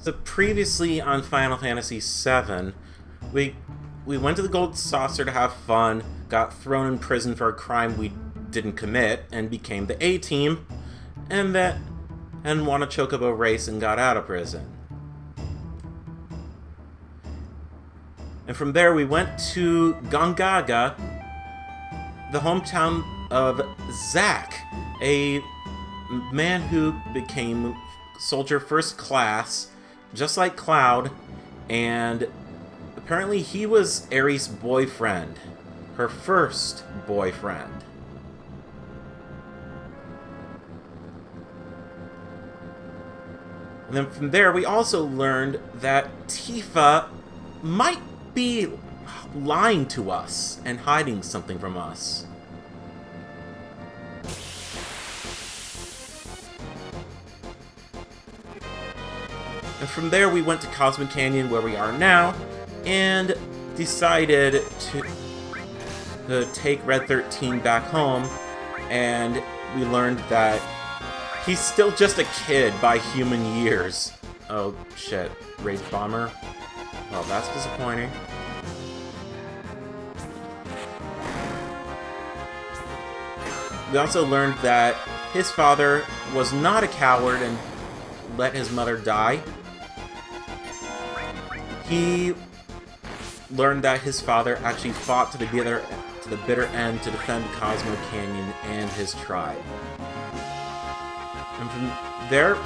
So previously on Final Fantasy VII, we went to the Gold Saucer to have fun, got thrown in prison for a crime we didn't commit, and became the A-Team, and won a Chocobo race and got out of prison. And from there we went to Gongaga, the hometown of Zack, a man who became soldier first class, just like Cloud, and apparently he was Aerie's boyfriend, her first boyfriend. And then from there we also learned that Tifa might be lying to us and hiding something from us. And from there we went to Cosmo Canyon, where we are now, and decided to take Red 13 back home, and we learned that he's still just a kid by human years. Oh shit, Rage Bomber. Well, that's disappointing. We also learned that his father was not a coward and let his mother die. He learned that his father actually fought to the bitter end to defend Cosmo Canyon and his tribe. And from there,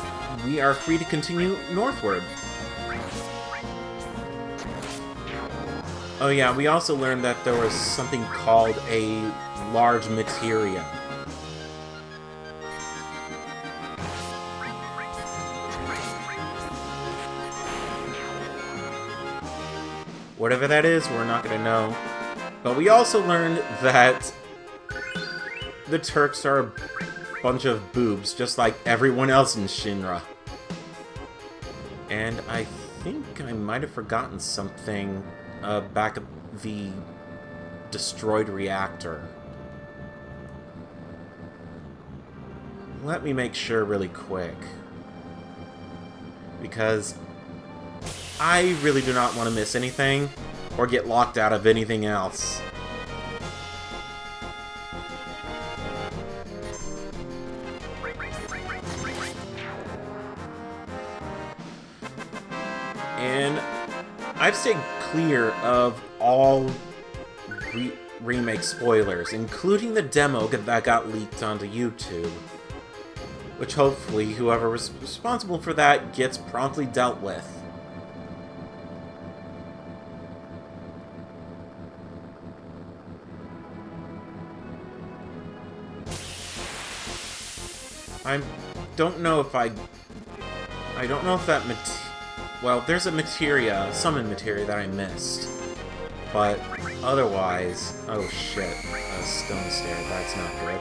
we are free to continue northward. Oh yeah, we also learned that there was something called a large materia. Whatever that is, we're not going to know. But we also learned that the Turks are a bunch of boobs, just like everyone else in Shinra. And I think I might have forgotten something back at the destroyed reactor. Let me make sure really quick, because I really do not want to miss anything or get locked out of anything else. And I've stayed clear of all remake spoilers, including the demo that got leaked onto YouTube, which hopefully whoever was responsible for that gets promptly dealt with. I don't know if that well, there's a summon materia that I missed. But otherwise, oh shit, a stone stair, that's not good.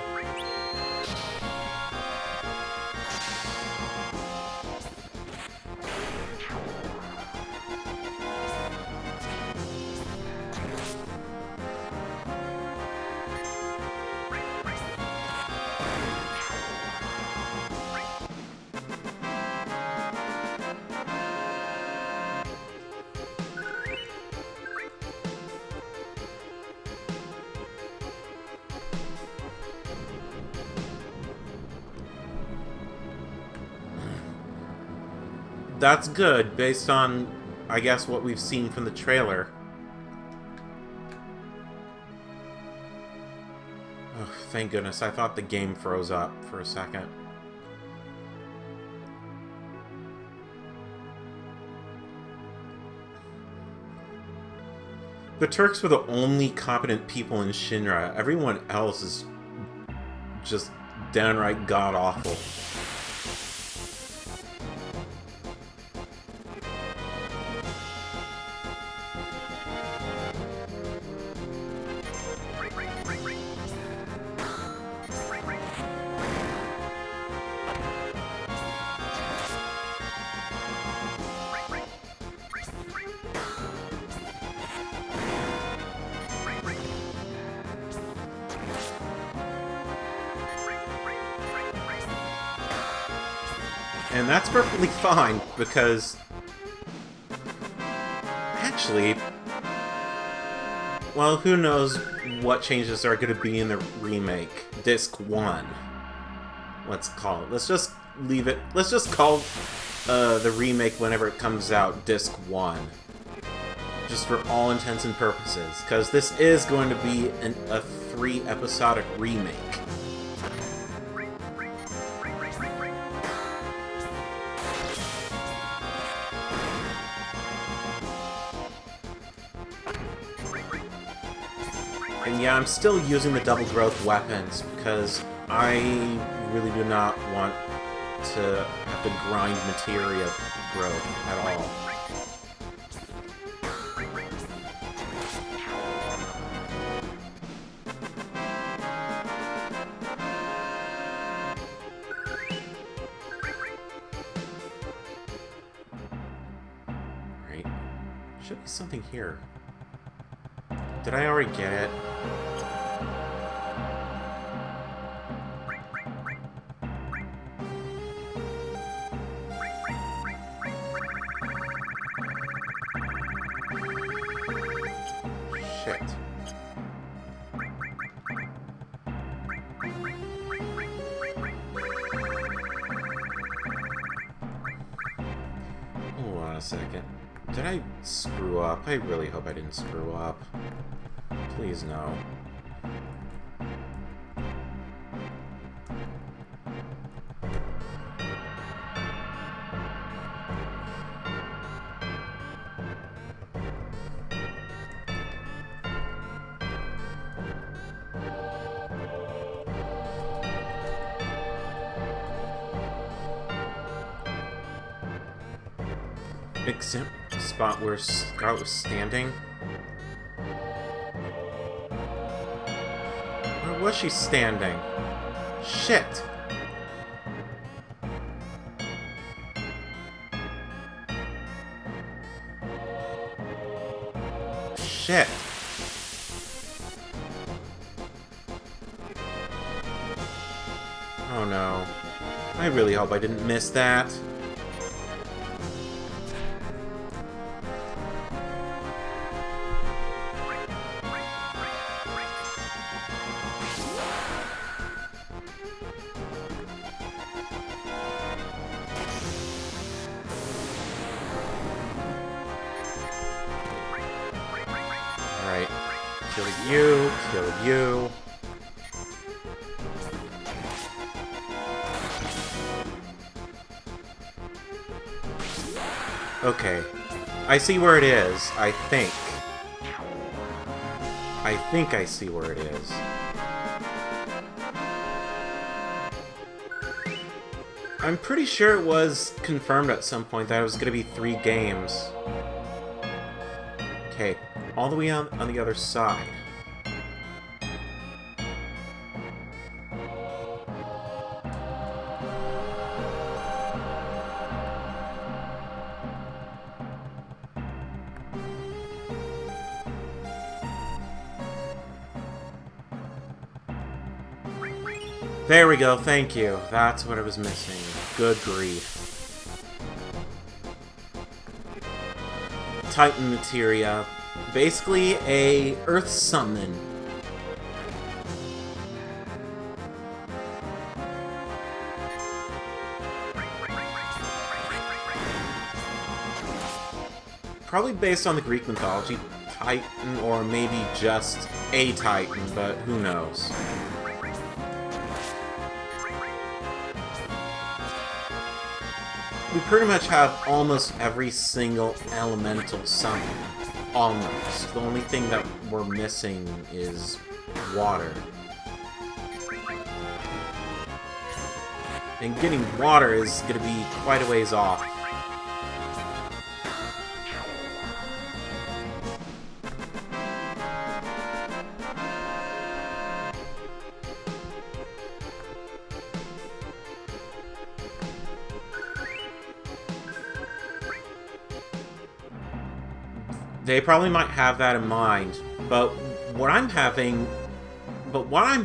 That's good, based on, I guess, what we've seen from the trailer. Oh, thank goodness. I thought the game froze up for a second. The Turks were the only competent people in Shinra. Everyone else is just downright god-awful. And that's perfectly fine, because actually, well, who knows what changes are going to be in the remake. Disc 1. Let's call it. Let's just leave it. Let's just call the remake whenever it comes out Disc 1. Just for all intents and purposes. Because this is going to be a 3-episodic remake. And yeah, I'm still using the double growth weapons because I really do not want to have to grind materia growth at all. Right. Should be something here. Did I already get it? Shit. Hold on a second. Did I screw up? I really hope I didn't screw up. Please no. Except the spot where Scarlet was standing. Where was she standing? Shit! Shit! Oh no. I really hope I didn't miss that. Alright. Kill you, kill you. Okay. I see where it is, I think. I think I see where it is. I'm pretty sure it was confirmed at some point that it was going to be 3 games. Okay, all the way on the other side. There we go, thank you. That's what I was missing. Good grief. Titan materia. Basically a Earth summon. Probably based on the Greek mythology, Titan, or maybe just a Titan, but who knows. We pretty much have almost every single elemental summon. Almost. The only thing that we're missing is water. And getting water is going to be quite a ways off. They probably might have that in mind, but what I'm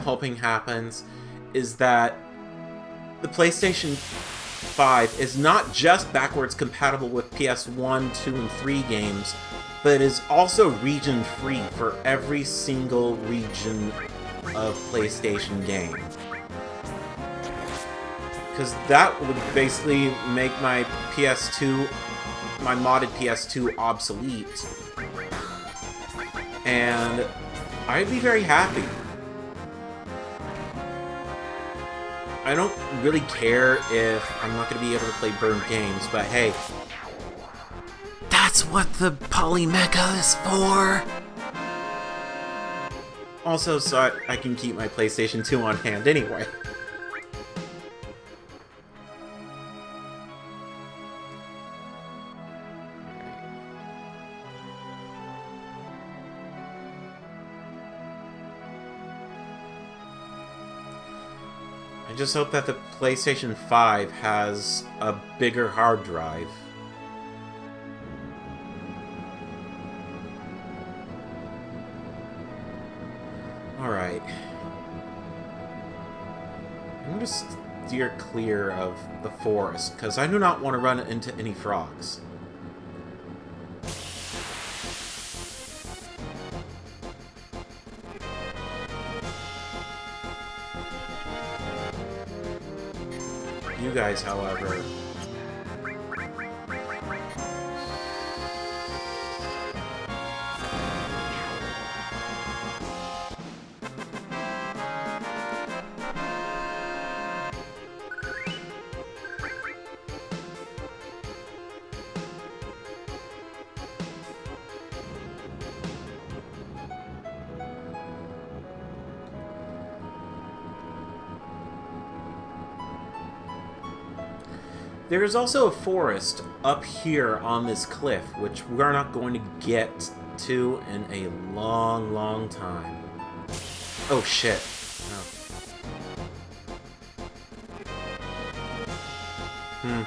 hoping happens is that the PlayStation 5 is not just backwards compatible with PS1, 2, and 3 games, but it is also region-free for every single region of PlayStation game. Because that would basically make my PS2, my modded PS2 obsolete. And I'd be very happy. I don't really care if I'm not going to be able to play burned games, but hey, that's what the Polymecha is for! Also, so I can keep my PlayStation 2 on hand anyway. I just hope that the PlayStation 5 has a bigger hard drive. Alright. I'm going to steer clear of the forest, because I do not want to run into any frogs. You guys, however... There is also a forest up here on this cliff, which we're not going to get to in a long, long time. Oh, shit. No.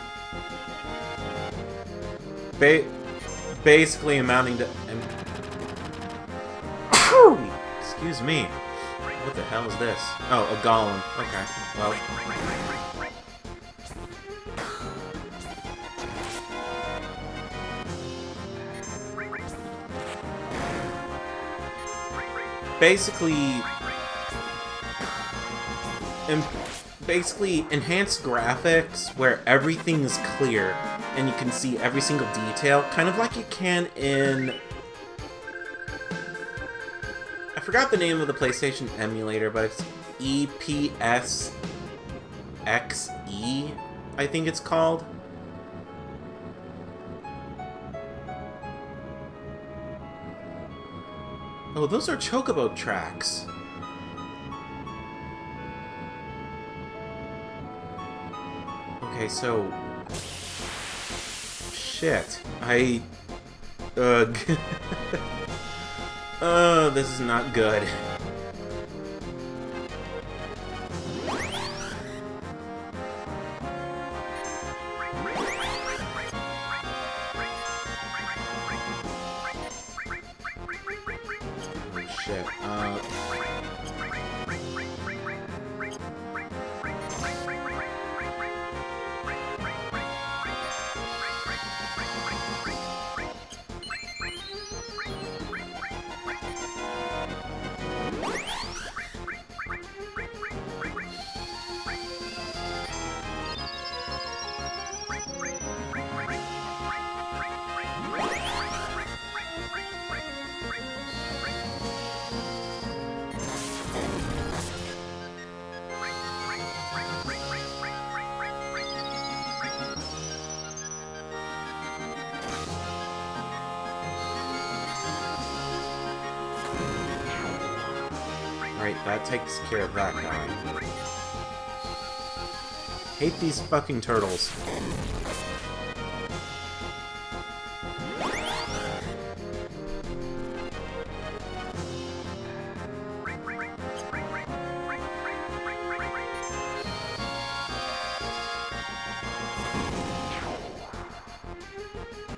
Basically amounting to... Excuse me. What the hell is this? Oh, a golem. Okay, well... basically enhanced graphics where everything is clear and you can see every single detail, kind of like you can in... I forgot the name of the PlayStation emulator, but it's EPSXE, I think it's called. Oh, those are Chocobo tracks. Okay, so... Shit. Ugh. Oh, this is not good. Right, that takes care of that guy. Hate these fucking turtles.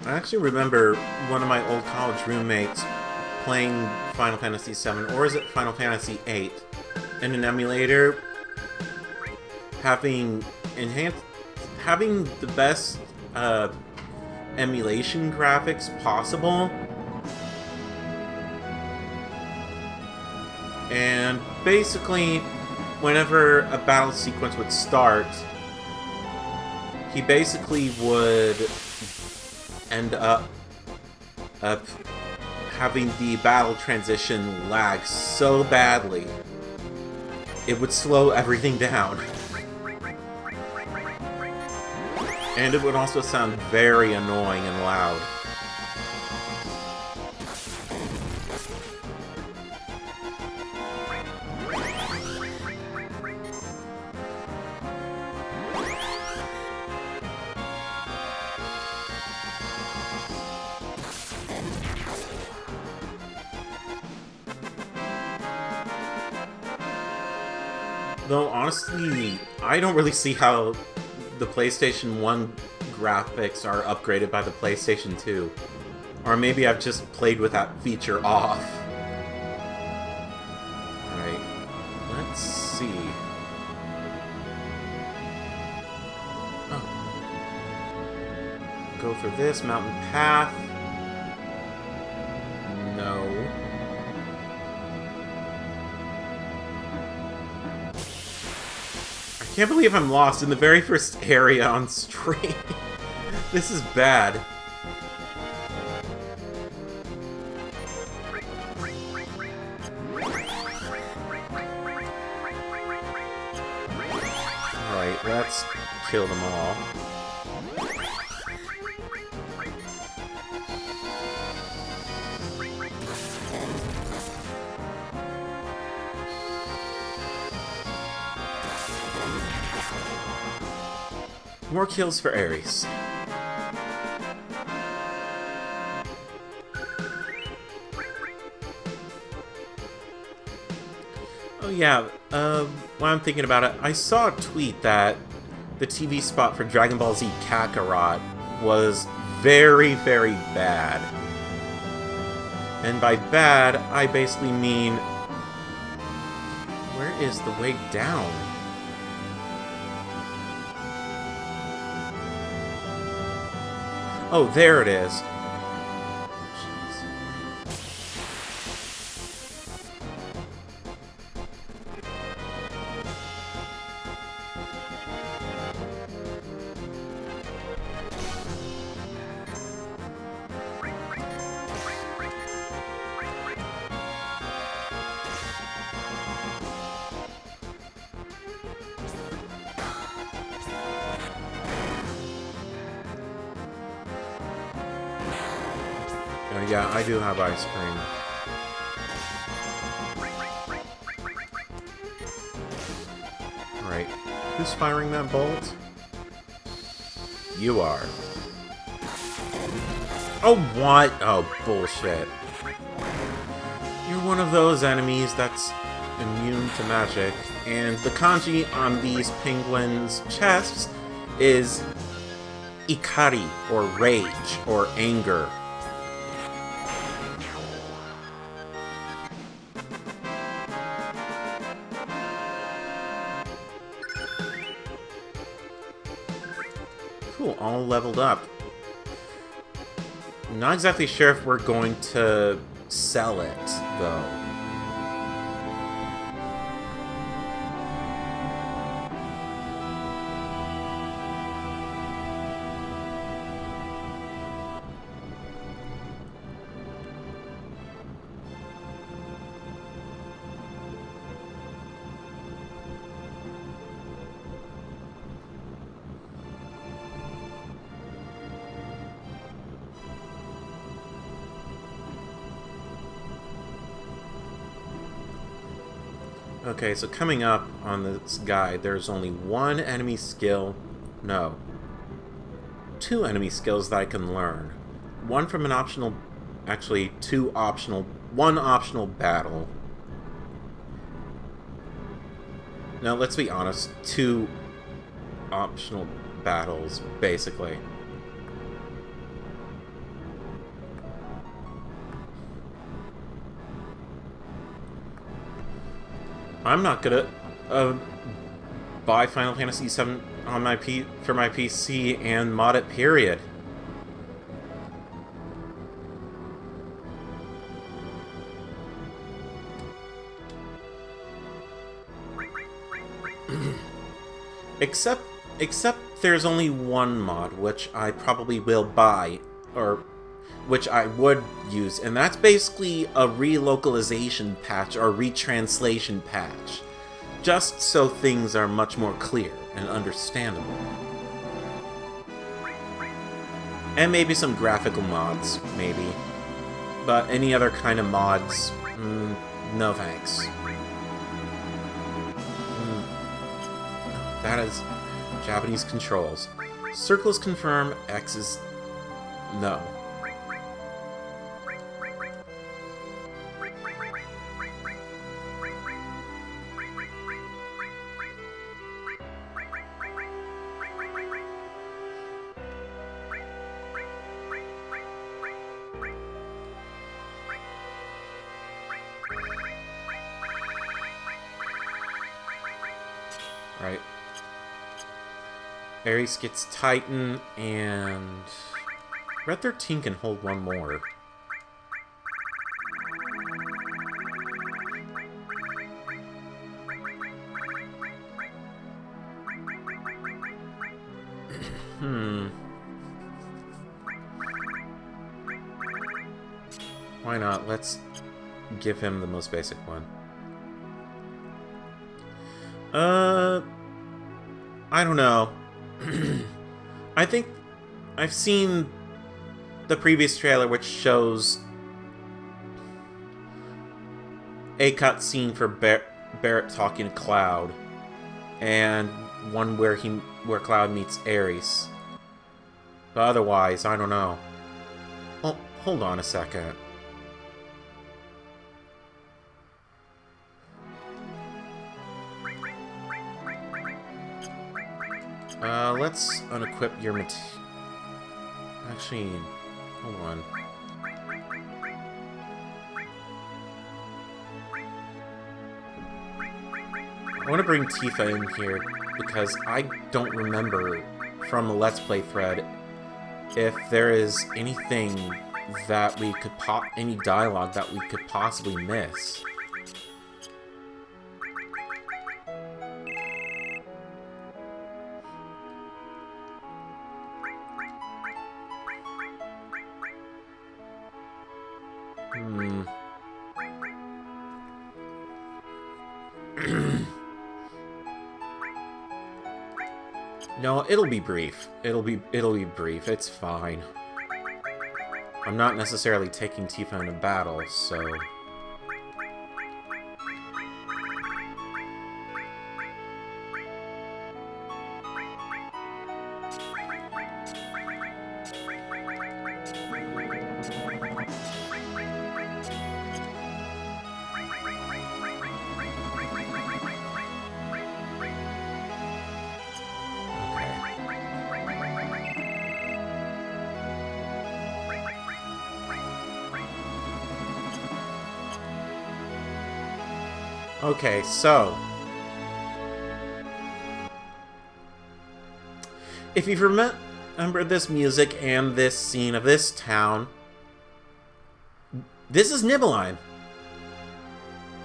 I actually remember one of my old college roommates playing Final Fantasy VII, or is it Final Fantasy VIII, in an emulator, having the best emulation graphics possible, And basically, whenever a battle sequence would start, he basically would end up having the battle transition lag so badly, it would slow everything down. And it would also sound very annoying and loud. Though, honestly, I don't really see how the PlayStation 1 graphics are upgraded by the PlayStation 2. Or maybe I've just played with that feature off. Alright, let's see. Oh. Go for this, mountain path. No. I can't believe I'm lost in the very first area on stream. This is bad. Alright, let's kill them all. More kills for Ares. Oh yeah, while I'm thinking about it, I saw a tweet that the TV spot for Dragon Ball Z Kakarot was very, very bad. And by bad, I basically mean... Where is the way down? Oh, there it is. Jeez. Yeah, I do have ice cream. Alright, who's firing that bolt? You are. Oh, what? Oh, bullshit. You're one of those enemies that's immune to magic, and the kanji on these penguins' chests is ikari, or rage, or anger. Cool, all leveled up. I'm not exactly sure if we're going to sell it, though. Okay, so coming up on this guide, there's only one enemy skill. No. Two enemy skills that I can learn. One from an optional... Actually, two optional... One optional battle. Now, let's be honest. Two optional battles, basically. I'm not gonna buy Final Fantasy VII on my for my PC and mod it, period. Except there's only one mod, which I probably will buy, or which I would use, and that's basically a relocalization patch or retranslation patch, just so things are much more clear and understandable. And maybe some graphical mods, maybe. But any other kind of mods, no thanks. That is Japanese controls. Circle is confirm, X is no. Right. Ares gets Titan, and Red 13 can hold one more. Why not? Let's give him the most basic one. I don't know. I think I've seen the previous trailer, which shows a cutscene for Barrett talking to Cloud, and one where Cloud meets Ares. But otherwise, I don't know. Oh, hold on a second. Let's unequip your Actually, hold on. I want to bring Tifa in here because I don't remember from the Let's Play thread if there is anything that we could any dialogue that we could possibly miss. No, it'll be brief. It'll be brief. It's fine. I'm not necessarily taking Tifa into battle, so... Okay, so... if you remember this music and this scene of this town, this is Nibelheim.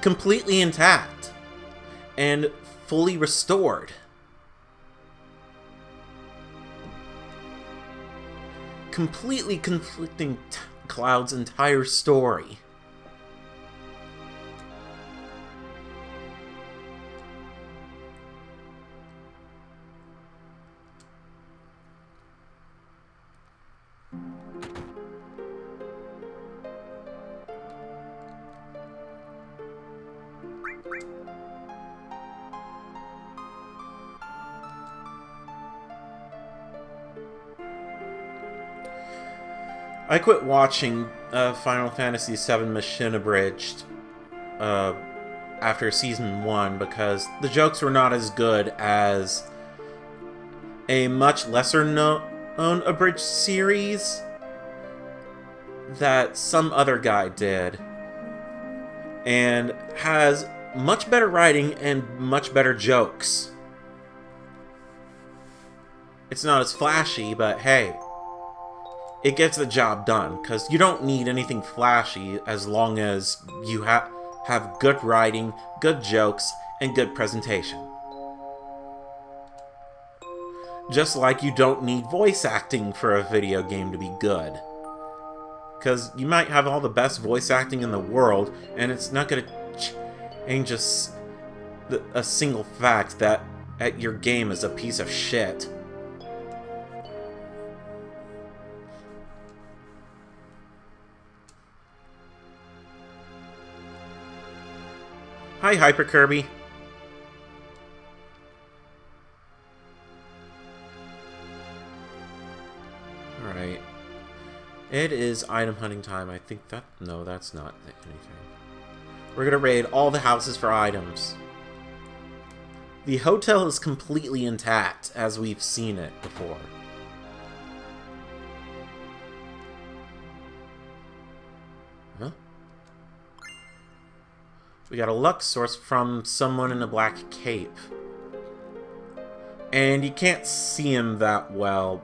Completely intact. And fully restored. Completely conflicting Cloud's entire story. I quit watching Final Fantasy VII Mission Abridged after Season 1 because the jokes were not as good as a much lesser known abridged series that some other guy did, and has much better writing and much better jokes. It's not as flashy, but hey, it gets the job done, because you don't need anything flashy as long as you have good writing, good jokes, and good presentation. Just like you don't need voice acting for a video game to be good. Because you might have all the best voice acting in the world, and it's not going to change a single fact that your game is a piece of shit. Hi, Hyper Kirby. Alright. It is item hunting time. I think that... No, that's not anything. We're gonna raid all the houses for items. The hotel is completely intact, as we've seen it before. Huh? We got a luck source from someone in a black cape. And you can't see him that well.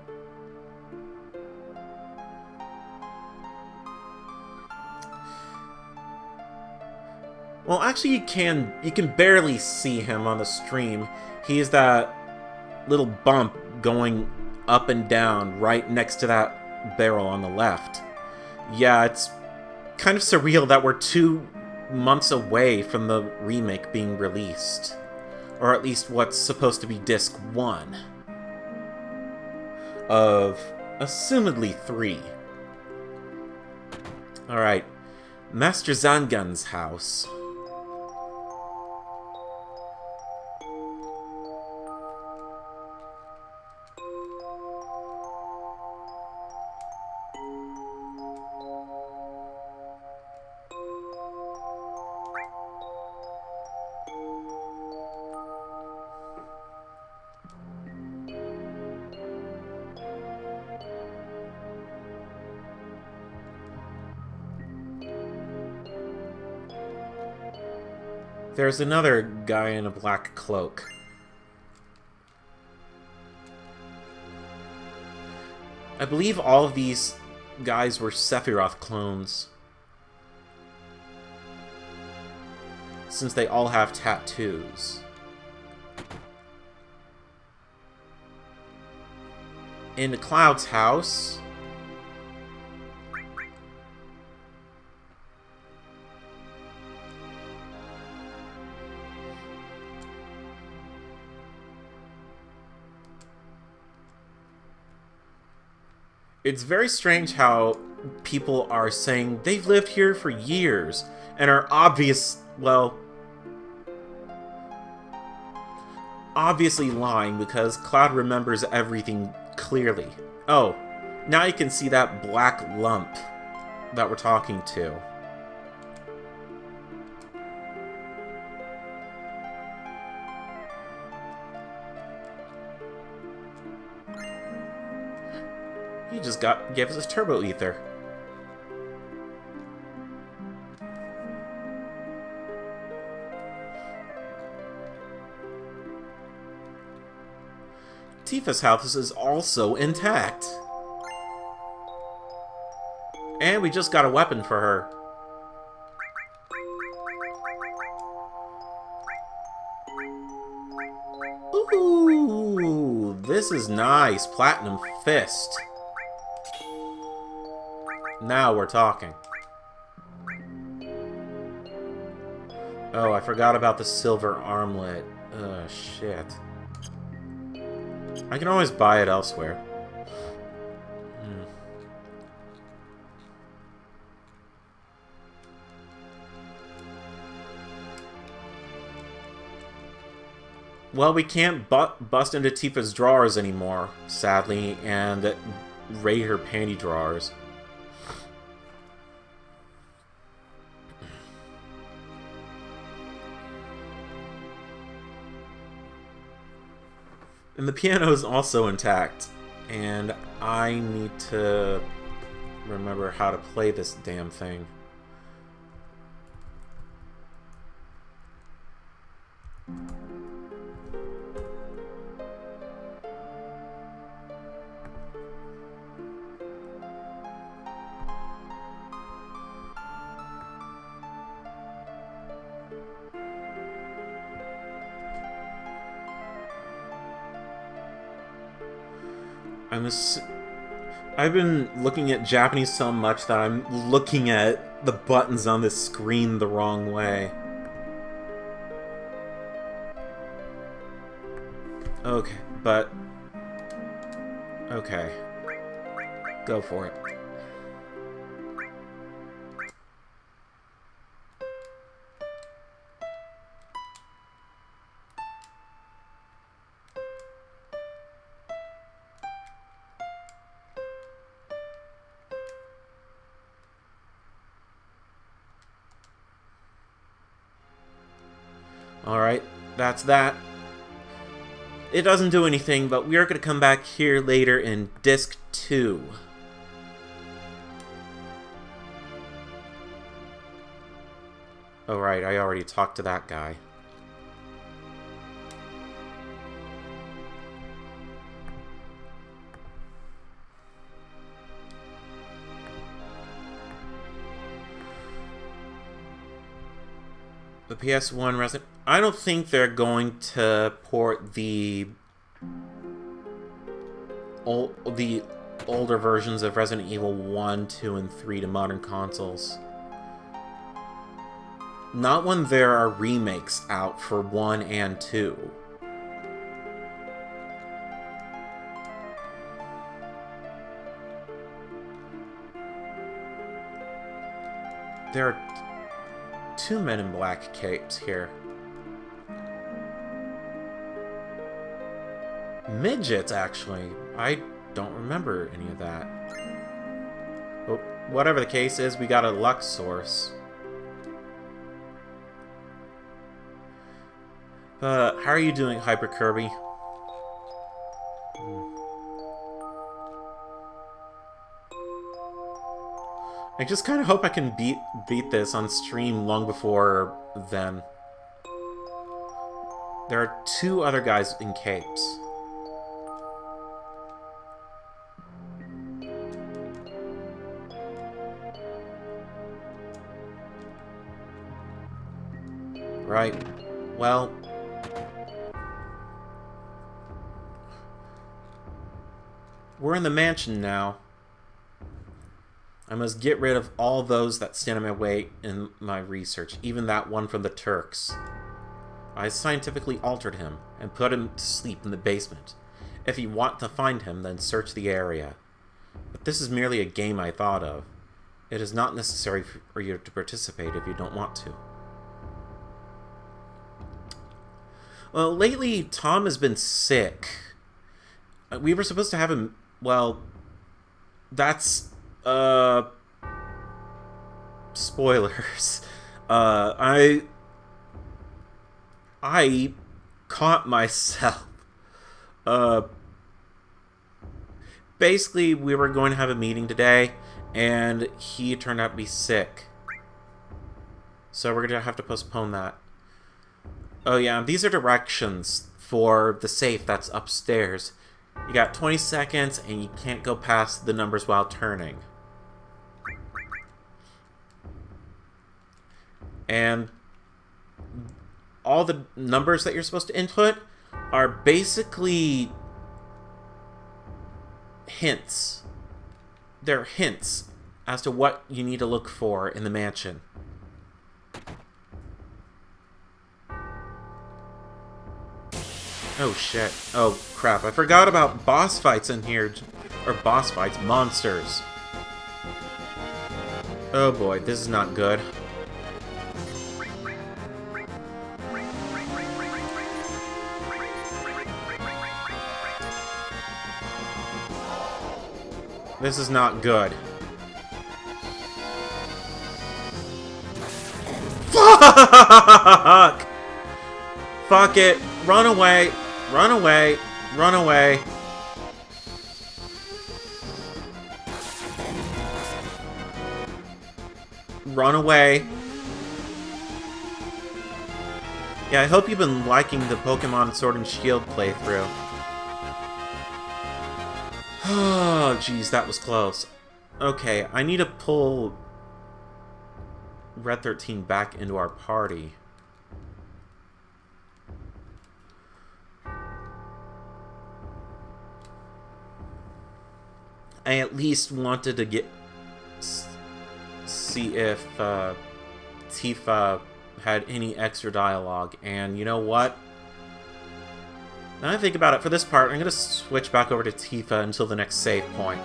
Well, actually you can barely see him on the stream. He is that little bump going up and down right next to that barrel on the left. Yeah, it's kind of surreal that we're 2 months away from the remake being released. Or at least what's supposed to be disc 1. Of, assumedly, 3. Alright. Master Zangan's house. There's another guy in a black cloak. I believe all of these guys were Sephiroth clones. Since they all have tattoos. In Cloud's house... It's very strange how people are saying they've lived here for years and are obviously lying because Cloud remembers everything clearly. Oh, now you can see that black lump that we're talking to. He just gave us his turbo ether. Tifa's house is also intact. And we just got a weapon for her. Ooh, this is nice. Platinum Fist. Now we're talking. Oh, I forgot about the silver armlet. Ugh, shit. I can always buy it elsewhere. Well, we can't bust into Tifa's drawers anymore, sadly, and raid her panty drawers. And the piano is also intact, and I need to remember how to play this damn thing. I've been looking at Japanese so much that I'm looking at the buttons on this screen the wrong way. Okay, but... Okay. Go for it. Alright, that's that. It doesn't do anything, but we are going to come back here later in Disc 2. Oh, right, I already talked to that guy. The PS1 Resident... I don't think they're going to port the older versions of Resident Evil 1, 2, and 3 to modern consoles. Not when there are remakes out for 1 and 2. There are 2 Men in Black capes here. Midgets, actually. I don't remember any of that. But whatever the case is, we got a luck source. How are you doing, Hyper Kirby? I just kind of hope I can beat this on stream long before then. There are 2 other guys in capes. Right. Well... we're in the mansion now. I must get rid of all those that stand in my way in my research, even that one from the Turks. I scientifically altered him and put him to sleep in the basement. If you want to find him, then search the area. But this is merely a game I thought of. It is not necessary for you to participate if you don't want to. Well, lately, Tom has been sick. We were supposed to have him... well, that's... spoilers. I caught myself. Basically, we were going to have a meeting today, and he turned out to be sick. So we're going to have to postpone that. Oh yeah, these are directions for the safe that's upstairs. You got 20 seconds, and you can't go past the numbers while turning. And all the numbers that you're supposed to input are basically hints. They're hints as to what you need to look for in the mansion. Oh shit. Oh crap, I forgot about boss fights in here. Or boss fights, monsters. Oh boy, this is not good. This is not good. Fuck! Fuck it. Run away. Run away. Run away. Run away. Yeah, I hope you've been liking the Pokemon Sword and Shield playthrough. Oh, jeez, that was close. Okay, I need to pull Red 13 back into our party. I at least wanted to see if Tifa had any extra dialogue, and you know what? Now I think about it, for this part, I'm going to switch back over to Tifa until the next save point.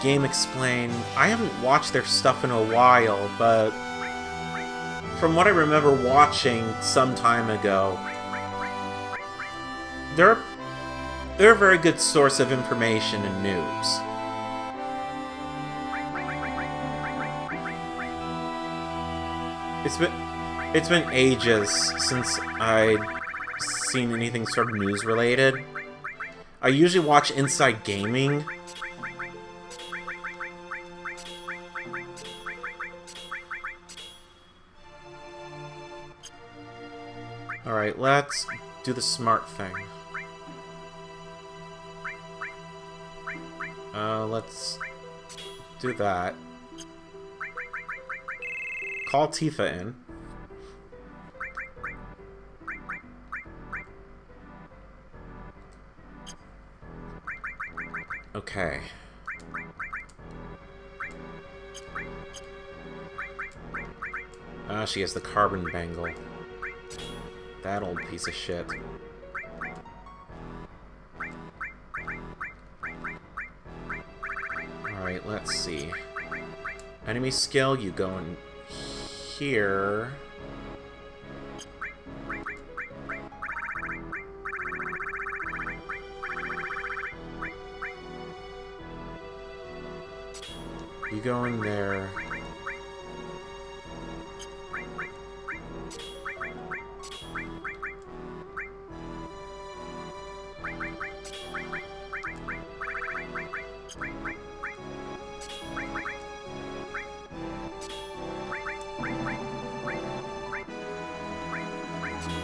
Game Explain. I haven't watched their stuff in a while, but from what I remember watching some time ago, they're a very good source of information and news. It's been ages since I'd seen anything sort of news related. I usually watch Inside Gaming. Alright, let's do the smart thing. Let's do that. Call Tifa in. Okay. She has the carbon bangle. That old piece of shit. Alright, let's see. Enemy skill, you go in here. You go in there.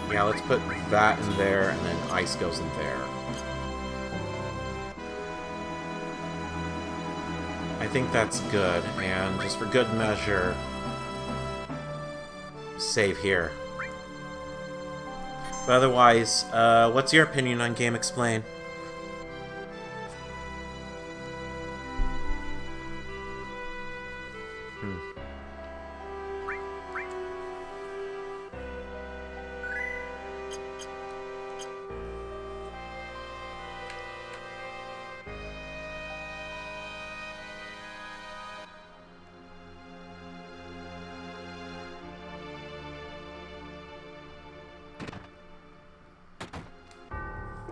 Yeah, let's put that in there, and then ice goes in there. I think that's good, and just for good measure, save here. But otherwise, what's your opinion on Game Explain?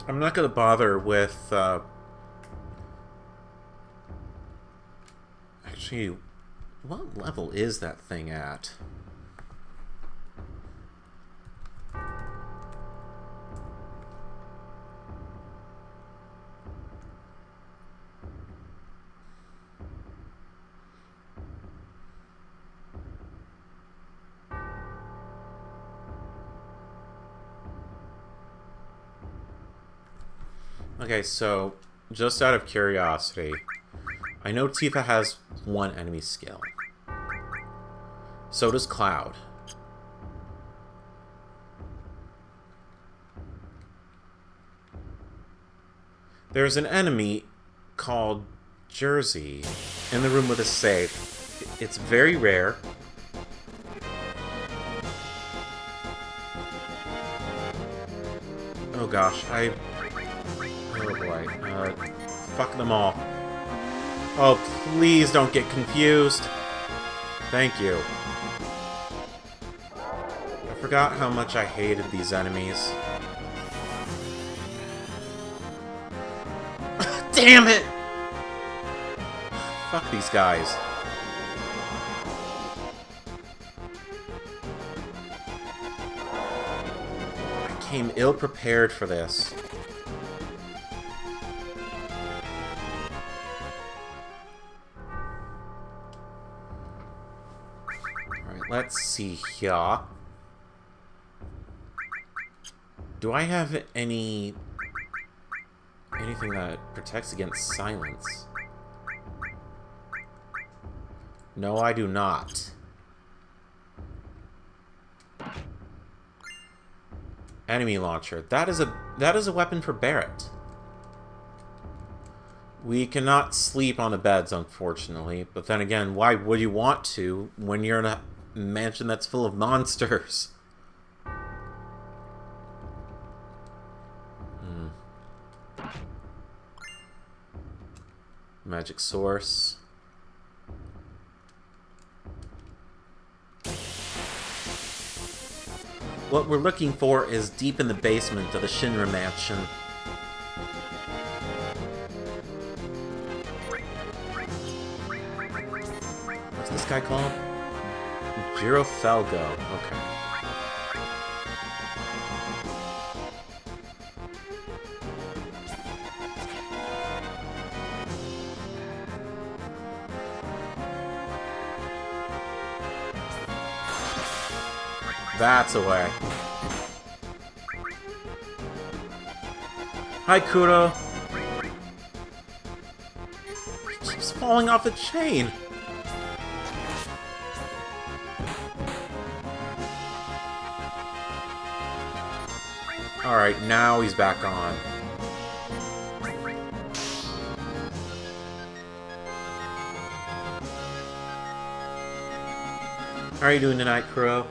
I'm not going to bother with, actually, what level is that thing at? Okay, so, just out of curiosity, I know Tifa has one enemy skill. So does Cloud. There's an enemy called Jersey in the room with a safe. It's very rare. Oh gosh, oh boy. Fuck them all. Oh, please don't get confused. Thank you. I forgot how much I hated these enemies. Damn it! Fuck these guys. I came ill-prepared for this. Let's see here. Do I have any anything that protects against silence. No, I do not. Enemy launcher. That is a weapon for Barrett. We cannot sleep on the beds, unfortunately. But then again, why would you want to when you're in a mansion that's full of monsters? Magic source. What we're looking for is deep in the basement of the Shinra mansion. What's this guy called? Jiro Felgo. Okay. That's a way. Hi, Kuro. He keeps falling off the chain. Alright, now he's back on. How are you doing tonight, Kuro?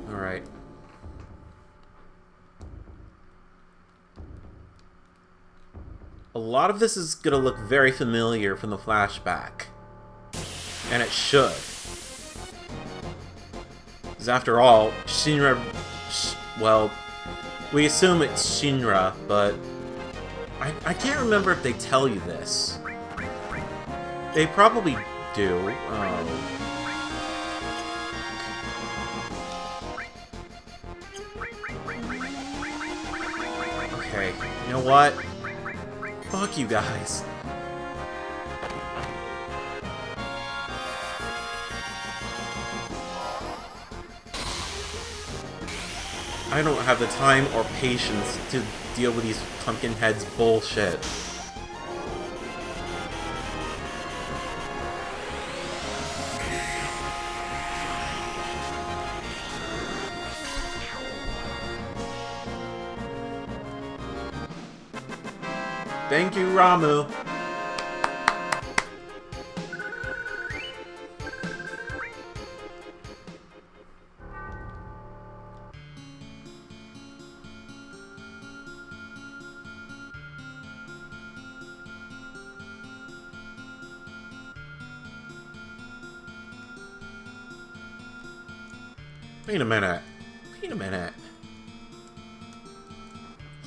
Alright. A lot of this is going to look very familiar from the flashback. And it should. Because after all, Shinra... well, we assume it's Shinra, but... I can't remember if they tell you this. They probably do. Okay, you know what? Fuck you guys. I don't have the time or patience to deal with these pumpkin heads bullshit. Thank you, Ramu. Wait a minute. Wait a minute.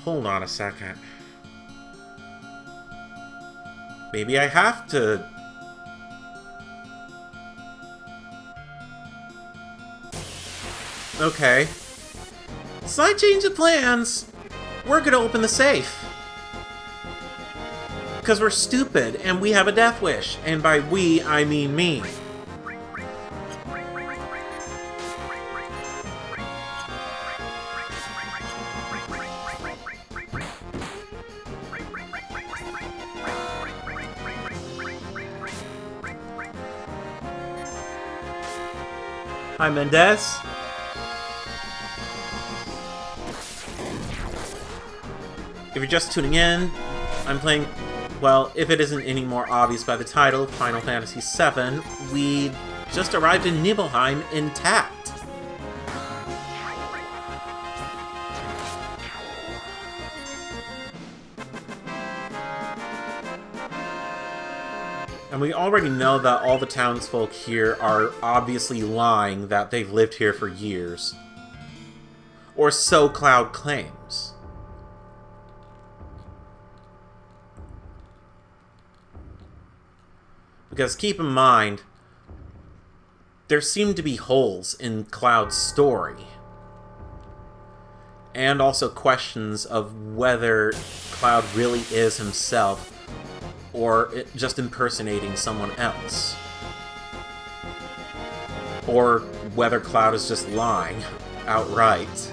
Hold on a second. Maybe I have to... Okay. Slight change of plans. We're gonna open the safe. Because we're stupid, and we have a death wish. And by we, I mean me. Hi, Mendez. If you're just tuning in, I'm playing, well, if it isn't any more obvious by the title, Final Fantasy VII. We just arrived in Nibelheim intact. And we already know that all the townsfolk here are obviously lying that they've lived here for years. Or so Cloud claims. Because keep in mind, there seem to be holes in Cloud's story. and also questions of whether Cloud really is himself or just impersonating someone else. Or whether Cloud is just lying outright.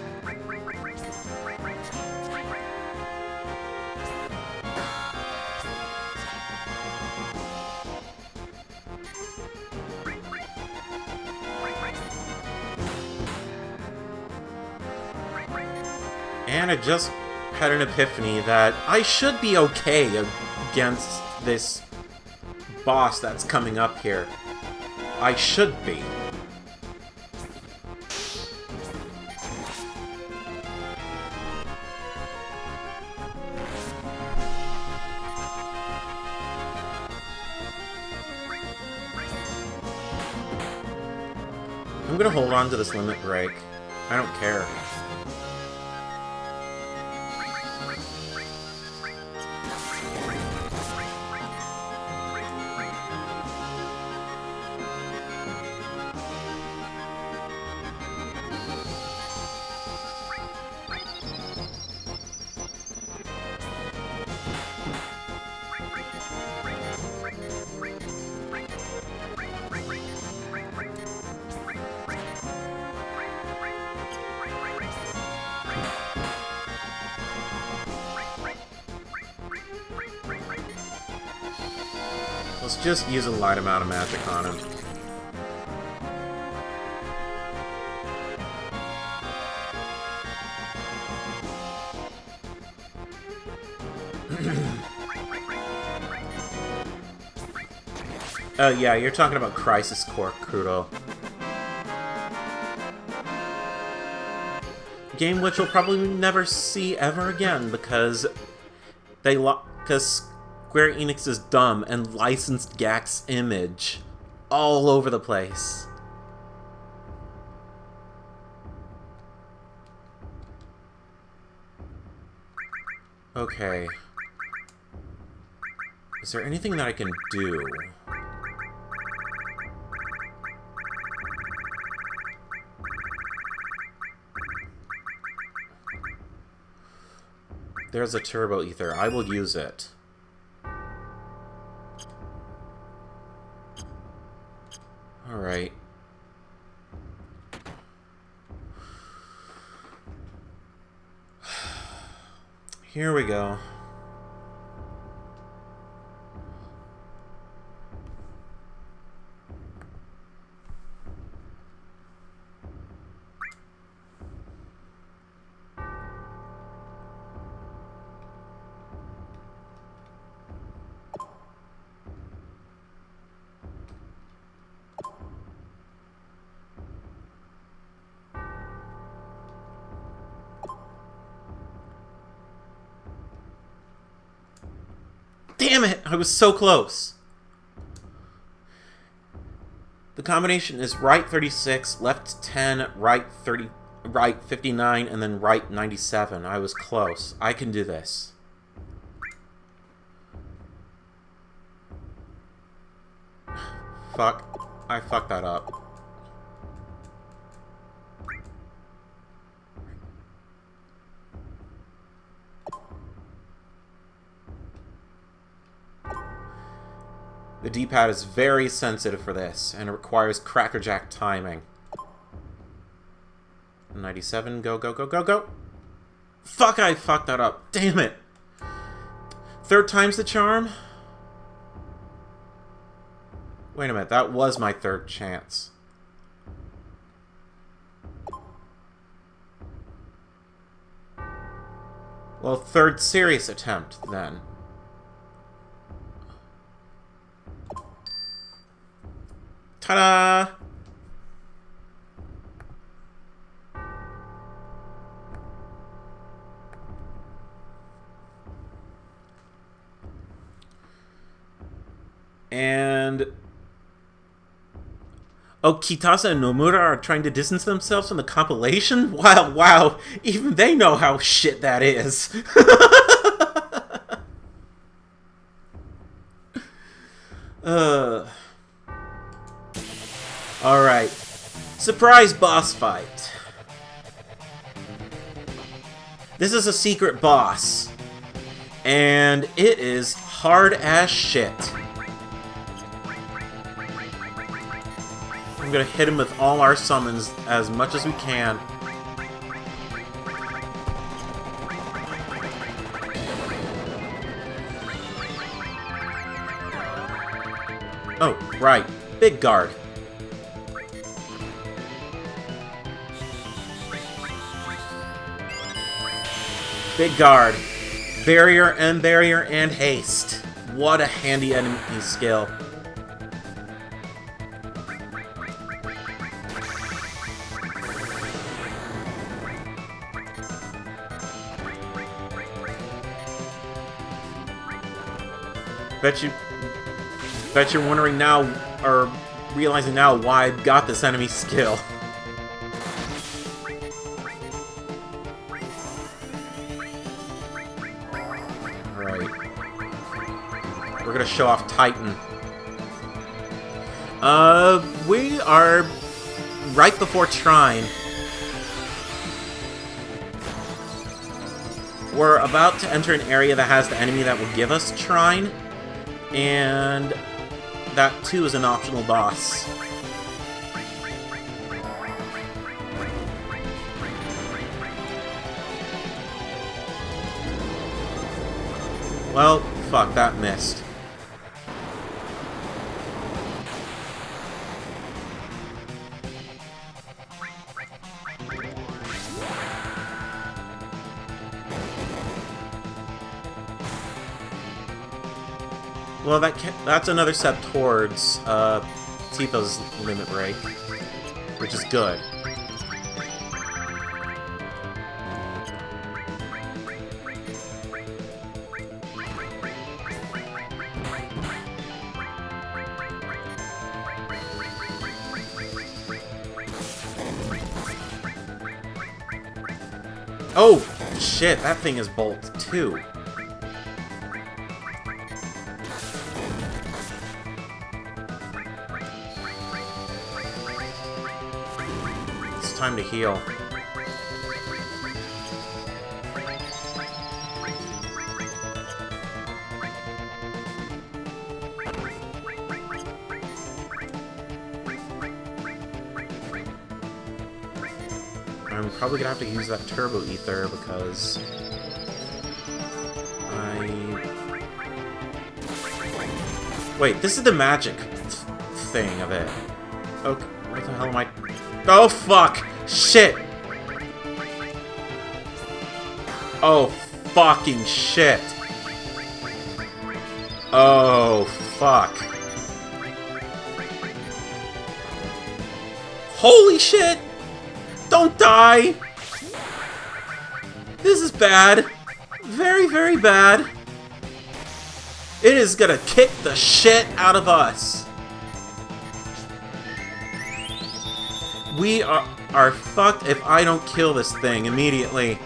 And I just had an epiphany that I should be okay against this boss that's coming up here. I should be. I'm gonna hold on to this limit break. I don't care. Let's just use a light amount of magic on him. Yeah, you're talking about Crisis Core, Kudo. Game which we'll probably never see ever again because because Square Enix is dumb and licensed Gak's image all over the place. Okay. Is there anything that I can do? There's a Turbo Ether. I will use it. Alright. Here we go. Damn it! I was so close! The combination is right 36, left 10, right 30, right 59, and then right 97. I was close. I can do this. Fuck. I fucked that up. The D-pad is very sensitive for this, and it requires crackerjack timing. 97, go, go, go, go, go! Fuck, I fucked that up. Damn it! Third time's the charm? Wait a minute, that was my third chance. Well, third serious attempt, then. Ta-da! And... oh, Kitase and Nomura are trying to distance themselves from the compilation? Wow, wow, even they know how shit that is. Alright. Surprise boss fight. This is a secret boss. And it is hard as shit. I'm gonna hit him with all our summons as much as we can. Oh, right. Big guard. Big guard. Barrier, and haste. What a handy enemy skill. Bet you're wondering now, or realizing now why I got this enemy skill. Alright. We're gonna show off Titan. We are right before Trine. We're about to enter an area that has the enemy that will give us Trine. And that, too, is an optional boss. Well, fuck, that missed. Well, that's another step towards Tifa's limit break, which is good. Oh, shit, that thing is Bolt, too. Time to heal. I'm probably gonna have to use that Turbo Ether because wait, this is the magic thing of it. Okay, what the hell am I? Oh fuck! Shit! Oh, fucking shit! Oh, fuck. Holy shit! Don't die! This is bad. Very, very bad. It is gonna kick the shit out of us. We are fucked if I don't kill this thing immediately.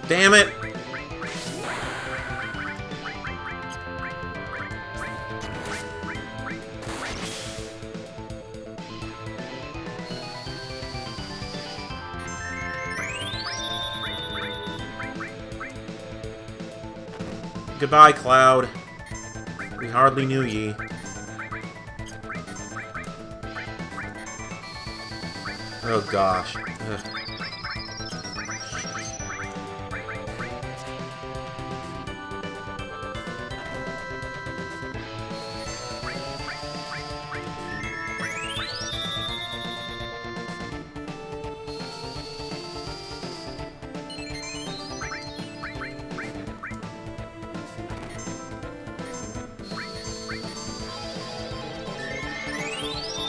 Damn it! Goodbye, Cloud. We hardly knew ye. Oh gosh. Ugh.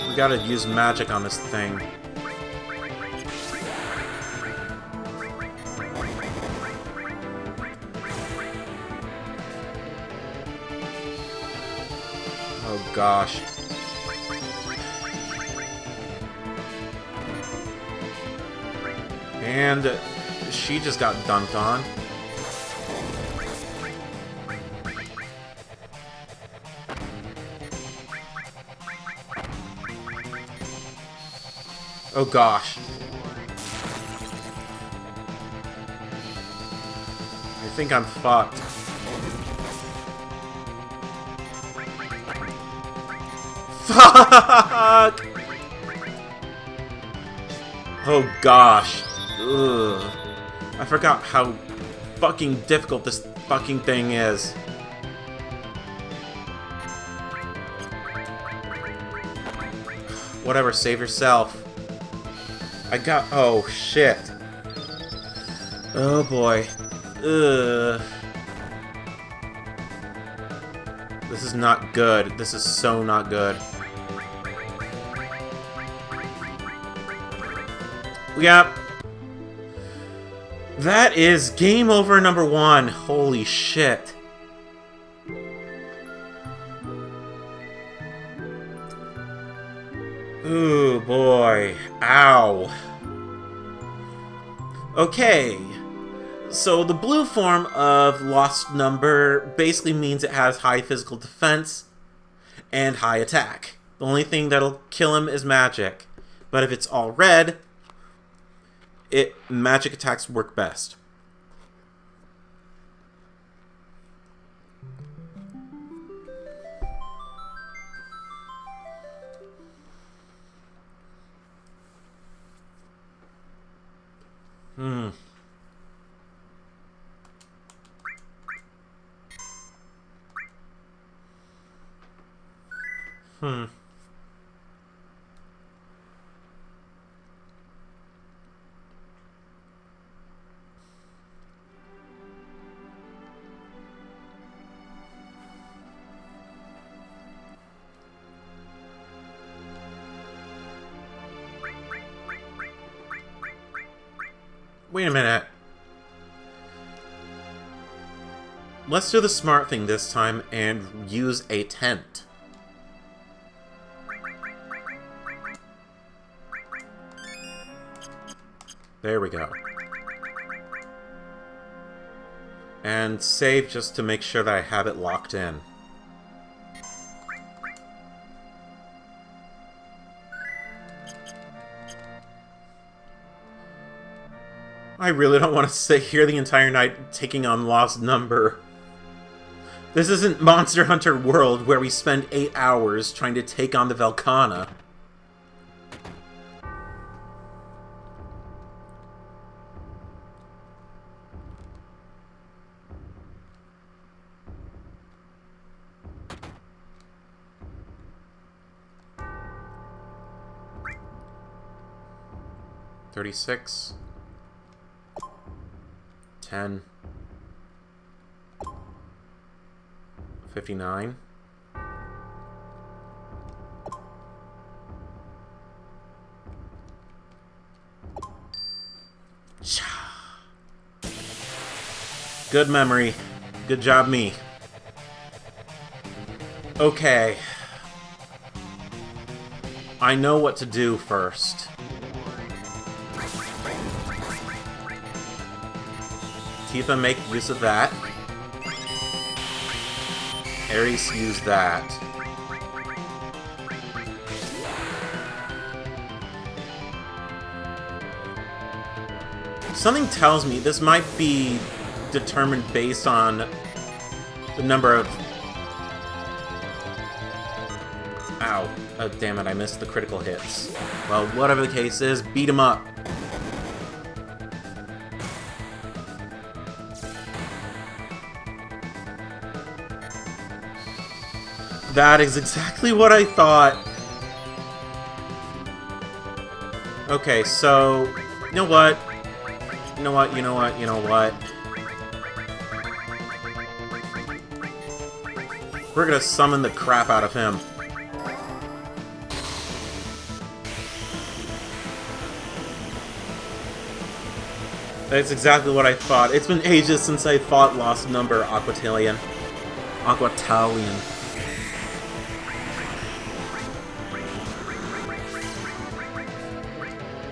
We gotta use magic on this thing. Oh gosh. And she just got dunked on. Oh gosh. think I'm fucked. Fuck! Oh gosh. Ugh. I forgot how fucking difficult this fucking thing is. Whatever, save yourself. Oh shit. Oh boy. Ugh. This is not good. This is so not good. Yep. That is game over number 1. Holy shit. Ooh, boy. Ow. Okay. So the blue form of Lost Number basically means it has high physical defense and high attack. The only thing that'll kill him is magic. But if it's all red, magic attacks work best. Hmm. Wait a minute. Let's do the smart thing this time and use a tent. There we go. And save just to make sure that I have it locked in. I really don't want to sit here the entire night taking on Lost Number. This isn't Monster Hunter World where we spend 8 hours trying to take on the Velkhana. $36. 10. 59. Good memory. Good job, me. Okay. I know what to do first. Tifa, make use of that. Ares, use that. Something tells me this might be determined based on the number of... Ow. Oh, damn it, I missed the critical hits. Well, whatever the case is, beat him up. That is exactly what I thought. Okay, so... You know what? You know what? You know what? You know what? We're gonna summon the crap out of him. That's exactly what I thought. It's been ages since I fought Lost Number Aquatalian.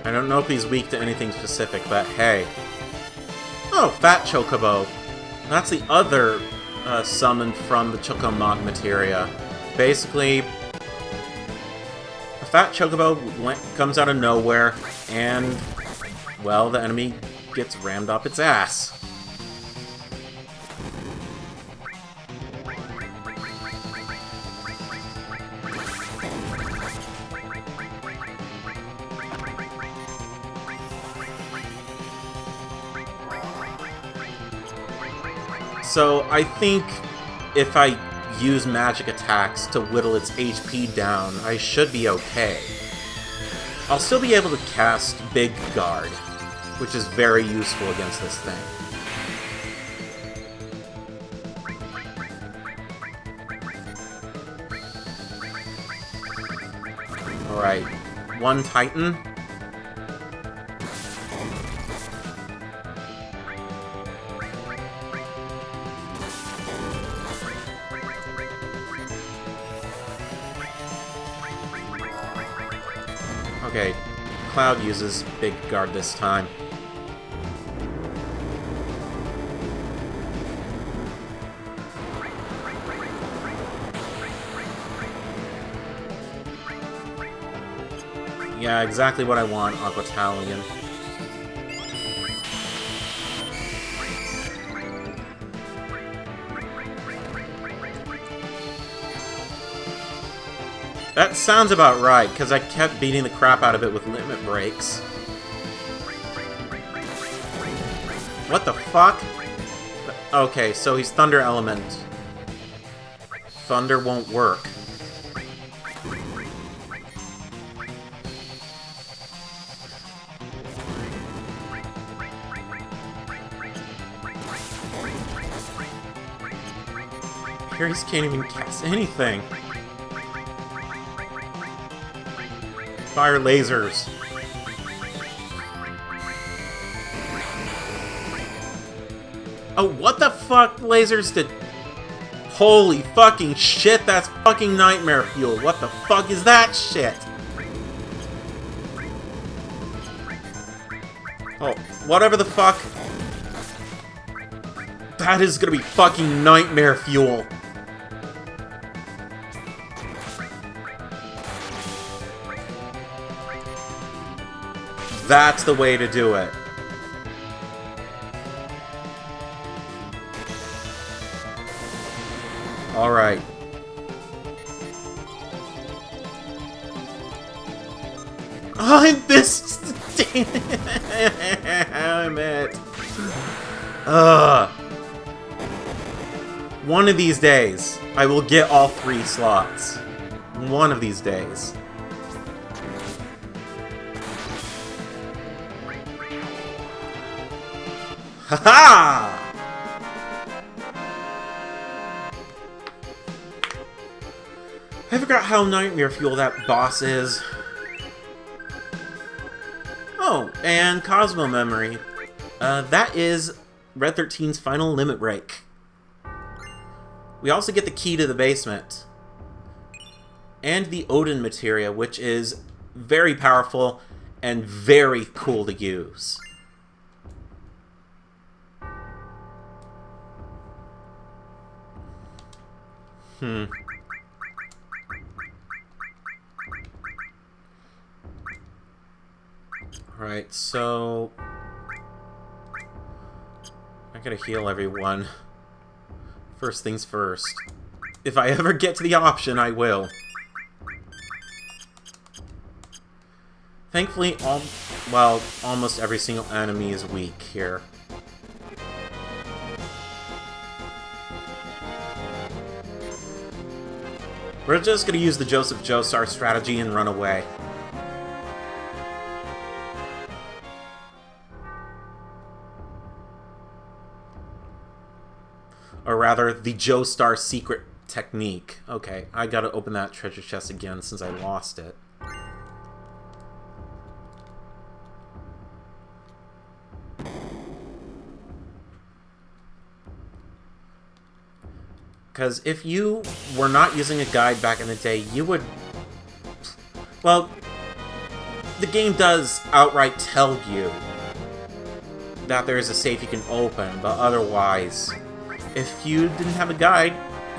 I don't know if he's weak to anything specific, but hey. Oh, Fat Chocobo. That's the other summoned from the Chocomog materia. Basically, a Fat Chocobo comes out of nowhere, and, well, the enemy gets rammed up its ass. So I think if I use magic attacks to whittle its HP down, I should be okay. I'll still be able to cast Big Guard, which is very useful against this thing. Alright, one Titan. Okay, Cloud uses Big Guard this time. Yeah, exactly what I want, Aquatalion. That sounds about right, because I kept beating the crap out of it with limit breaks. What the fuck? Okay, so he's Thunder Element. Thunder won't work. Ares can't even cast anything. Fire lasers. Oh, what the fuck lasers did... Holy fucking shit, that's fucking nightmare fuel. What the fuck is that shit? Oh, whatever the fuck. That is gonna be fucking nightmare fuel. That's the way to do it. Alright. I missed! Damn it. One of these days, I will get all 3 slots. One of these days. Haha! I forgot how nightmare fuel that boss is. Oh, and Cosmo memory. That is Red 13's final limit break. We also get the key to the basement. And the Odin materia, which is very powerful and very cool to use. Alright, so... I gotta heal everyone. First things first. If I ever get to the option, I will. Thankfully, almost every single enemy is weak here. We're just gonna use the Joseph Joestar strategy and run away. Or rather, the Joestar secret technique. Okay, I gotta open that treasure chest again since I lost it. Because if you were not using a guide back in the day, you would... Well, the game does outright tell you that there is a safe you can open, but otherwise, if you didn't have a guide,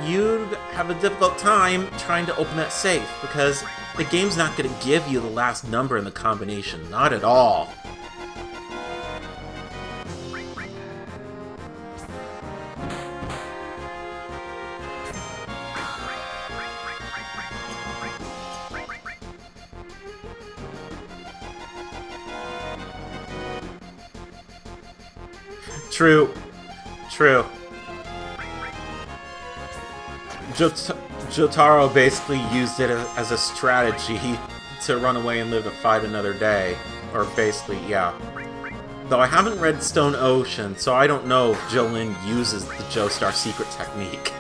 you'd have a difficult time trying to open that safe, because the game's not going to give you the last number in the combination. Not at all. True. True. Jotaro basically used it as a strategy to run away and live to fight another day. Or basically, yeah. Though I haven't read Stone Ocean, so I don't know if Jolin uses the Joestar secret technique.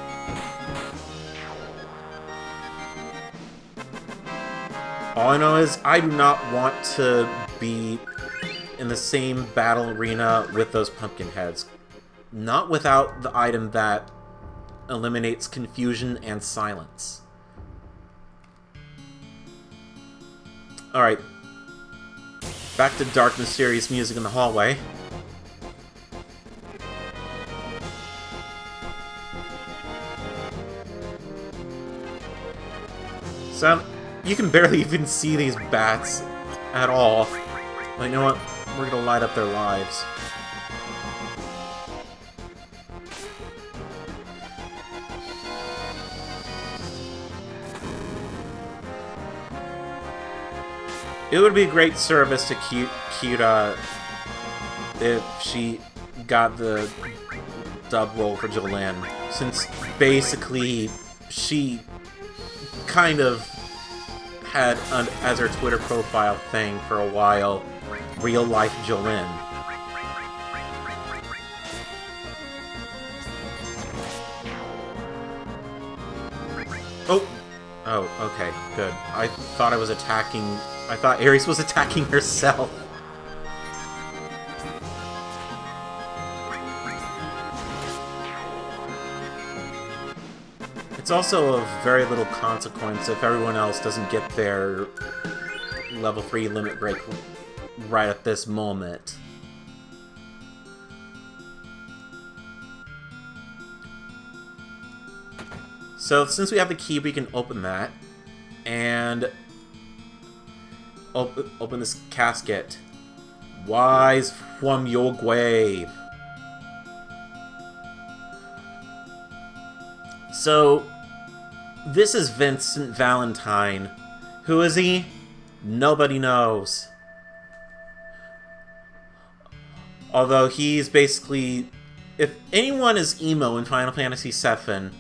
All I know is I do not want to be in the same battle arena with those pumpkin heads. Not without the item that eliminates confusion and silence. Alright. Back to dark, mysterious music in the hallway. So, you can barely even see these bats at all. But you know what? We're gonna light up their lives. It would be a great service to Kyura if she got the dub role for Jolene, since basically she kind of had as her Twitter profile thing for a while, real life Jolene. Oh, okay, good. I thought I thought Ares was attacking herself. It's also of very little consequence if everyone else doesn't get their level 3 limit break right at this moment. So, since we have the key, we can open that, and open this casket. Wise from your grave. So, this is Vincent Valentine. Who is he? Nobody knows. Although he's basically... If anyone is emo in Final Fantasy VII,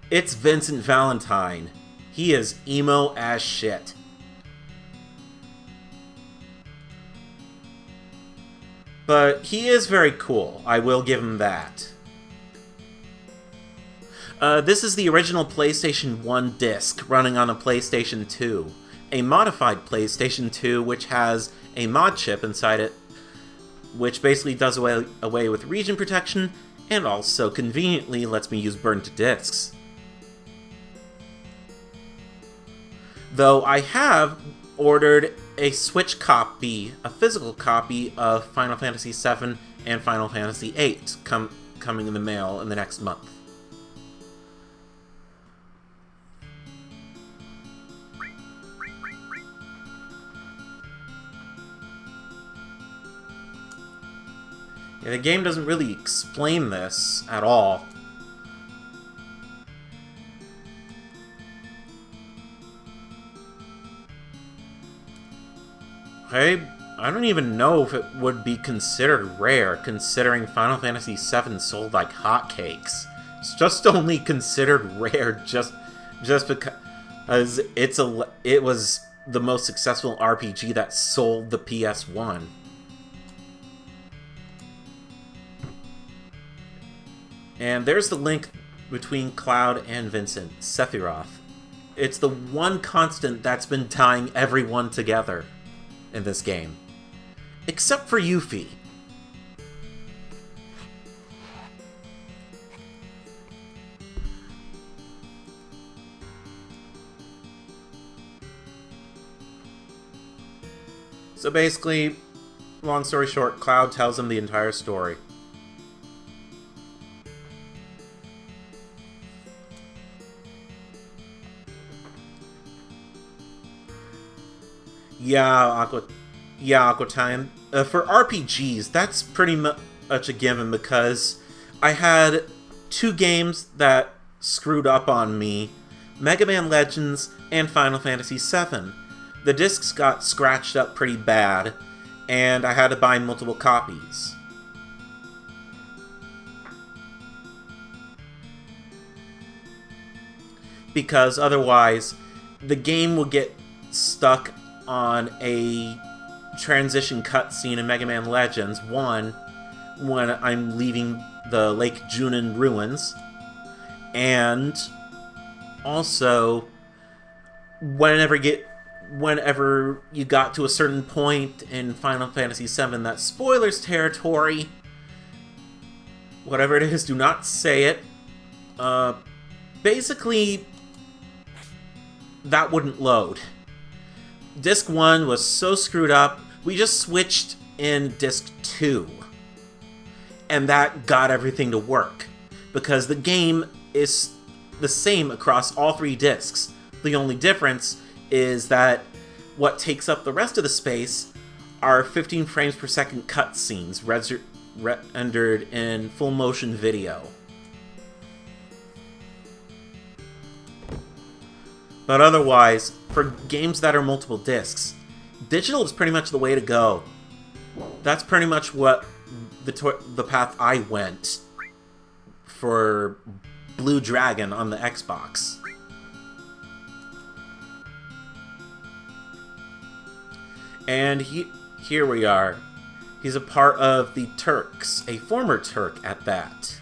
it's Vincent Valentine. He is emo as shit. But he is very cool. I will give him that. This is the original PlayStation 1 disc running on a PlayStation 2. A modified PlayStation 2 which has a mod chip inside it, which basically does away with region protection and also conveniently lets me use burn to discs. Though I have ordered a Switch copy, a physical copy of Final Fantasy VII and Final Fantasy VIII coming in the mail in the next month. Yeah, the game doesn't really explain this at all. I don't even know if it would be considered rare, considering Final Fantasy VII sold like hotcakes. It's just only considered rare just because it was the most successful RPG that sold the PS1. And there's the link between Cloud and Vincent, Sephiroth. It's the one constant that's been tying everyone together in this game. Except for Yuffie. So basically, long story short, Cloud tells him the entire story. Yeah, Aquatine. For RPGs, that's pretty much a given because I had two games that screwed up on me, Mega Man Legends and Final Fantasy VII. The discs got scratched up pretty bad, and I had to buy multiple copies. because otherwise the game will get stuck on a transition cutscene in Mega Man Legends 1 when I'm leaving the Lake Junin ruins, and also whenever you got to a certain point in Final Fantasy VII that's spoilers territory, whatever it is, do not say it. Basically, that wouldn't load. Disc 1 was so screwed up, we just switched in Disc 2. And that got everything to work. Because the game is the same across all 3 discs. The only difference is that what takes up the rest of the space are 15 frames per second cutscenes rendered in full motion video. But otherwise, for games that are multiple discs, digital is pretty much the way to go. That's pretty much what the path I went for Blue Dragon on the Xbox. And here we are. He's a part of the Turks, a former Turk at that.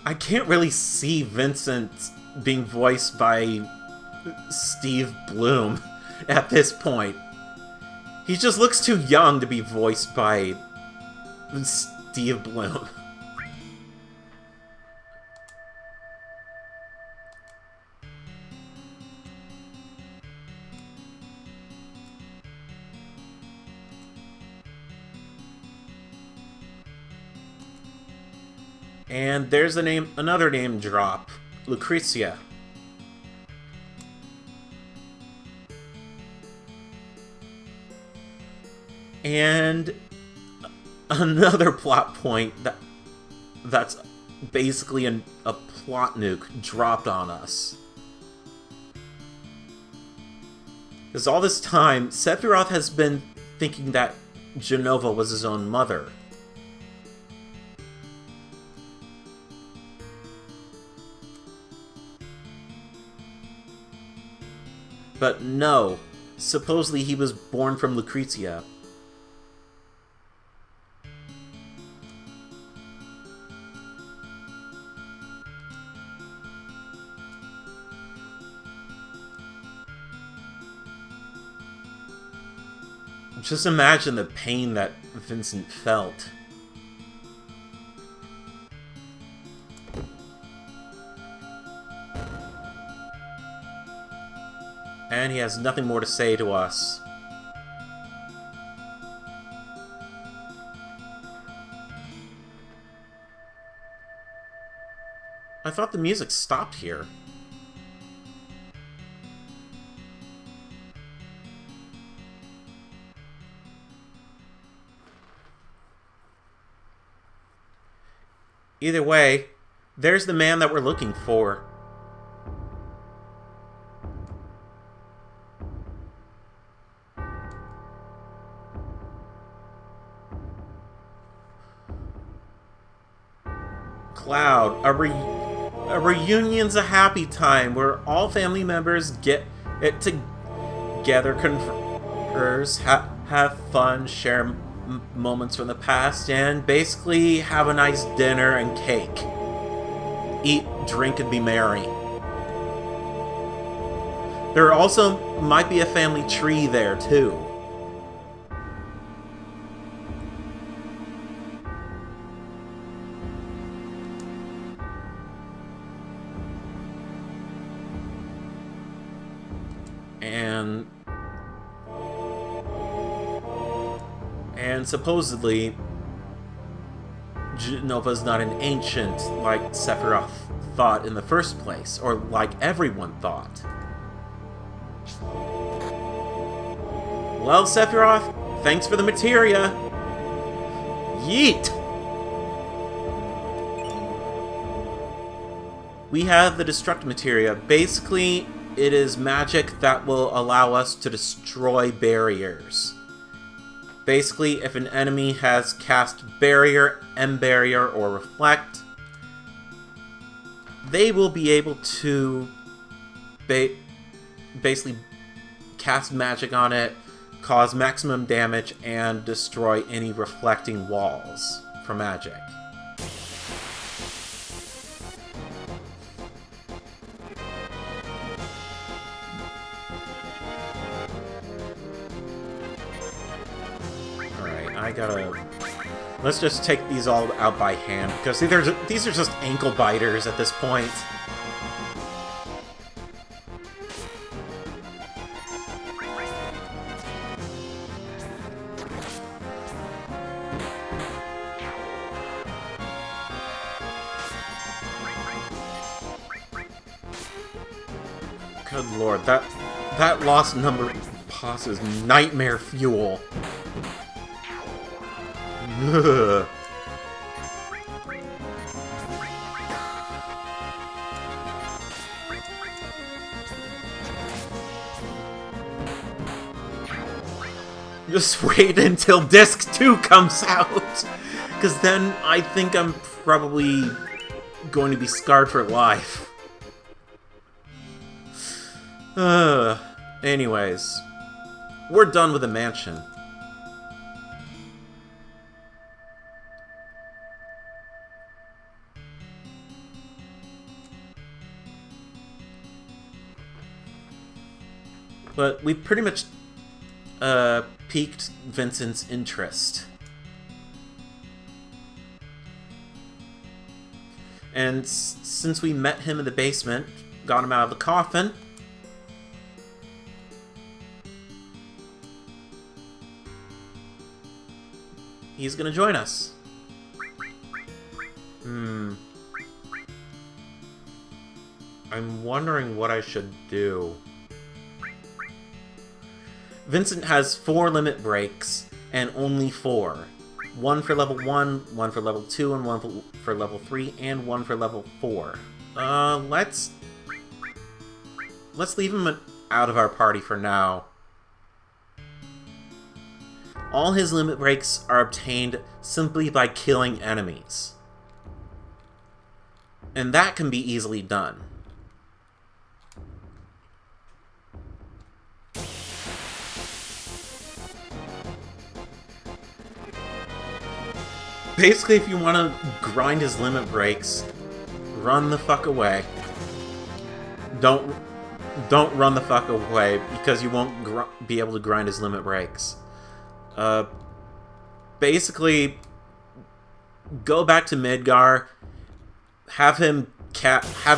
I can't really see Vincent being voiced by Steve Bloom at this point. He just looks too young to be voiced by Steve Bloom. And there's another name drop, Lucretia. And another plot point that's basically a plot nuke dropped on us. Because all this time, Sephiroth has been thinking that Genova was his own mother. But no, supposedly he was born from Lucretia. Just imagine the pain that Vincent felt. And he has nothing more to say to us. I thought the music stopped here. Either way, there's the man that we're looking for. Cloud, a reunion's a happy time where all family members get it together, converse, have fun, share moments from the past, and basically have a nice dinner and cake. Eat, drink, and be merry. There also might be a family tree there, too. And supposedly, Genova's not an ancient like Sephiroth thought in the first place, or like everyone thought. Well, Sephiroth, thanks for the materia. Yeet! We have the destruct materia. Basically, it is magic that will allow us to destroy barriers. Basically, if an enemy has cast Barrier, M-Barrier, or Reflect, they will be able to basically cast magic on it, cause maximum damage, and destroy any reflecting walls for magic. Alright, I gotta... Let's just take these all out by hand, because these are just ankle biters at this point. Good lord, that lost number boss is nightmare fuel. Ugh. Just wait until Disc 2 comes out, because then I think I'm probably going to be scarred for life. Anyways, we're done with the mansion. But we've pretty much piqued Vincent's interest. And since we met him in the basement, got him out of the coffin, he's gonna join us. I'm wondering what I should do. Vincent has 4 limit breaks, and only 4. 1 for level 1, 1 for level 2, and 1 for level 3, and 1 for level 4. Let's leave him out of our party for now. All his limit breaks are obtained simply by killing enemies. And that can be easily done. Basically, if you want to grind his limit breaks, run the fuck away. Don't run the fuck away, because you won't be able to grind his limit breaks. Basically, go back to Midgar, have him cast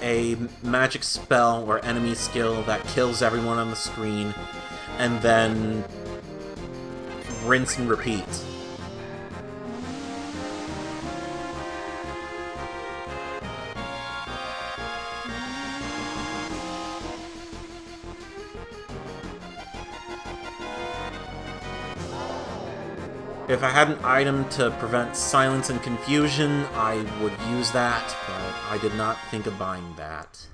a magic spell or enemy skill that kills everyone on the screen, and then rinse and repeat. If I had an item to prevent silence and confusion, I would use that, but I did not think of buying that.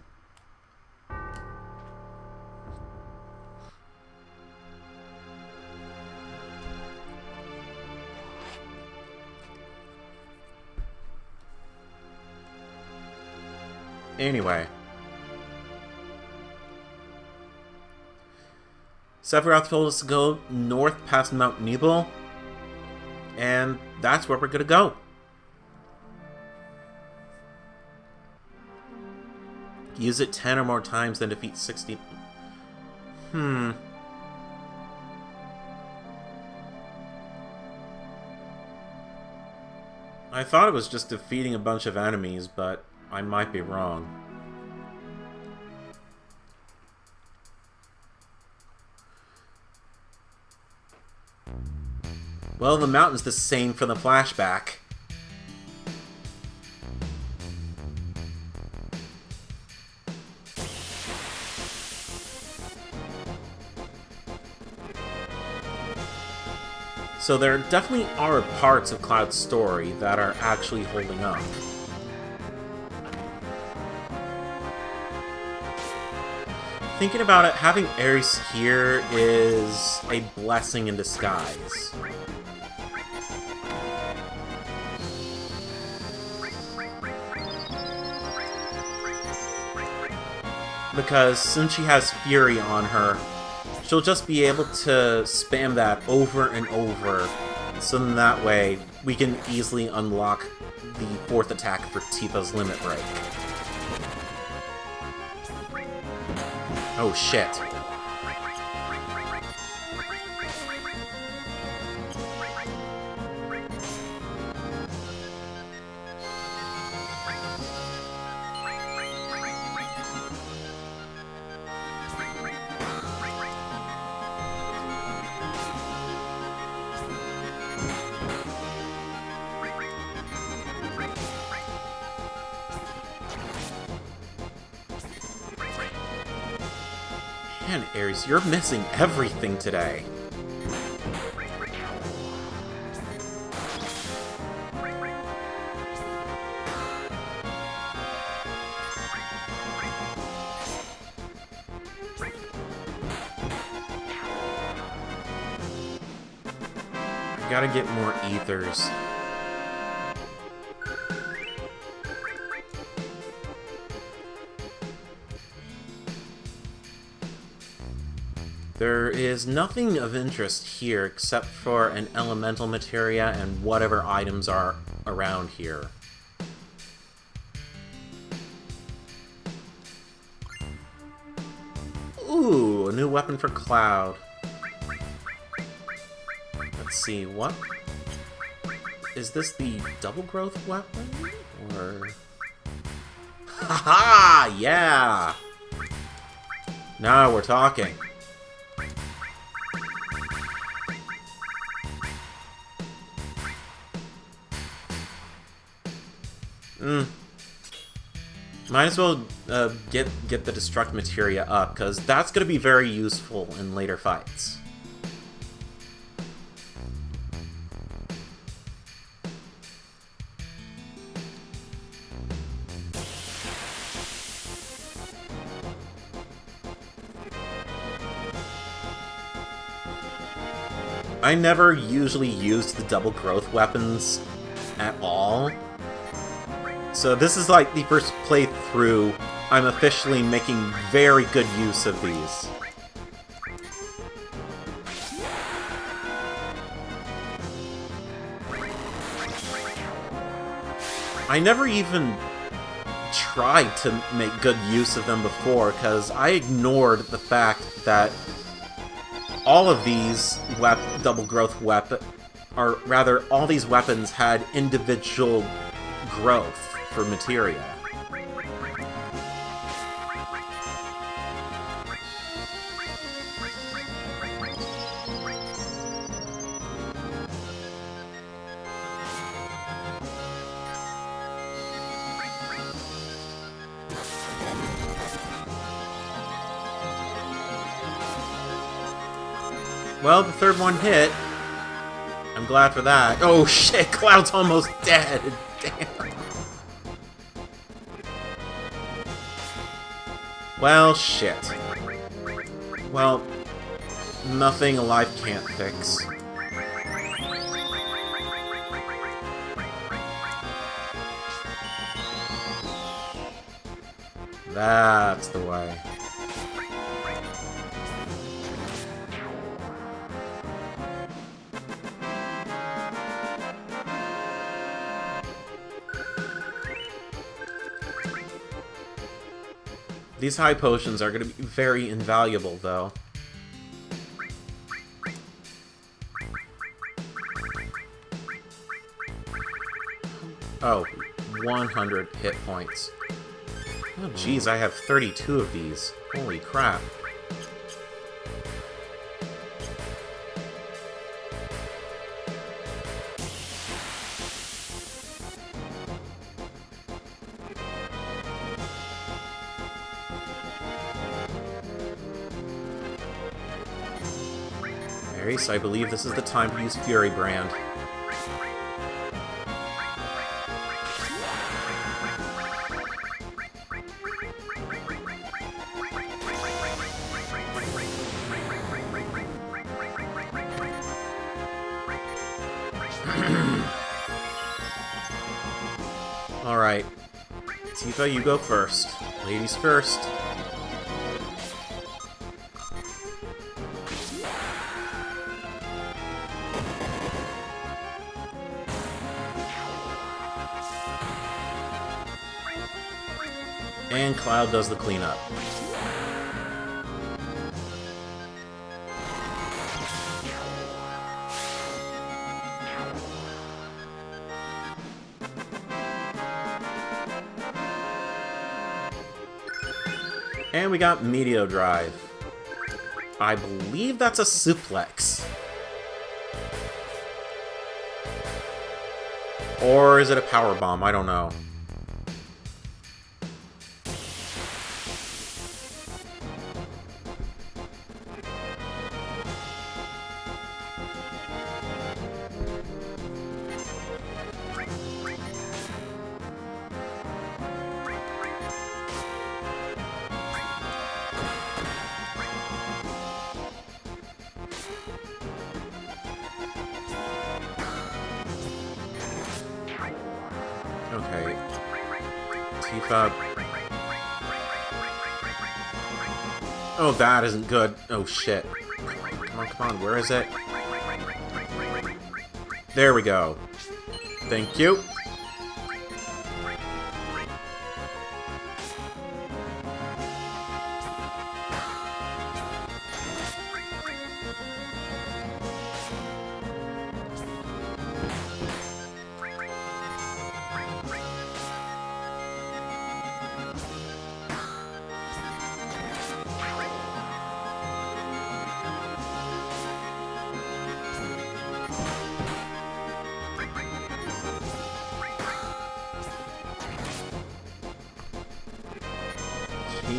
Anyway. Sephiroth told us to go north past Mount Nibel, and that's where we're gonna go. Use it 10 or more times, then defeat 60... I thought it was just defeating a bunch of enemies, but I might be wrong. Well, the mountain's the same from the flashback. So there definitely are parts of Cloud's story that are actually holding up. Thinking about it, having Ares here is a blessing in disguise. because since she has Fury on her, she'll just be able to spam that over and over, so then that way we can easily unlock the 4th attack for Tifa's Limit Break. Oh shit. Man, Ares, you're missing everything today. I gotta get more ethers. There is nothing of interest here except for an elemental materia and whatever items are around here. Ooh, a new weapon for Cloud. Let's see, what? Is this the double growth weapon? Or... Haha! Yeah! Now we're talking. Might as well get the Destruct Materia up, because that's going to be very useful in later fights. I never usually used the double growth weapons at all. So this is like the first playthrough I'm officially making very good use of these. I never even tried to make good use of them before, because I ignored the fact that all of these double growth weapons, or rather, all these weapons had individual growth for materia. Well, the third one hit. I'm glad for that. Oh shit, Cloud's almost dead. Damn. Well, shit. Well, nothing alive can't fix. That's the way. These high potions are going to be very invaluable, though. Oh, 100 hit points. Oh, geez, I have 32 of these. Holy crap. Ares, I believe this is the time to use Fury Brand. Alright. Tifa, you go first. Ladies first. Cloud does the cleanup. And we got Meteor Drive. I believe that's a suplex. Or is it a power bomb? I don't know. Okay. Tifa. Oh, that isn't good. Oh, shit. Come on, come on. Where is it? There we go. Thank you.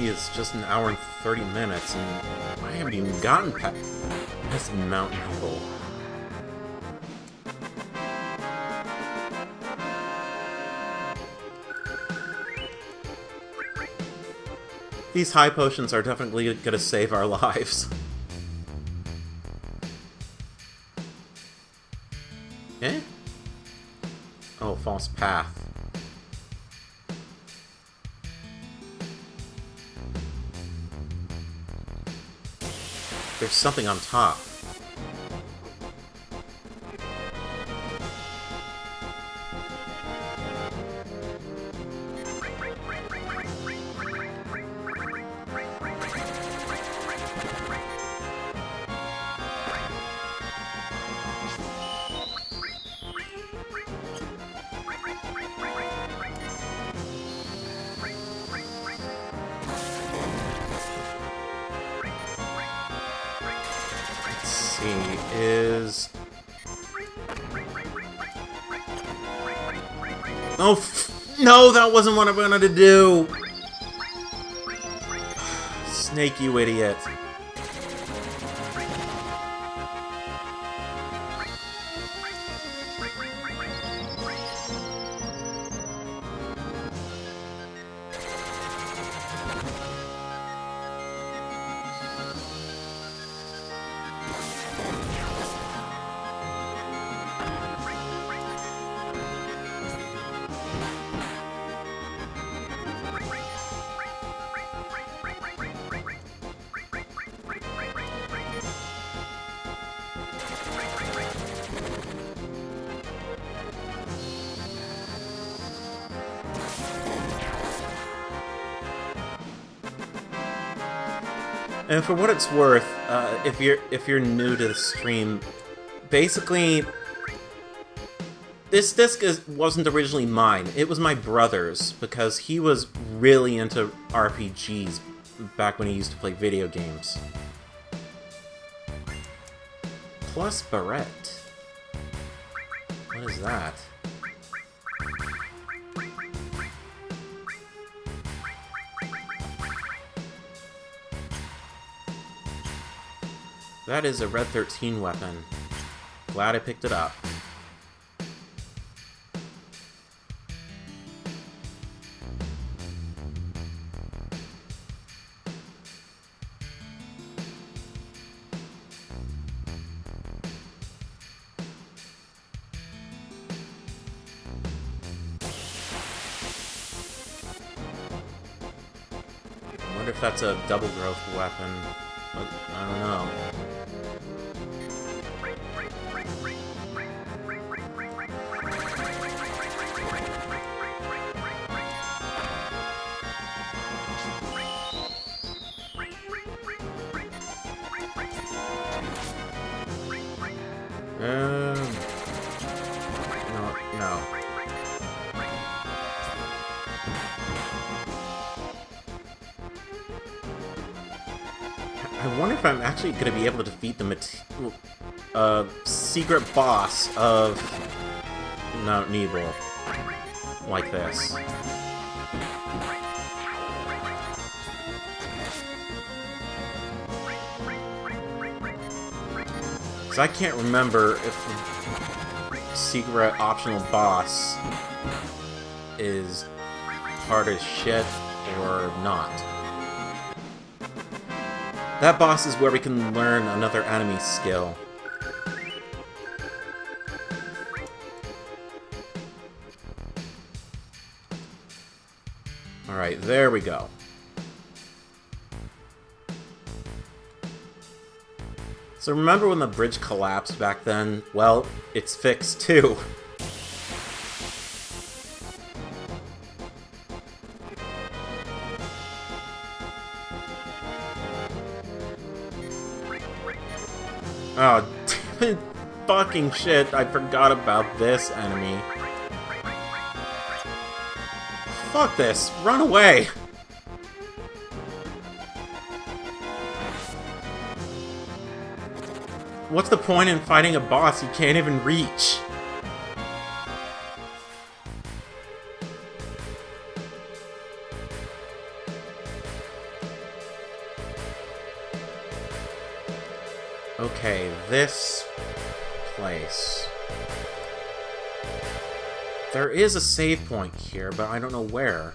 It's just an hour and 30 minutes, and I haven't even gotten past Mountain Hill. These high potions are definitely gonna save our lives. Eh? Oh, false path. There's something on top. Is... Oh, no, that wasn't what I wanted to do! Snake, you idiot. And for what it's worth, if you're new to the stream, basically, this disc wasn't originally mine. It was my brother's, because he was really into RPGs back when he used to play video games. Plus Barrette. What is that? That is a Red 13 weapon. Glad I picked it up. I wonder if that's a double growth weapon. I don't know. No. I wonder if I'm actually going to be able to defeat the secret boss of Mount Nibel like this. Because I can't remember if the secret optional boss is hard as shit or not. That boss is where we can learn another enemy skill. Alright, there we go. So remember when the bridge collapsed back then? Well, it's fixed too. Oh, damn it. Fucking shit, I forgot about this enemy. Fuck this, run away! What's the point in fighting a boss you can't even reach? Okay, this place. There is a save point here, but I don't know where.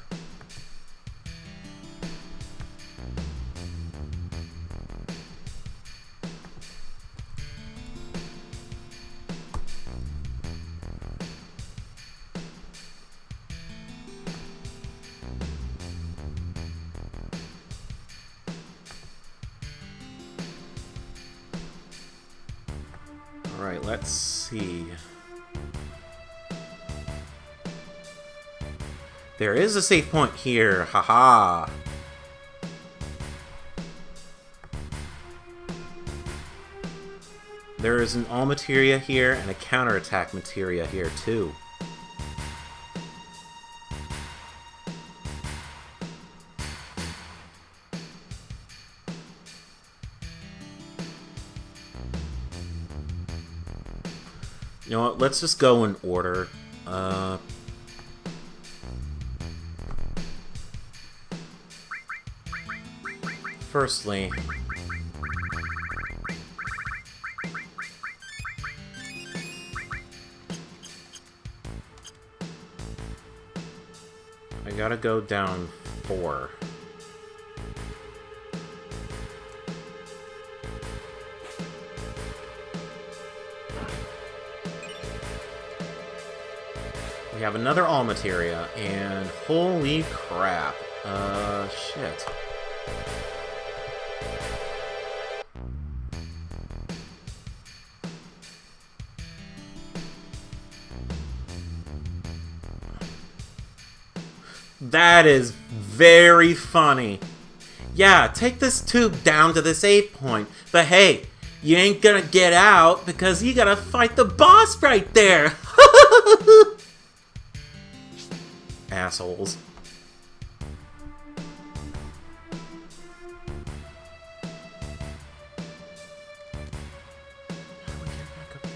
Alright, let's see. There is a save point here, haha. There is an all materia here and a counterattack materia here too. You know what, let's just go in order. Firstly, I gotta go down 4. We have another all materia, and holy crap. Shit. That is very funny. Yeah, take this tube down to the save point, but hey, you ain't gonna get out because you gotta fight the boss right there. Assholes. How do we get back up there?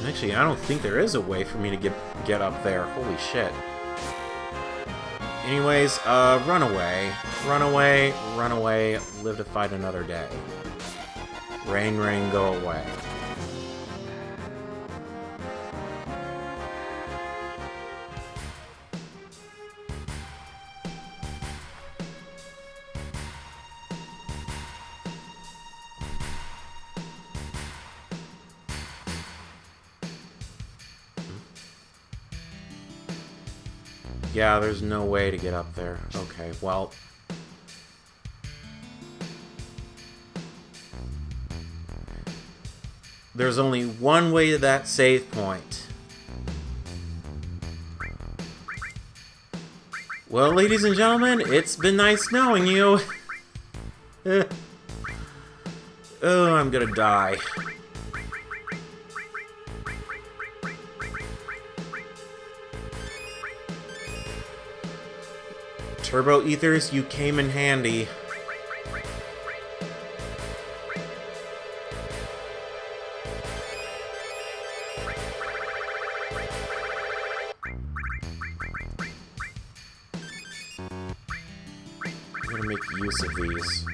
Actually, I don't think there is a way for me to get up there. Holy shit. Anyways, run away. Run away, run away, live to fight another day. Rain, rain, go away. Yeah, there's no way to get up there. Okay, well... There's only one way to that save point. Well, ladies and gentlemen, it's been nice knowing you. Oh, I'm gonna die. Turbo Ethers, you came in handy. I'm gonna make use of these.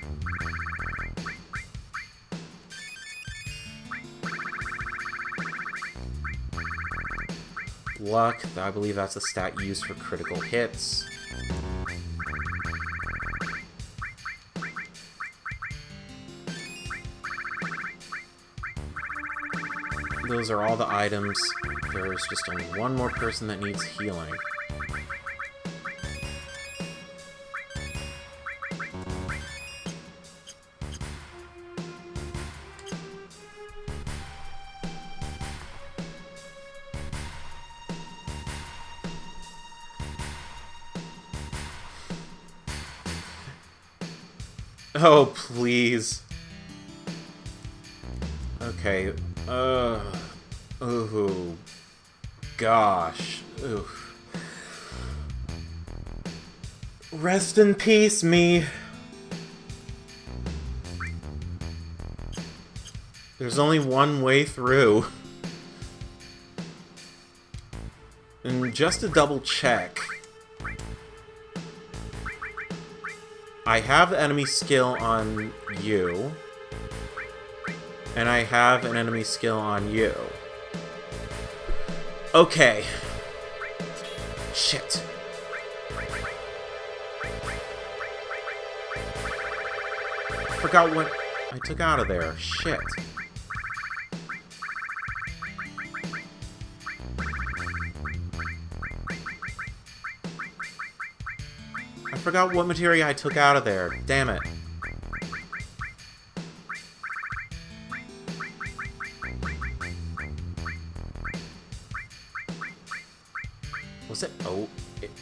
Luck, I believe that's the stat used for critical hits. Those are all the items. There's just only one more person that needs healing. Oh, please. Okay. Ooh. Gosh. Oof. Rest in peace, me. There's only one way through. And just to double check, I have the enemy skill on you, and I have an enemy skill on you. Okay. Shit. I forgot what I took out of there. Shit. I forgot what materia I took out of there. Damn it. Was it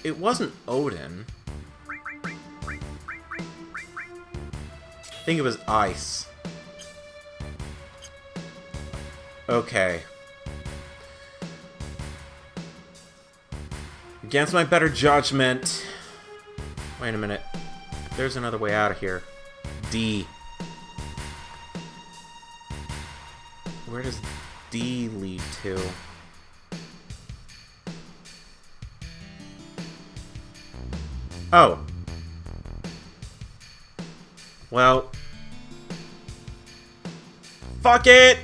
it wasn't Odin. I think it was ice. Okay. Against my better judgment. Wait a minute. There's another way out of here. D. Where does D lead to? Oh. Well. Fuck it!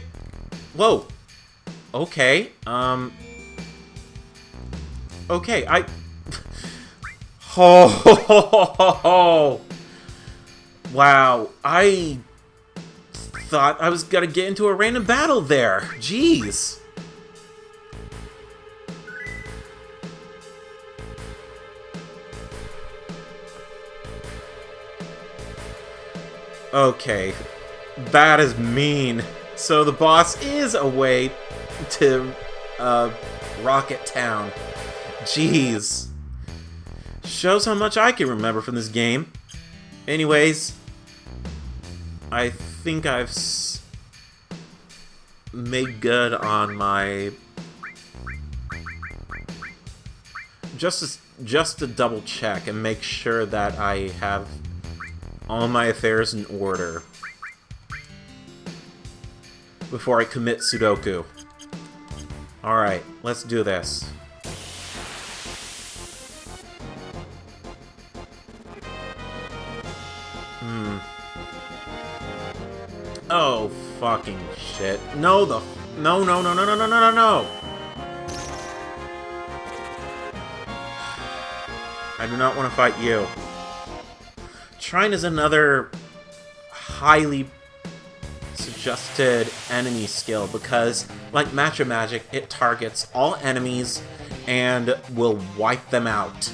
Whoa. Okay, okay, Oh, wow, I thought I was gonna get into a random battle there. Jeez. Okay, that is mean. So the boss is a way to Rocket Town. Jeez. Shows how much I can remember from this game. Anyways, I think I've made good on my... Just to double check and make sure that I have all my affairs in order before I commit Sudoku. Alright, let's do this. Oh, fucking shit. No, no. I do not want to fight you. Trine is another highly suggested enemy skill because, like Matcha Magic, it targets all enemies and will wipe them out.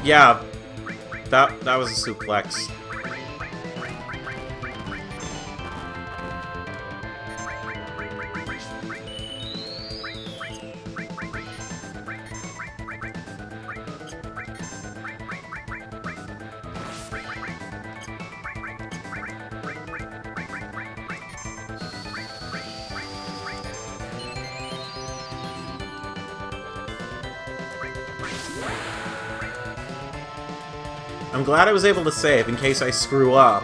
Yeah, that was a suplex. I'm glad I was able to save in case I screw up.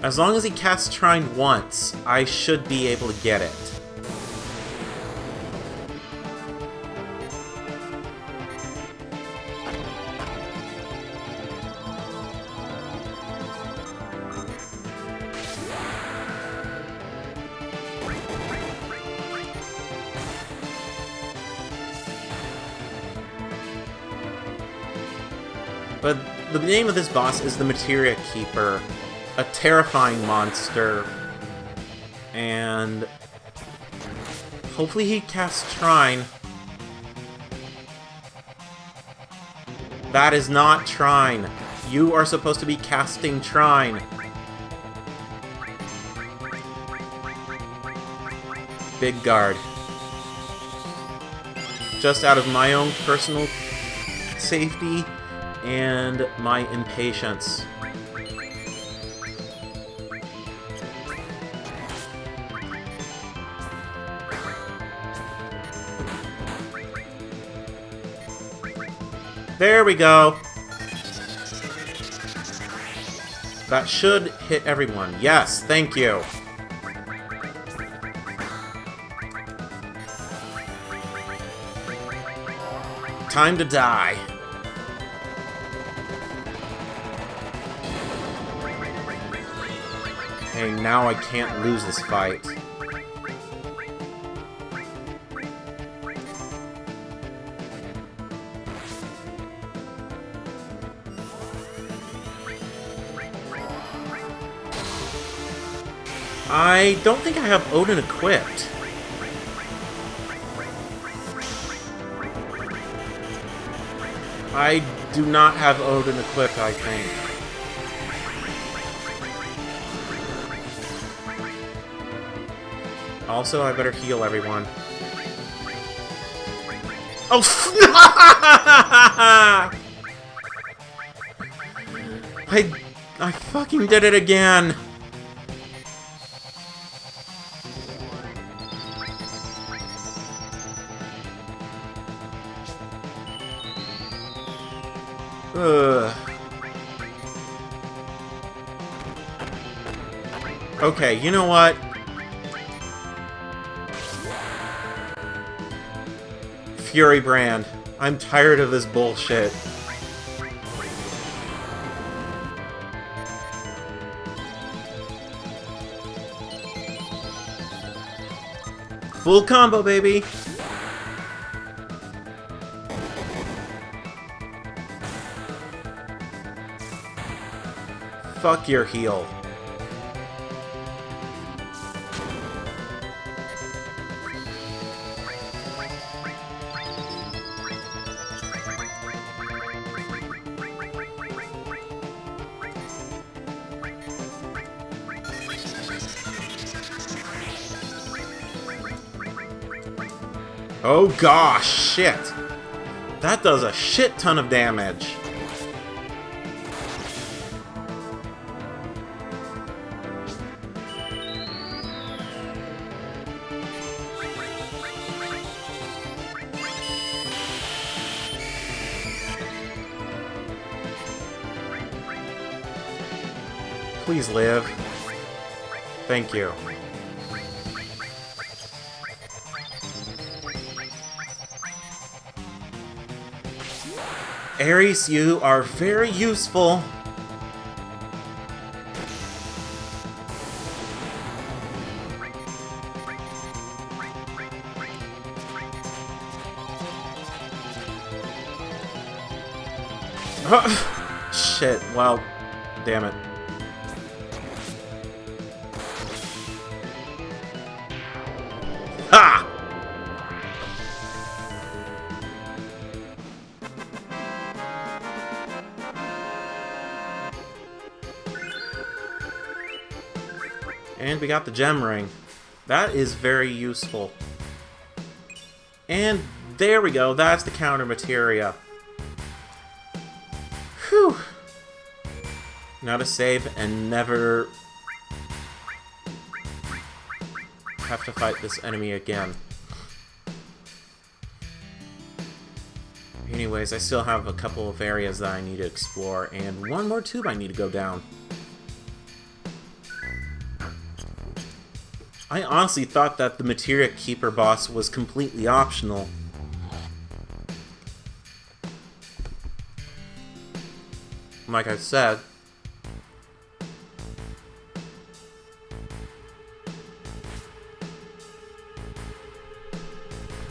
As long as he casts Trine once, I should be able to get it. But the name of this boss is the Materia Keeper, a terrifying monster, and hopefully he casts Trine. That is not Trine. You are supposed to be casting Trine. Big guard. Just out of my own personal safety and my impatience. There we go. That should hit everyone. Yes, thank you. Time to die. Okay, now I can't lose this fight. I don't think I have Odin equipped. I do not have Odin equipped, I think. Also, I better heal everyone. Oh! I fucking did it again! Ugh. Okay, you know what? Fury Brand. I'm tired of this bullshit. Full combo, baby! Fuck your heal. Oh gosh, shit! That does a shit ton of damage. Please live. Thank you. Ares, you are very useful. Shit, well, damn it. And we got the gem ring. That is very useful. And there we go. That's the counter materia. Whew. Now to save and never have to fight this enemy again. Anyways, I still have a couple of areas that I need to explore, and one more tube I need to go down. I honestly thought that the Materia Keeper boss was completely optional. Like I said,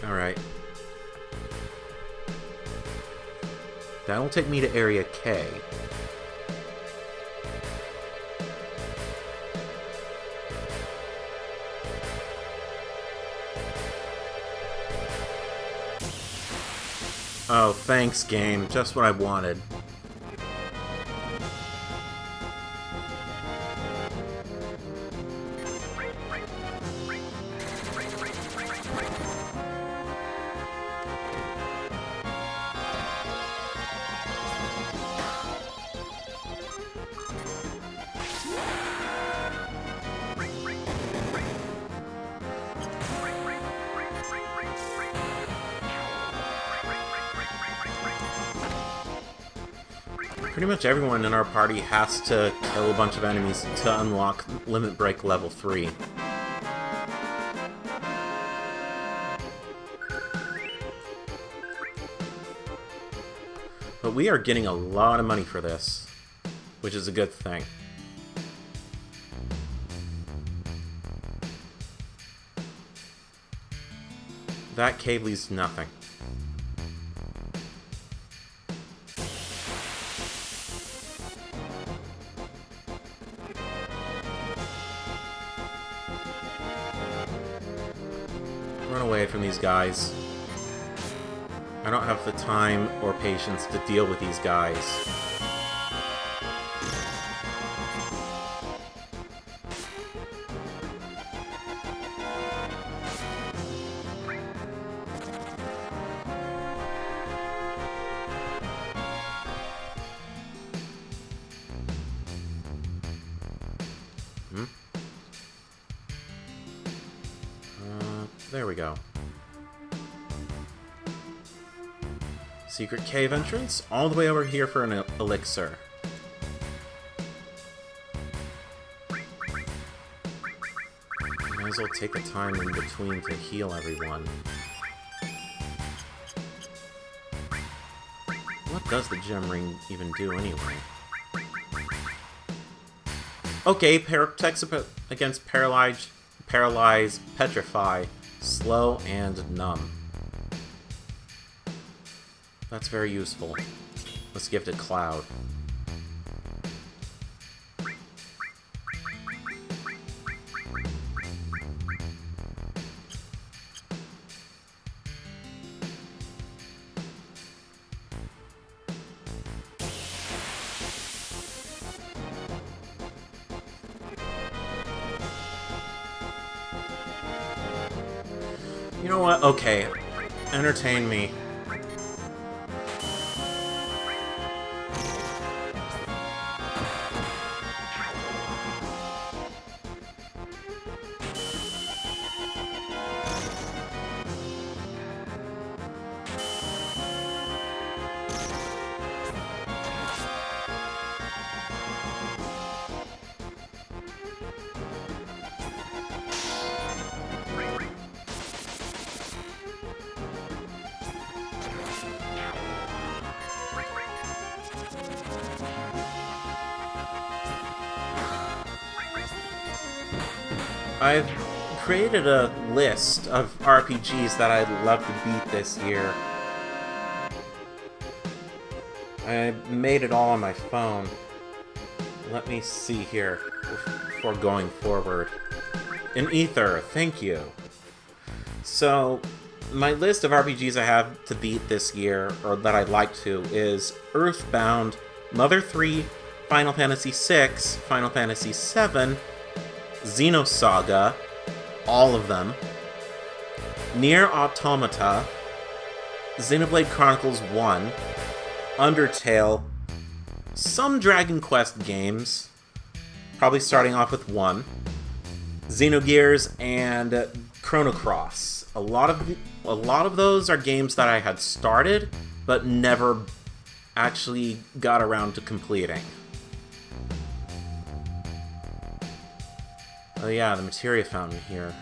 alright. That'll take me to Area K. Oh, thanks, game. Just what I wanted. Pretty much everyone in our party has to kill a bunch of enemies to unlock Limit Break level 3. But we are getting a lot of money for this, which is a good thing. That cave leads to nothing. Run away from these guys. I don't have the time or patience to deal with these guys. There we go. Secret cave entrance, all the way over here for an elixir. Might as well take the time in between to heal everyone. What does the gem ring even do anyway? Okay, protects against paralyze, petrify, slow, and numb. That's very useful. Let's give it Cloud. You know what? Okay. Entertain me. I've created a list of RPGs that I'd love to beat this year. I made it all on my phone. Let me see here before going forward. An Ether, thank you. So, my list of RPGs I have to beat this year, or that I'd like to, is Earthbound, Mother 3, Final Fantasy VI, Final Fantasy VII, Xenosaga, all of them, Nier Automata, Xenoblade Chronicles 1, Undertale, some Dragon Quest games, probably starting off with 1, Xenogears, and Chrono Cross. A lot of those are games that I had started, but never actually got around to completing. Oh yeah, the materia fountain here.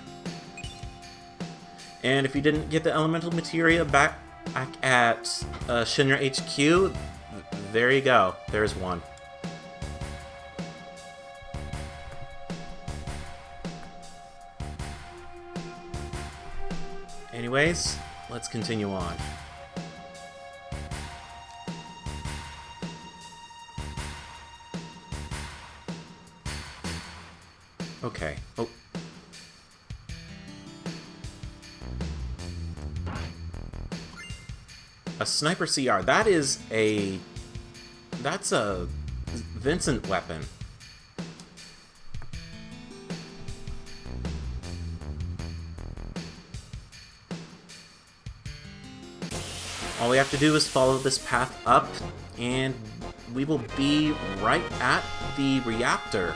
And if you didn't get the elemental materia back at Shinra HQ, there you go. There's one. Anyways, let's continue on. Okay. Oh. A sniper CR. That's a Vincent weapon. All we have to do is follow this path up, and we will be right at the reactor.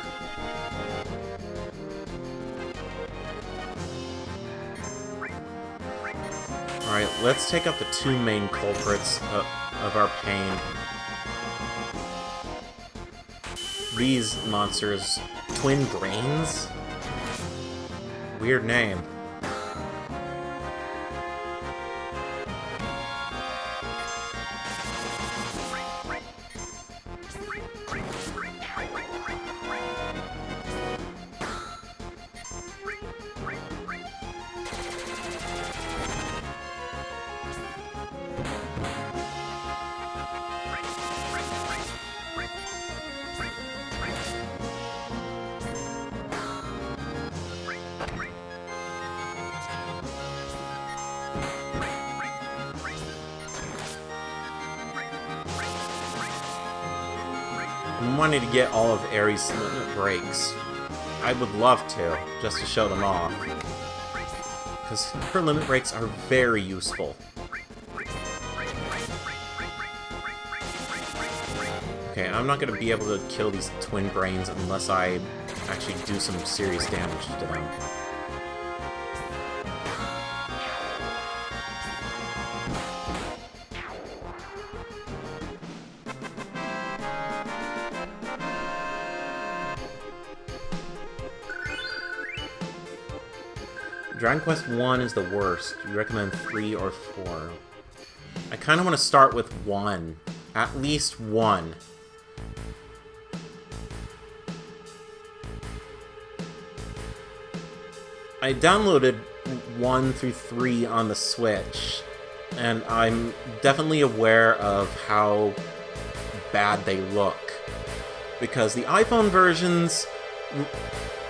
Alright, let's take out the 2 main culprits of our pain. These monsters. Twin Brains? Weird name. I'm wanting to get all of Ares' limit breaks. I would love to, just to show them off. Because her limit breaks are very useful. Okay, I'm not going to be able to kill these twin brains unless I actually do some serious damage to them. Dragon Quest 1 is the worst. Do you recommend 3 or 4? I kind of want to start with 1. At least 1. I downloaded 1 through 3 on the Switch, and I'm definitely aware of how bad they look. Because the iPhone versions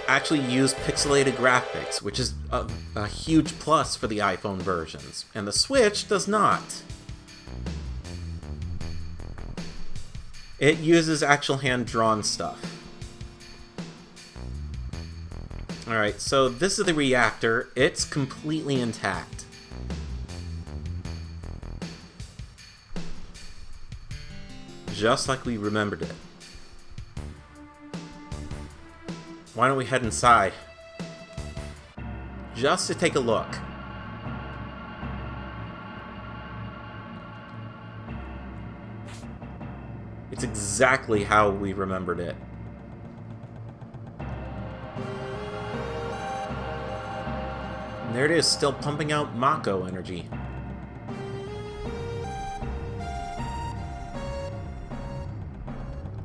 actually use pixelated graphics, which is a huge plus for the iPhone versions, and the Switch does not. It uses actual hand-drawn stuff. Alright, so this is the reactor. It's completely intact. Just like we remembered it. Why don't we head inside? Just to take a look. It's exactly how we remembered it. And there it is, still pumping out Mako energy.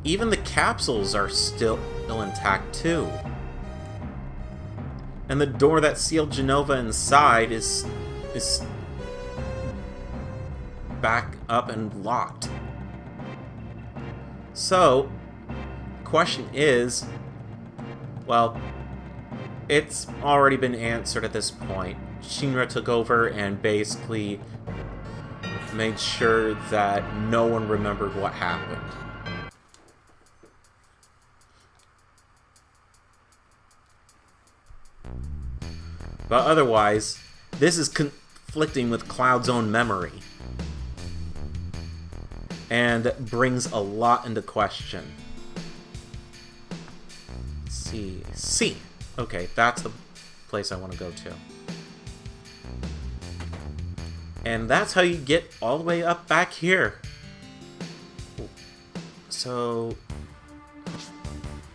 Even the capsules are still intact too. And the door that sealed Genova inside is back up and locked. So, the question is, well, it's already been answered at this point. Shinra took over and basically made sure that no one remembered what happened. But otherwise, this is conflicting with Cloud's own memory. And brings a lot into question. Let's see. C. Okay, that's the place I want to go to. And that's how you get all the way up back here. So...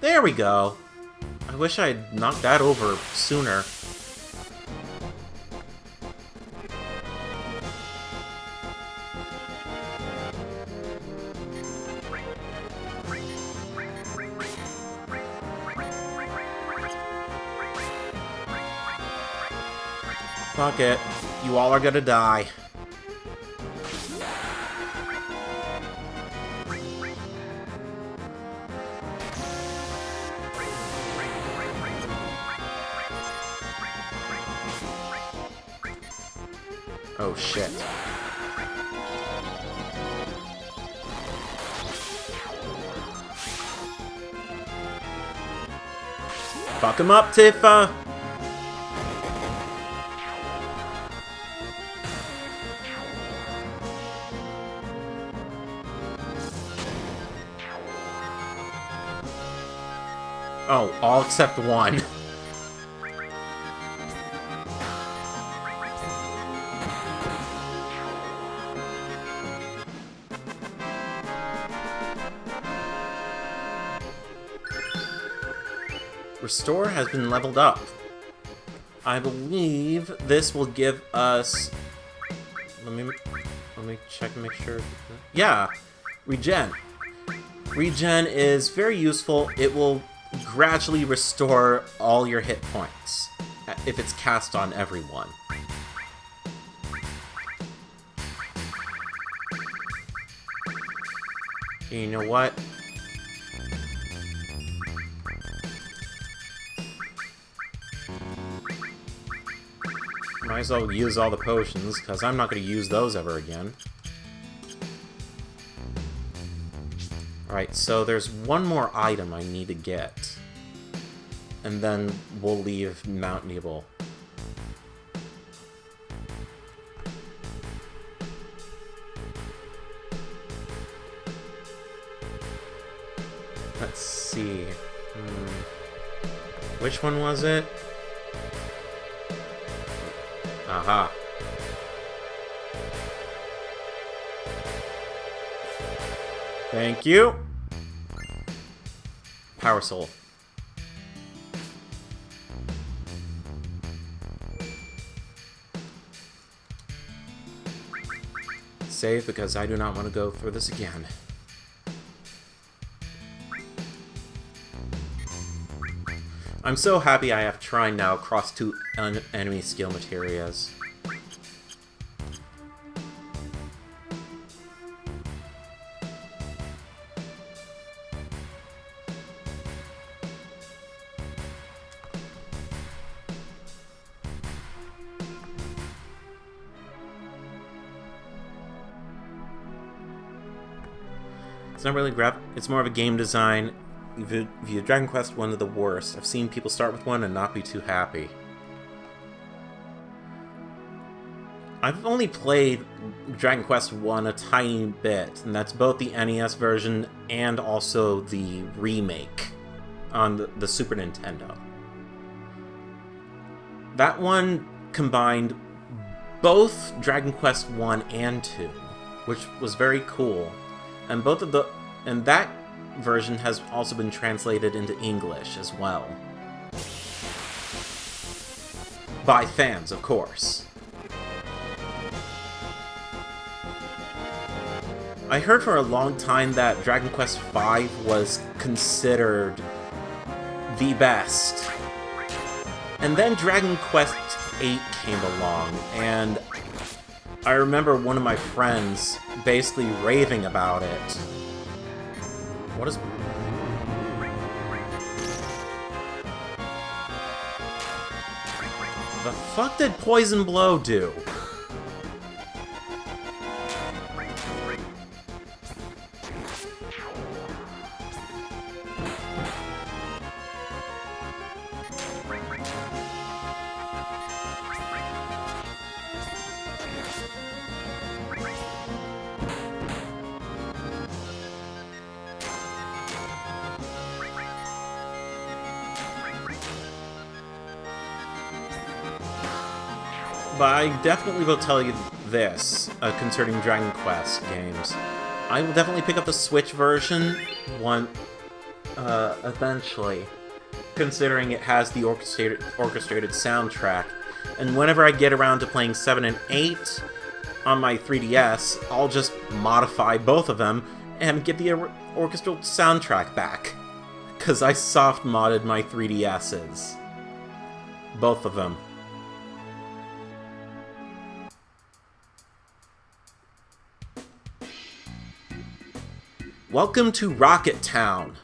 there we go. I wish I had knocked that over sooner. Fuck it. You all are gonna die. Oh shit. Fuck him up, Tifa! Oh, all except one. Restore has been leveled up. I believe this will give us... Let me check and make sure. Yeah, regen. Regen is very useful. It will gradually restore all your hit points if it's cast on everyone. And you know what? Might as well use all the potions, because I'm not going to use those ever again. Alright, so there's one more item I need to get. And then we'll leave Mount Nibel. Let's see. Which one was it? Aha. Thank you. Power Soul. Save because I do not want to go through this again. I'm so happy I have Trine now across two enemy skill materias. It's not really it's more of a game design. Via Dragon Quest, one of the worst. I've seen people start with one and not be too happy. I've only played Dragon Quest 1 a tiny bit, and that's both the NES version and also the remake on the Super Nintendo. That one combined both Dragon Quest 1 and 2, which was very cool. And that version has also been translated into English as well. By fans, of course. I heard for a long time that Dragon Quest V was considered the best. And then Dragon Quest VIII came along, and I remember one of my friends basically raving about it. What is... the fuck did Poison Blow do? but I definitely will tell you this concerning Dragon Quest games. I will definitely pick up the Switch version eventually, considering it has the orchestrated soundtrack. And whenever I get around to playing 7 and 8 on my 3DS, I'll just modify both of them and get the orchestral soundtrack back. Because I soft-modded my 3DSs. Both of them. Welcome to Rocket Town.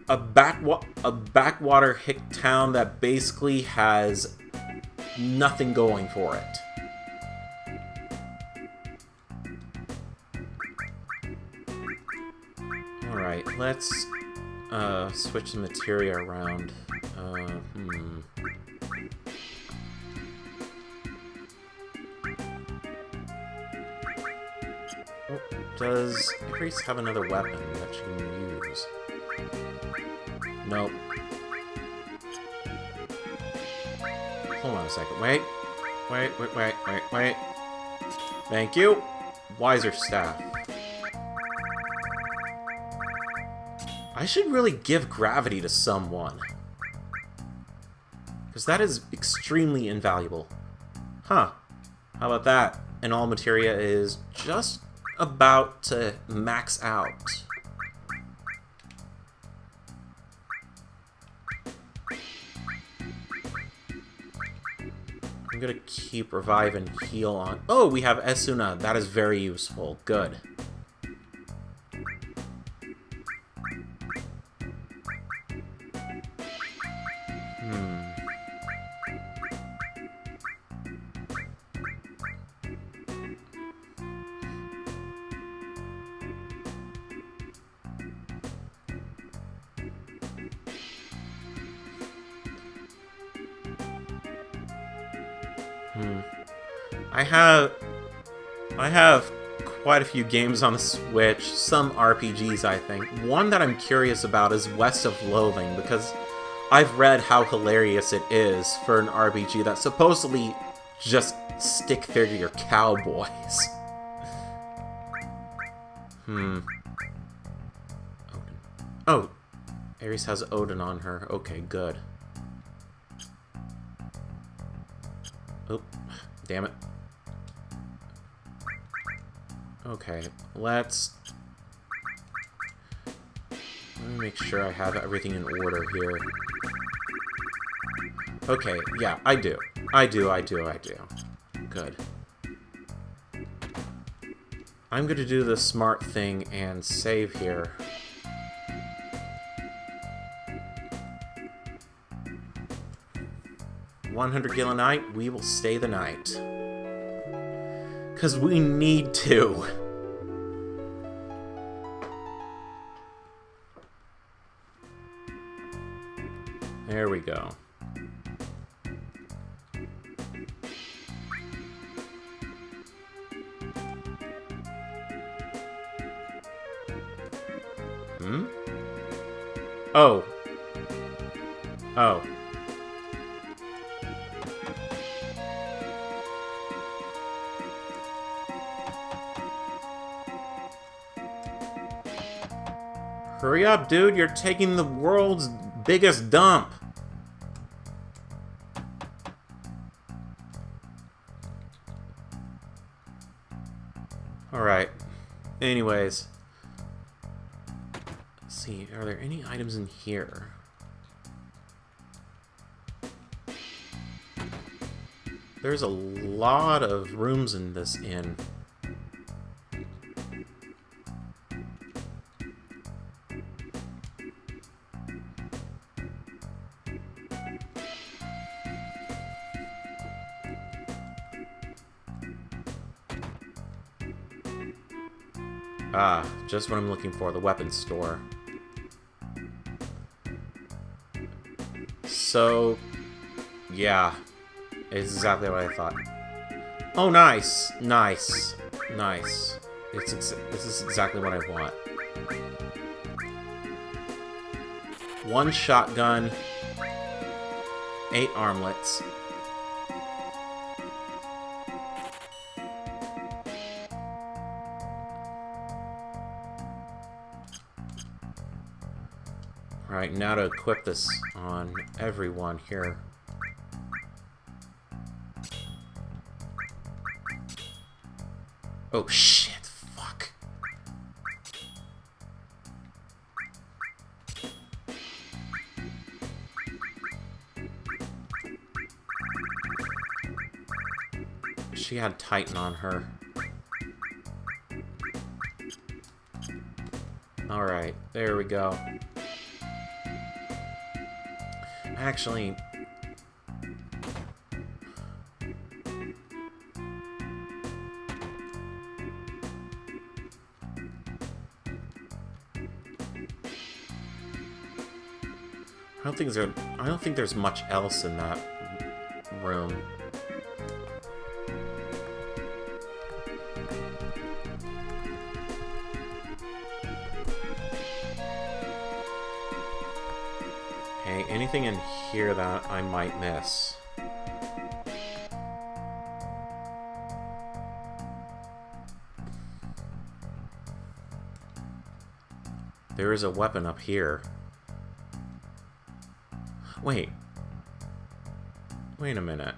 A backwater hick town that basically has nothing going for it. Alright, let's switch the materia around. Does Ares have another weapon that she can use? Nope. Hold on a second. Wait. Thank you. Wiser staff. I should really give gravity to someone. Because that is extremely invaluable. Huh. How about that? And all materia is just about to max out. I'm gonna keep revive and heal on. Oh, we have Esuna. That is very useful. Good. I have quite a few games on the Switch, some RPGs, I think. One that I'm curious about is West of Loathing, because I've read how hilarious it is for an RPG that supposedly just stick figure your cowboys. Oh, Ares has Odin on her. Okay, good. Oh, damn it. Okay, let me make sure I have everything in order here. Okay, yeah, I do. Good. I'm gonna do the smart thing and save here. $100 gil a night, we will stay the night. 'Cause we need to. There we go. Oh. Oh. Hurry up, dude. You're taking the world's biggest dump. Alright. Anyways. Let's see. Are there any items in here? There's a lot of rooms in this inn. Ah, just what I'm looking for, the weapons store. So, yeah, it's exactly what I thought. Oh, nice, nice, nice. This is exactly what I want. 1 shotgun, 8 armlets. Alright, now to equip this on everyone here. Oh shit, fuck. She had Titan on her. Alright, there we go. Actually... I don't think there's much else in that room. Okay, anything in here that I might miss? There is a weapon up here. Wait. Wait a minute.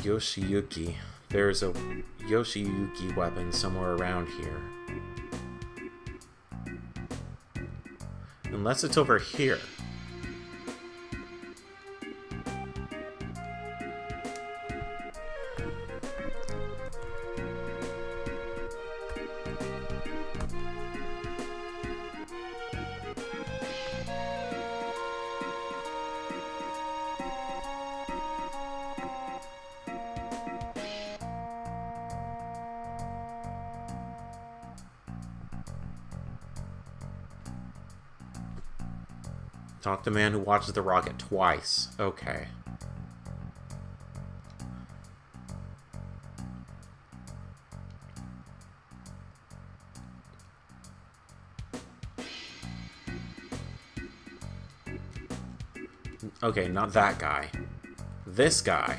Yoshiyuki. There's a Yoshiyuki weapon somewhere around here. Unless it's over here. Talk to man who watches the rocket twice. Okay. Okay, not that guy. This guy.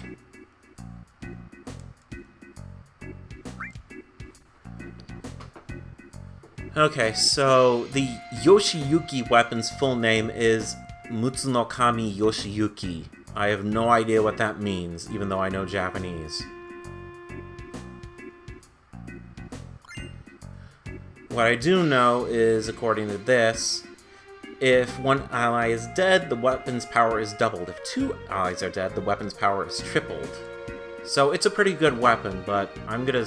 Okay, so the Yoshiyuki weapon's full name is Mutsunokami Yoshiyuki. I have no idea what that means, even though I know Japanese. What I do know is, according to this, if one ally is dead, the weapon's power is doubled. If 2 allies are dead, the weapon's power is tripled. So it's a pretty good weapon, but I'm gonna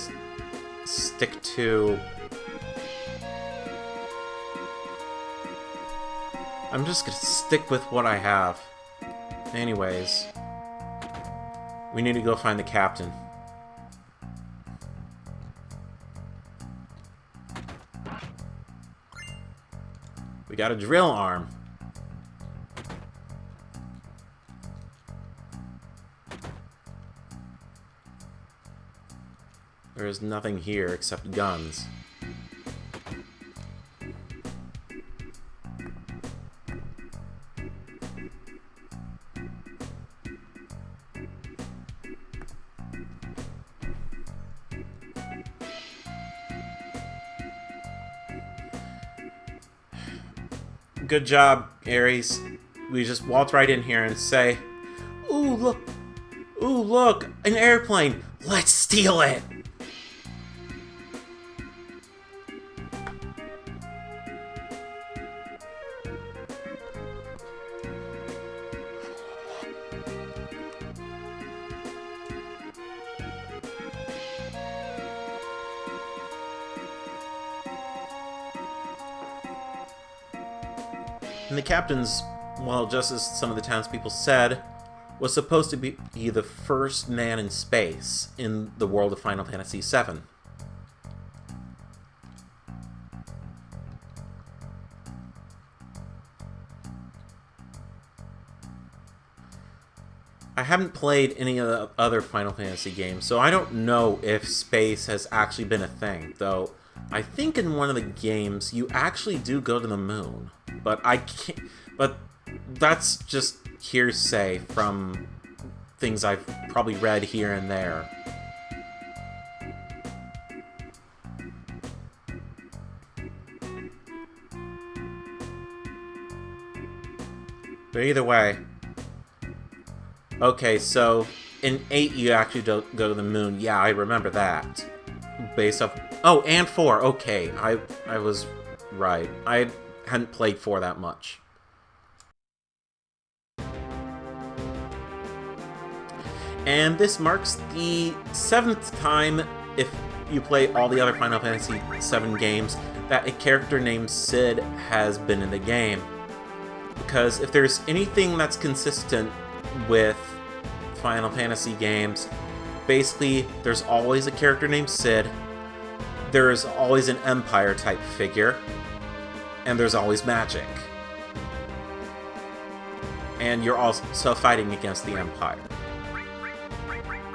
stick to... I'm just gonna stick with what I have. Anyways, we need to go find the captain. We got a drill arm. There is nothing here except guns. Good job, Ares. We just waltz right in here and say, "Ooh, look! Ooh, look! An airplane! Let's steal it!" And the captain's, well, just as some of the townspeople said, was supposed to be the first man in space in the world of Final Fantasy VII. I haven't played any of the other Final Fantasy games, so I don't know if space has actually been a thing, though I think in one of the games you actually do go to the moon. But I can't. But that's just hearsay from things I've probably read here and there. But either way. Okay, so in 8 you actually don't go to the moon. Yeah, I remember that. Based off... Oh, and 4. Okay, I was right. I hadn't played 4 that much. And this marks the 7th time, if you play all the other Final Fantasy VII games, that a character named Cid has been in the game. Because if there's anything that's consistent with Final Fantasy games, basically there's always a character named Cid, there's always an Empire type figure, and there's always magic. And you're also fighting against the Empire.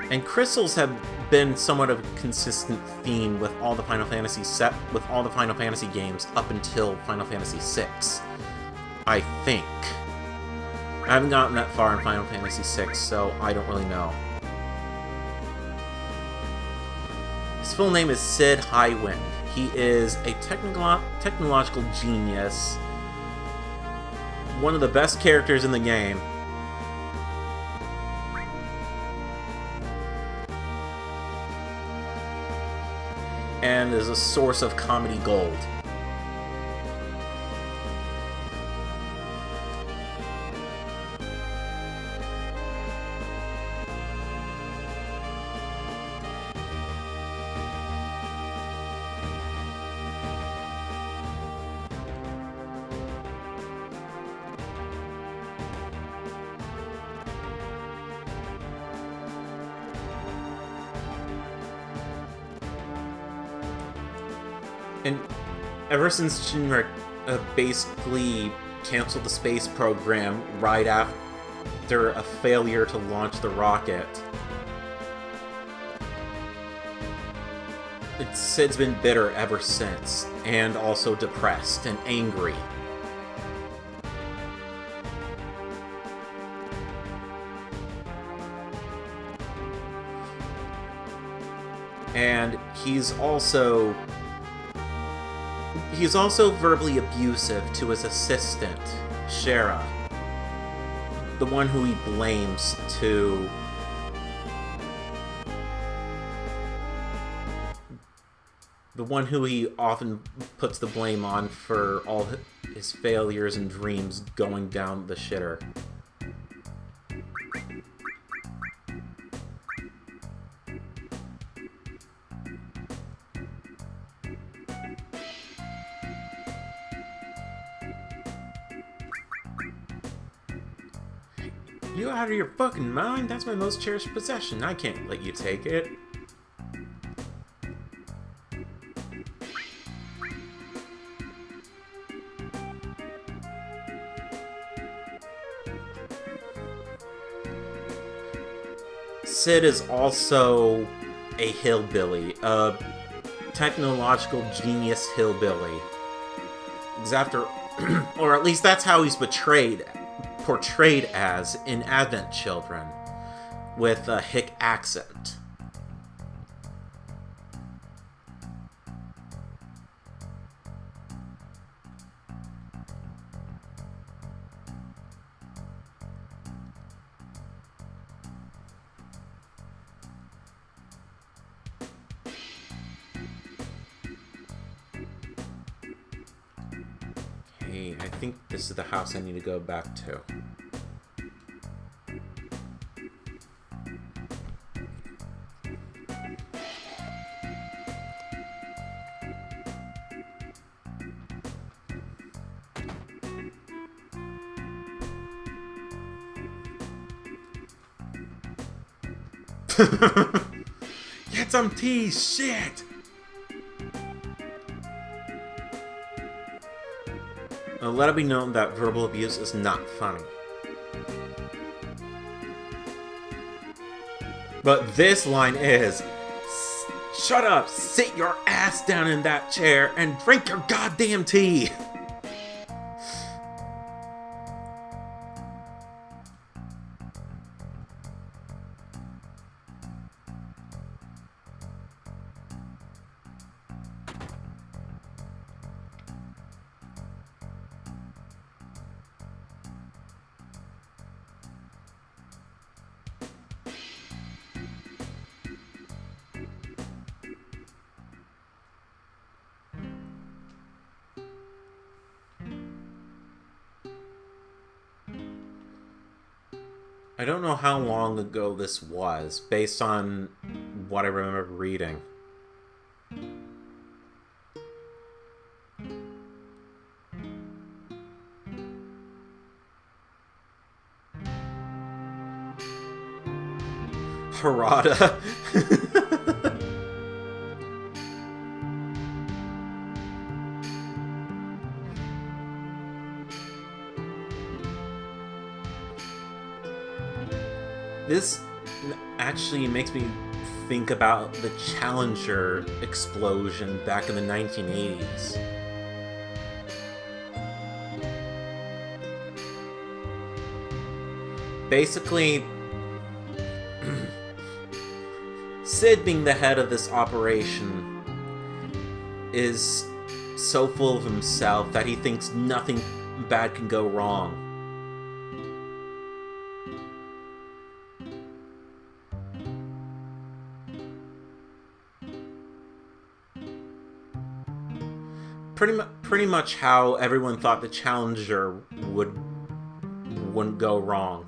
And crystals have been somewhat of a consistent theme with all the Final Fantasy games up until Final Fantasy VI, I think. I haven't gotten that far in Final Fantasy VI, so I don't really know. His full name is Cid Highwind. He is a technological genius, one of the best characters in the game. And is a source of comedy gold. And ever since Shinra basically canceled the space program right after a failure to launch the rocket, Cid's been bitter ever since, and also depressed and angry. And he's also verbally abusive to his assistant, Shara, the one who he blames to the one who he often puts the blame on for all his failures and dreams going down the shitter. You out of your fucking mind? That's my most cherished possession. I can't let you take it. Cid is also a hillbilly, a technological genius hillbilly. He's after, or at least that's how he's portrayed as in Advent Children, with a hick accent. Okay, I think this is the house I need to go back to. Get some tea, shit! Now, let it be known that verbal abuse is not funny. But this line is, shut up, sit your ass down in that chair, and drink your goddamn tea! I don't know how long ago this was, based on what I remember reading. Harada. This actually makes me think about the Challenger explosion back in the 1980s. Basically, Sid being the head of this operation is so full of himself that he thinks nothing bad can go wrong. Pretty much how everyone thought the Challenger wouldn't go wrong.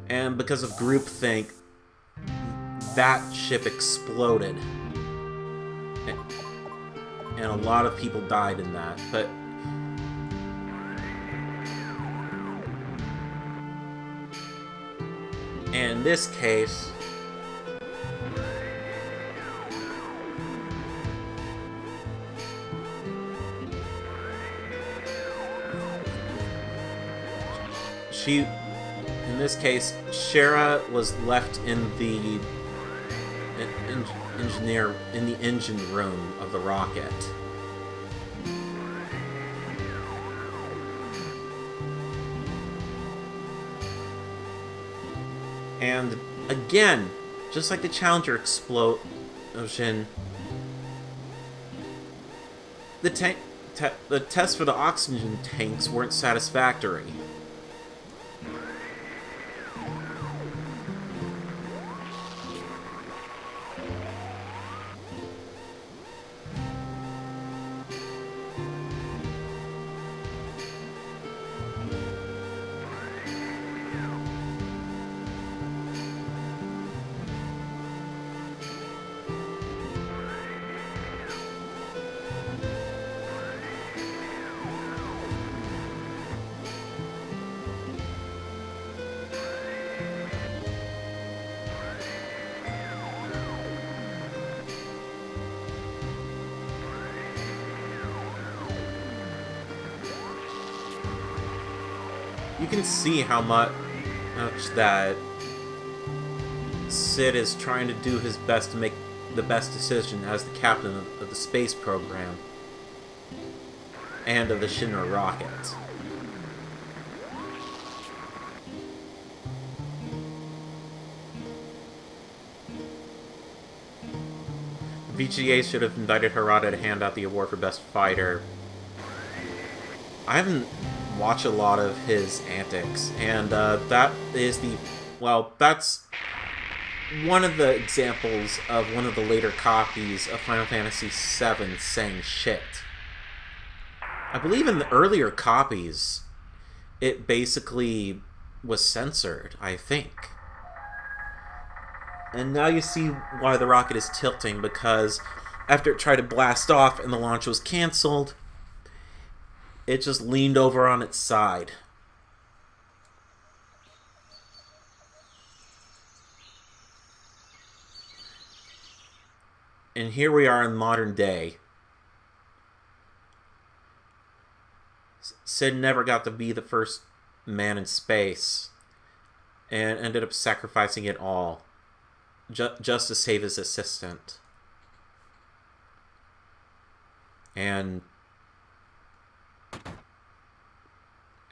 And because of groupthink, that ship exploded. And a lot of people died in that, but in this case, in this case, Shara was left in the engine room of the rocket. And again, just like the Challenger explosion, the tests for the oxygen tanks weren't satisfactory. You can see how much that Sid is trying to do his best to make the best decision as the captain of the space program and of the Shinra rocket. VGA should have invited Harada to hand out the award for Best Fighter. I haven't watched a lot of his antics, and that is that's one of the examples of one of the later copies of Final Fantasy VII saying shit. I believe in the earlier copies, it basically was censored, I think. And now you see why the rocket is tilting, because after it tried to blast off and the launch was cancelled, it just leaned over on its side. And here we are in modern day. Sid never got to be the first man in space and ended up sacrificing it all just to save his assistant. And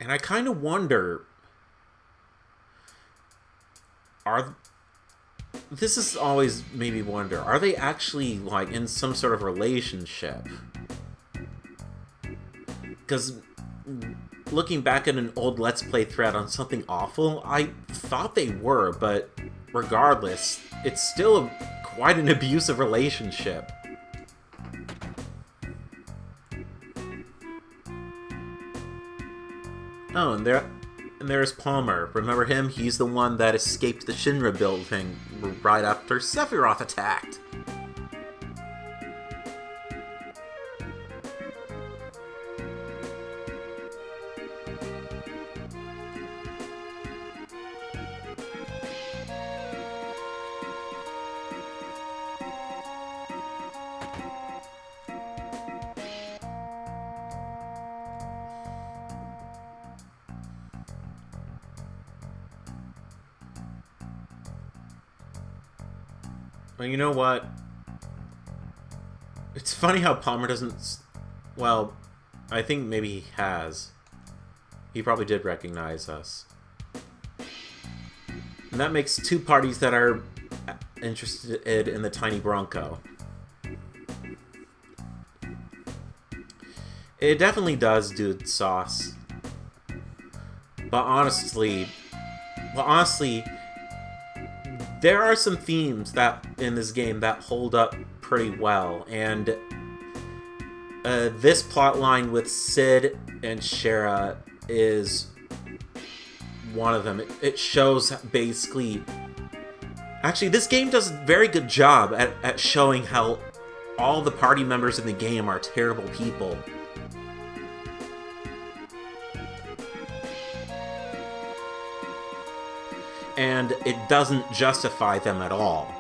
I kind of wonder, this has always made me wonder, are they actually, like, in some sort of relationship? Because looking back at an old Let's Play thread on Something Awful, I thought they were, but regardless, it's still quite an abusive relationship. Oh, and there's Palmer. Remember him? He's the one that escaped the Shinra building right after Sephiroth attacked. Well, you know what? It's funny how Palmer doesn't... Well, I think maybe he has. He probably did recognize us. And that makes two parties that are interested in the tiny Bronco. It definitely does, dude, sauce. But honestly, there are some themes that in this game that hold up pretty well, and this plotline with Sid and Shara is one of them. It shows basically... Actually, this game does a very good job at showing how all the party members in the game are terrible people. And it doesn't justify them at all.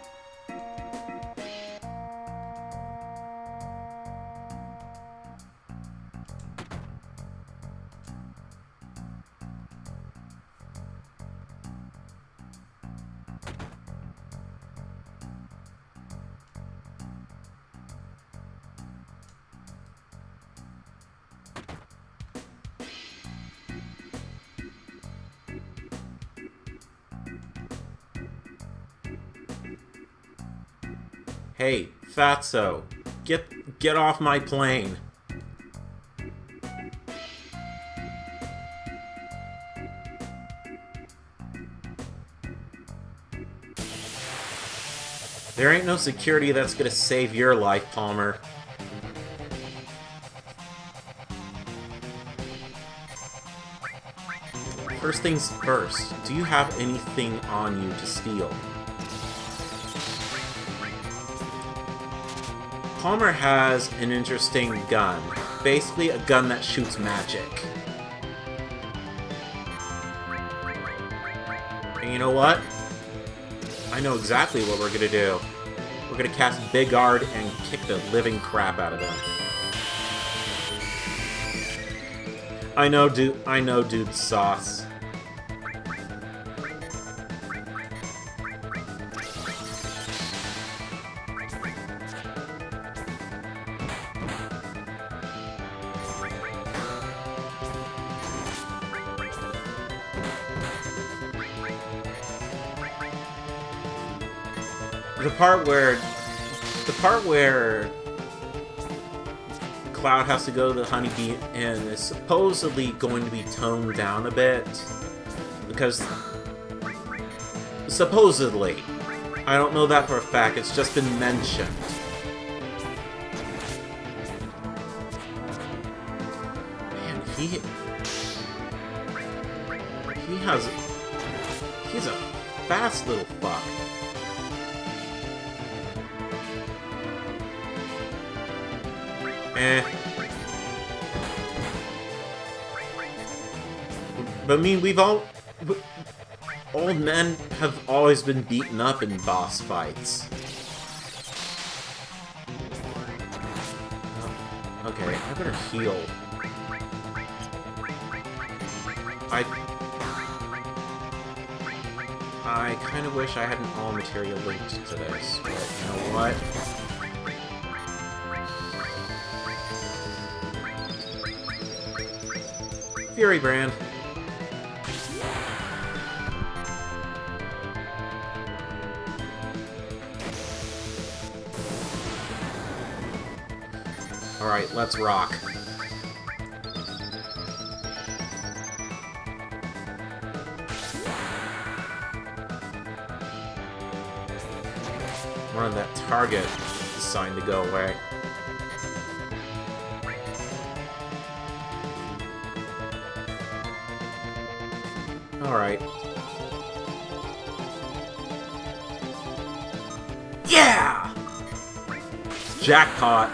Hey, Fatso, get off my plane. There ain't no security that's gonna save your life, Palmer. First things first, do you have anything on you to steal? Palmer has an interesting gun. Basically, a gun that shoots magic. And you know what? I know exactly what we're gonna do. We're gonna cast Big Guard and kick the living crap out of them. I know, dude, sauce. The part where Cloud has to go to the Honeybee Inn is supposedly going to be toned down a bit, because supposedly, I don't know that for a fact, it's just been mentioned. Man, he's a fast little fuck. But I mean, old men have always been beaten up in boss fights. Okay, I better heal. I kind of wish I had an all-material linked to this, but you know what? Fury Brand. Alright, let's rock. Run that target sign to go away. Alright. Yeah! Jackpot!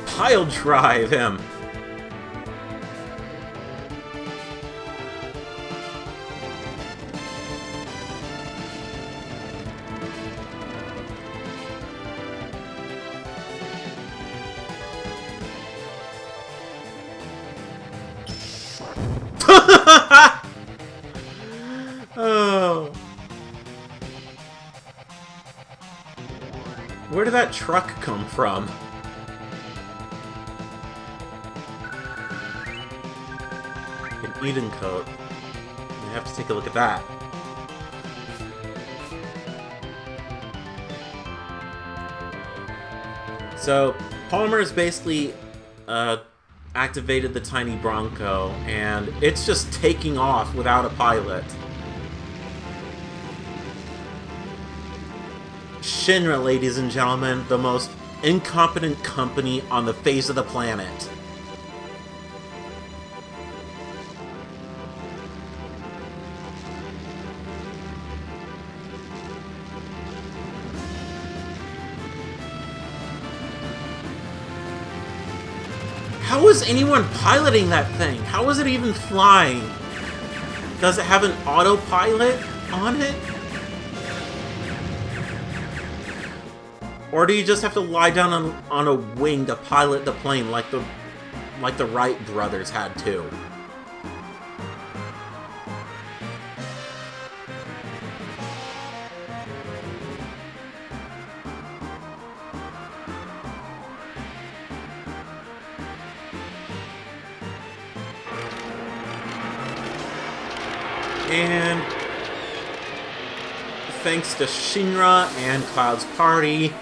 Pile drive him! Oh. Where did that truck come from? An Eden coat. I have to take a look at that. So, Palmer has basically activated the tiny Bronco, and it's just taking off without a pilot. Shinra, ladies and gentlemen, the most incompetent company on the face of the planet. How is anyone piloting that thing? How is it even flying? Does it have an autopilot on it? Or do you just have to lie down on a wing to pilot the plane like the Wright brothers had to? And thanks to Shinra and Cloud's party,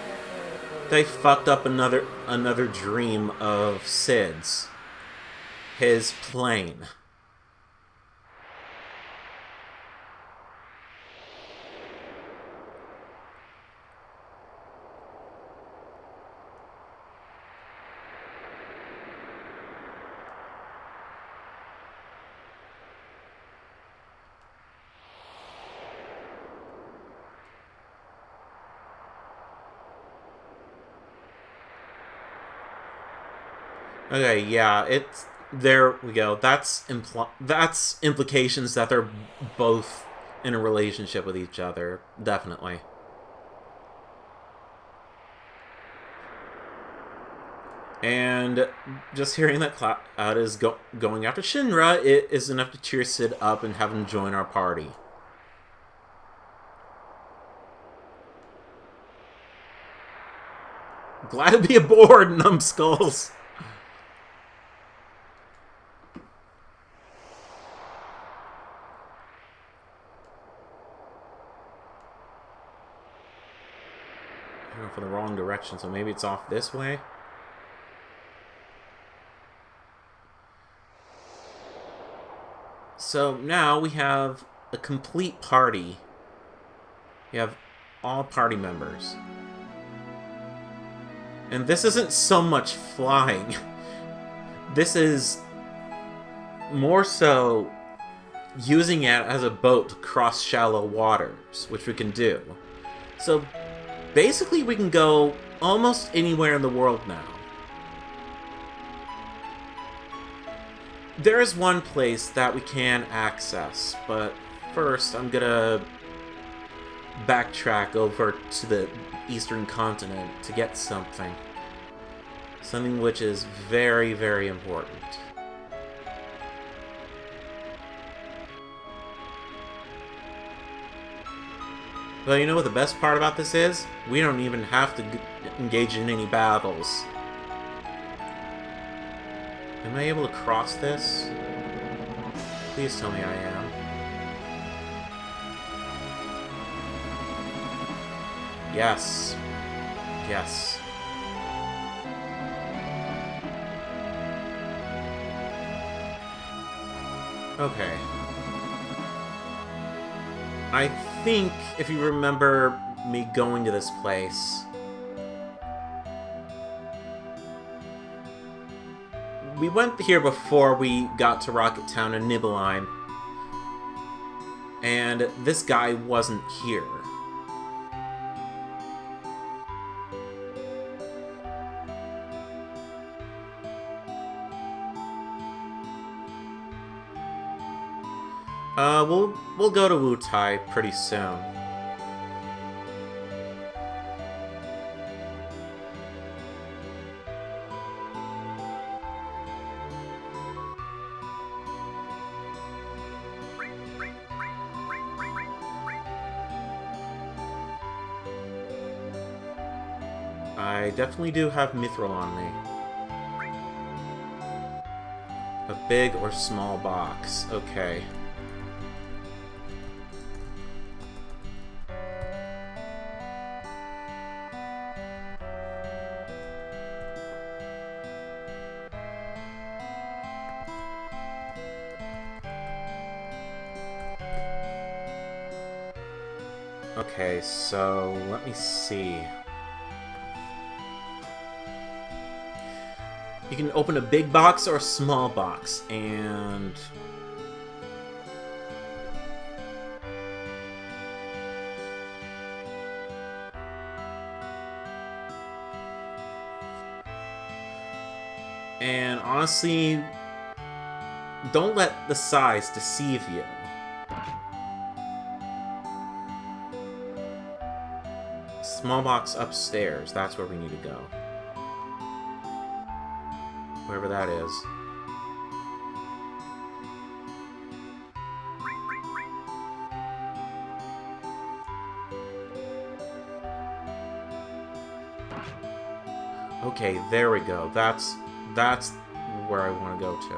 they fucked up another dream of Sid's. His plane. Okay, yeah, it's... There we go. That's implications that they're both in a relationship with each other. Definitely. And just hearing that Cloud is going after Shinra, it is enough to cheer Sid up and have him join our party. Glad to be aboard, numbskulls! For the wrong direction, so maybe it's off this way? So now we have a complete party. We have all party members. And this isn't so much flying. This is more so using it as a boat to cross shallow waters, which we can do. So basically we can go almost anywhere in the world now. There is one place that we can access, but first I'm gonna backtrack over to the eastern continent to get something. Something which is very, very important. Well, you know what the best part about this is? We don't even have to engage in any battles. Am I able to cross this? Please tell me I am. Yes. Yes. Okay. I think, if you remember me going to this place, we went here before we got to Rocket Town and Nibelheim, and this guy wasn't here. We'll go to Wutai pretty soon. I definitely do have Mithril on me. A big or small box. Okay. Okay, so let me see. You can open a big box or a small box, and honestly, don't let the size deceive you. Small box upstairs, that's where we need to go. Wherever that is. Okay, there we go. That's where I want to go to.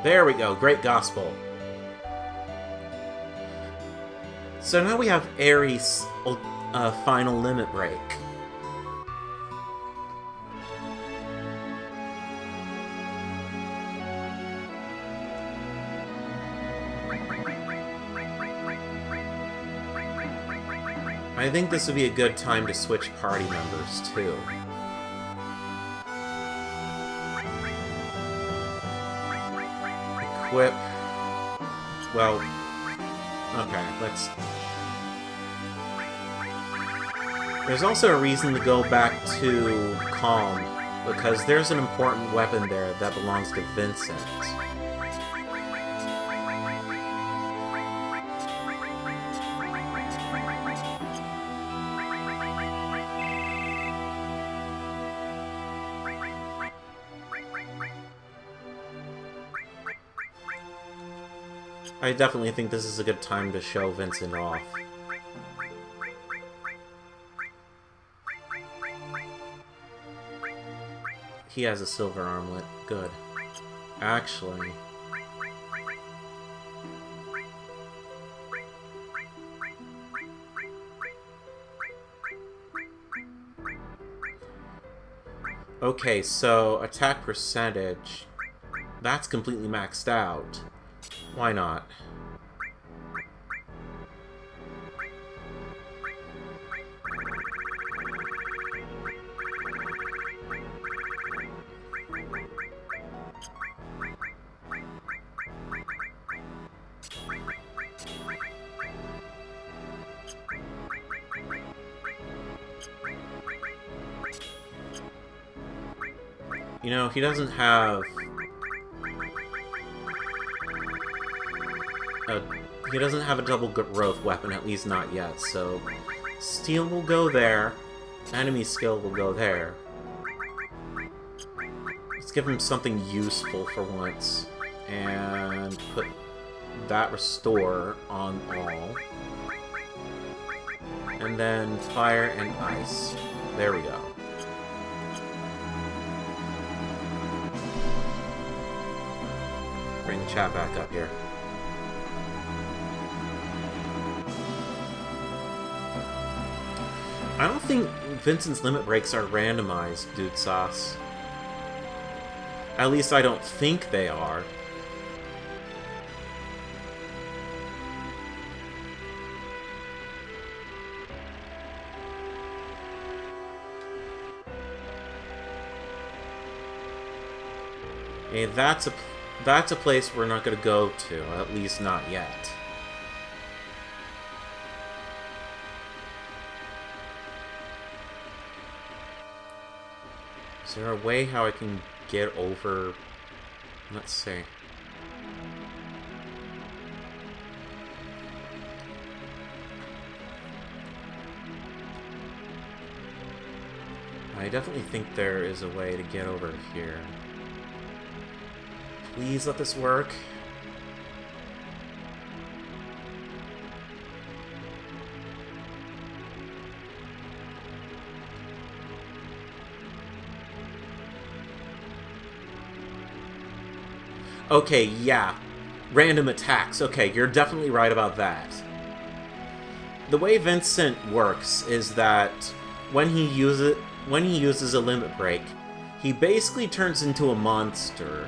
There we go. Great gospel. So now we have Ares' final limit break. I think this would be a good time to switch party members, too. Equip... Well... Okay, let's... There's also a reason to go back to Calm, because there's an important weapon there that belongs to Vincent. I definitely think this is a good time to show Vincent off. He has a silver armlet. Good. Actually... Okay, so attack percentage... That's completely maxed out. Why not? You know, he doesn't have a... He doesn't have a double growth weapon, at least not yet, so... Steel will go there. Enemy skill will go there. Let's give him something useful for once. And put that restore on all. And then fire and ice. There we go. Bring the chat back up here. I don't think Vincent's limit breaks are randomized, Dude Sauce. At least I don't think they are. And that's a place we're not going to go to, at least not yet. Is there a way how I can get over... Let's see. I definitely think there is a way to get over here. Please let this work. Okay, yeah. Random attacks. Okay, you're definitely right about that. The way Vincent works is that when he uses a limit break, he basically turns into a monster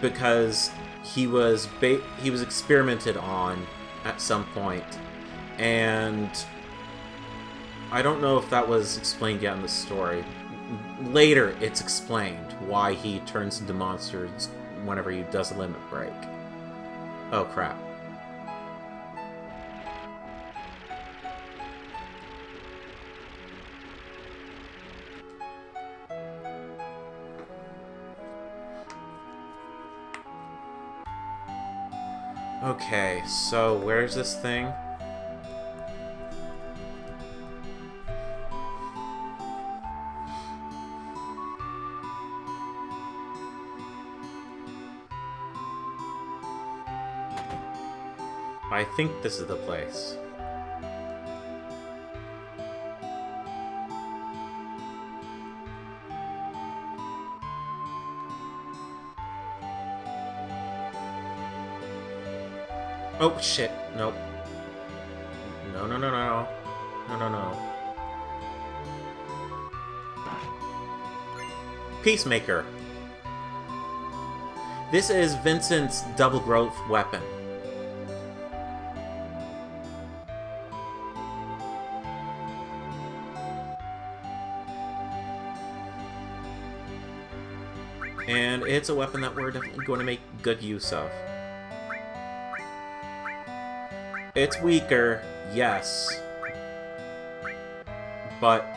because he was experimented on at some point, and I don't know if that was explained yet in the story. Later, it's explained why he turns into monsters whenever he does a limit break. Oh, crap. Okay, so where's this thing? I think this is the place. Oh, shit. Nope. No, no, no, no. No, no, no. Peacemaker. This is Vincent's double growth weapon. And it's a weapon that we're definitely going to make good use of. It's weaker, yes. But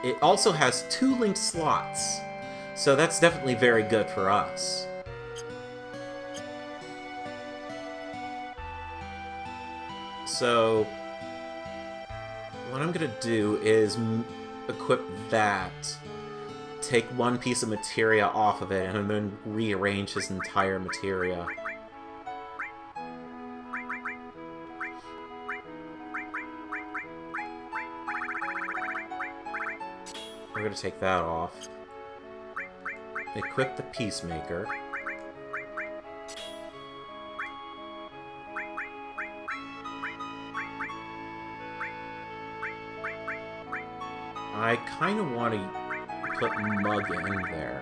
it also has 2 linked slots. So that's definitely very good for us. So what I'm going to do is equip that. Take 1 piece of materia off of it, and then rearrange his entire materia. We're gonna take that off. Equip the Peacemaker. I kind of want to put Mug in there.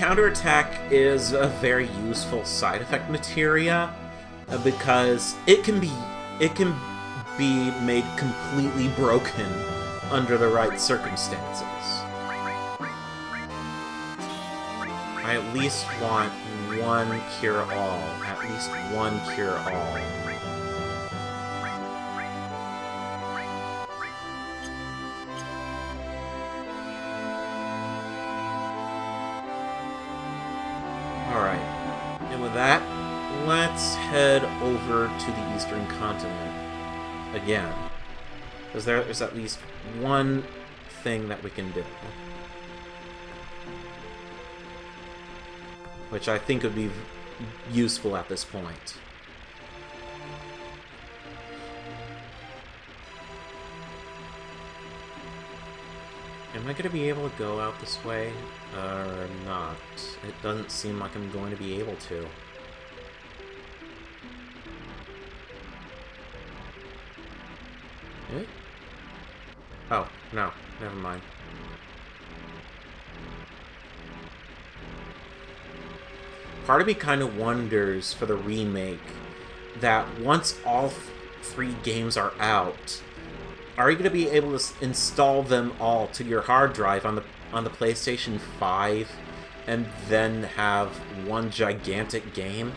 counterattack is a very useful side effect materia because it can be made completely broken under the right circumstances. I at least want one cure-all. At least one cure-all. Alright. And with that, let's head over to the Eastern Continent again. Because there's at least one thing that we can do. Which I think would be useful at this point. Am I going to be able to go out this way? Or not? It doesn't seem like I'm going to be able to. Eh? Oh, no. Never mind. Part of me kind of wonders for the remake that once all three games are out, are you going to be able to install them all to your hard drive on the PlayStation 5 and then have one gigantic game?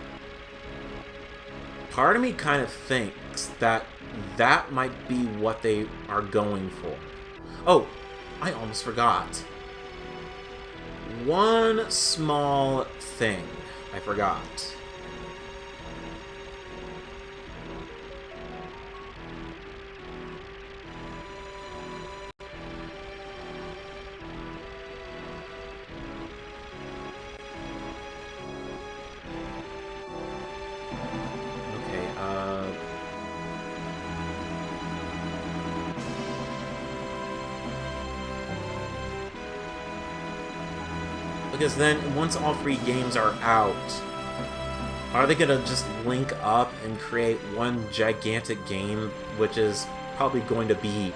Part of me kind of thinks that that might be what they are going for. Oh, I almost forgot. One small thing I forgot. Because then, once all three games are out, are they gonna just link up and create one gigantic game, which is probably going to be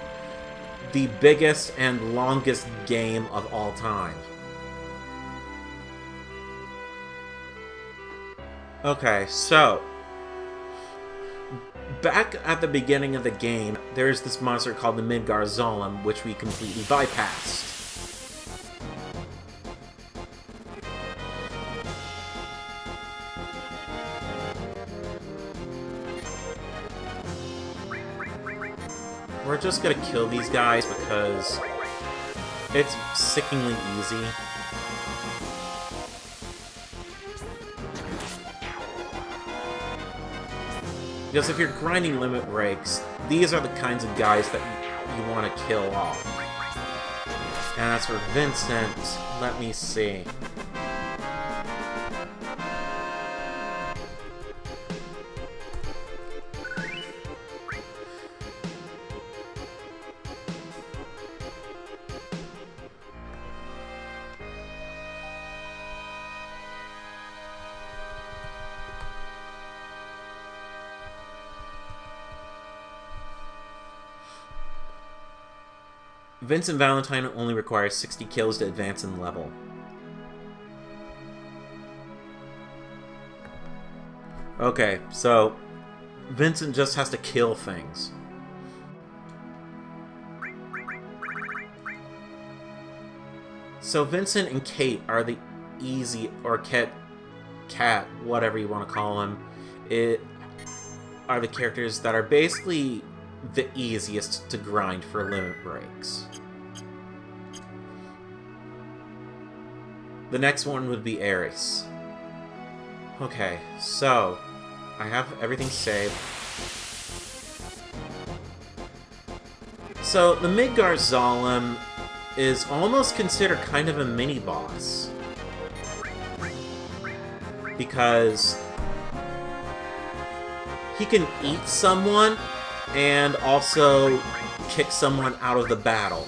the biggest and longest game of all time? Okay, so back at the beginning of the game, there's this monster called the Midgard-Zolom, which we completely bypassed. We're just gonna kill these guys because it's sickeningly easy. Because if you're grinding limit breaks, these are the kinds of guys that you want to kill off. And as for Vincent, let me see. Vincent Valentine only requires 60 kills to advance in level. Okay, so Vincent just has to kill things. So Vincent and Kate are the easy, or Cat, whatever you want to call them, are the characters that are basically the easiest to grind for limit breaks. The next one would be Ares. Okay, so I have everything saved. So the Midgard-Zolom is almost considered kind of a mini-boss. Because he can eat someone and also kick someone out of the battle.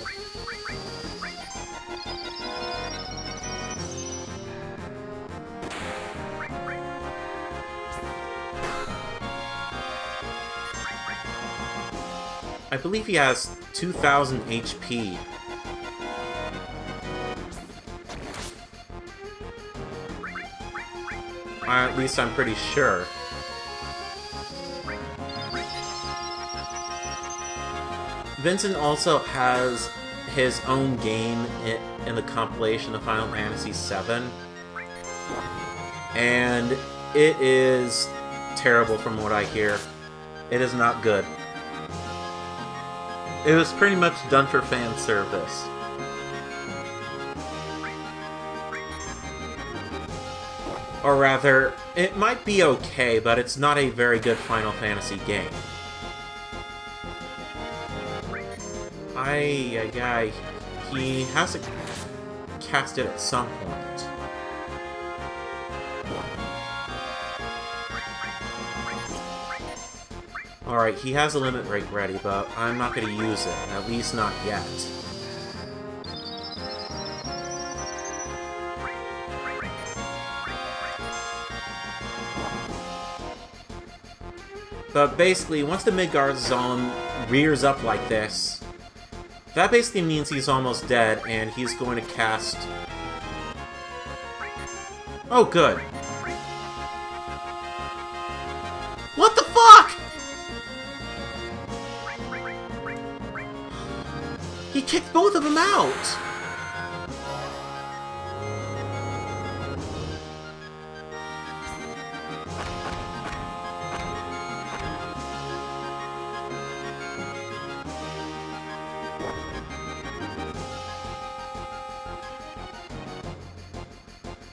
I believe he has 2,000 HP. At least I'm pretty sure. Vincent also has his own game in the compilation of Final Fantasy VII. And it is terrible from what I hear. It is not good. It was pretty much done for fan service. Or rather, it might be okay, but it's not a very good Final Fantasy game. He has to cast it at some point. Alright, he has a limit break ready, but I'm not going to use it, at least not yet. But basically, once the Midgard Zone rears up like this, that basically means he's almost dead, and he's going to cast... Oh, good. What the fuck?! He kicked both of them out!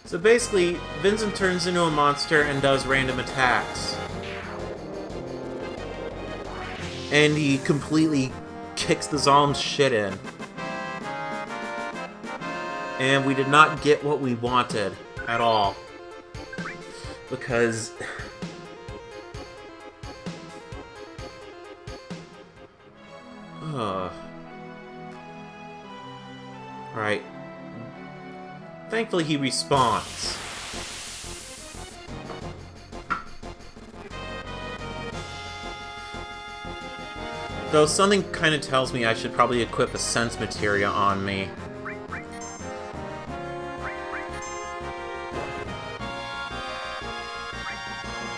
So basically, Vincent turns into a monster and does random attacks. And he completely kicks the Zalm's shit in. And we did not get what we wanted at all. Because... Right. Thankfully, he respawns. Though something kind of tells me I should probably equip a sense materia on me.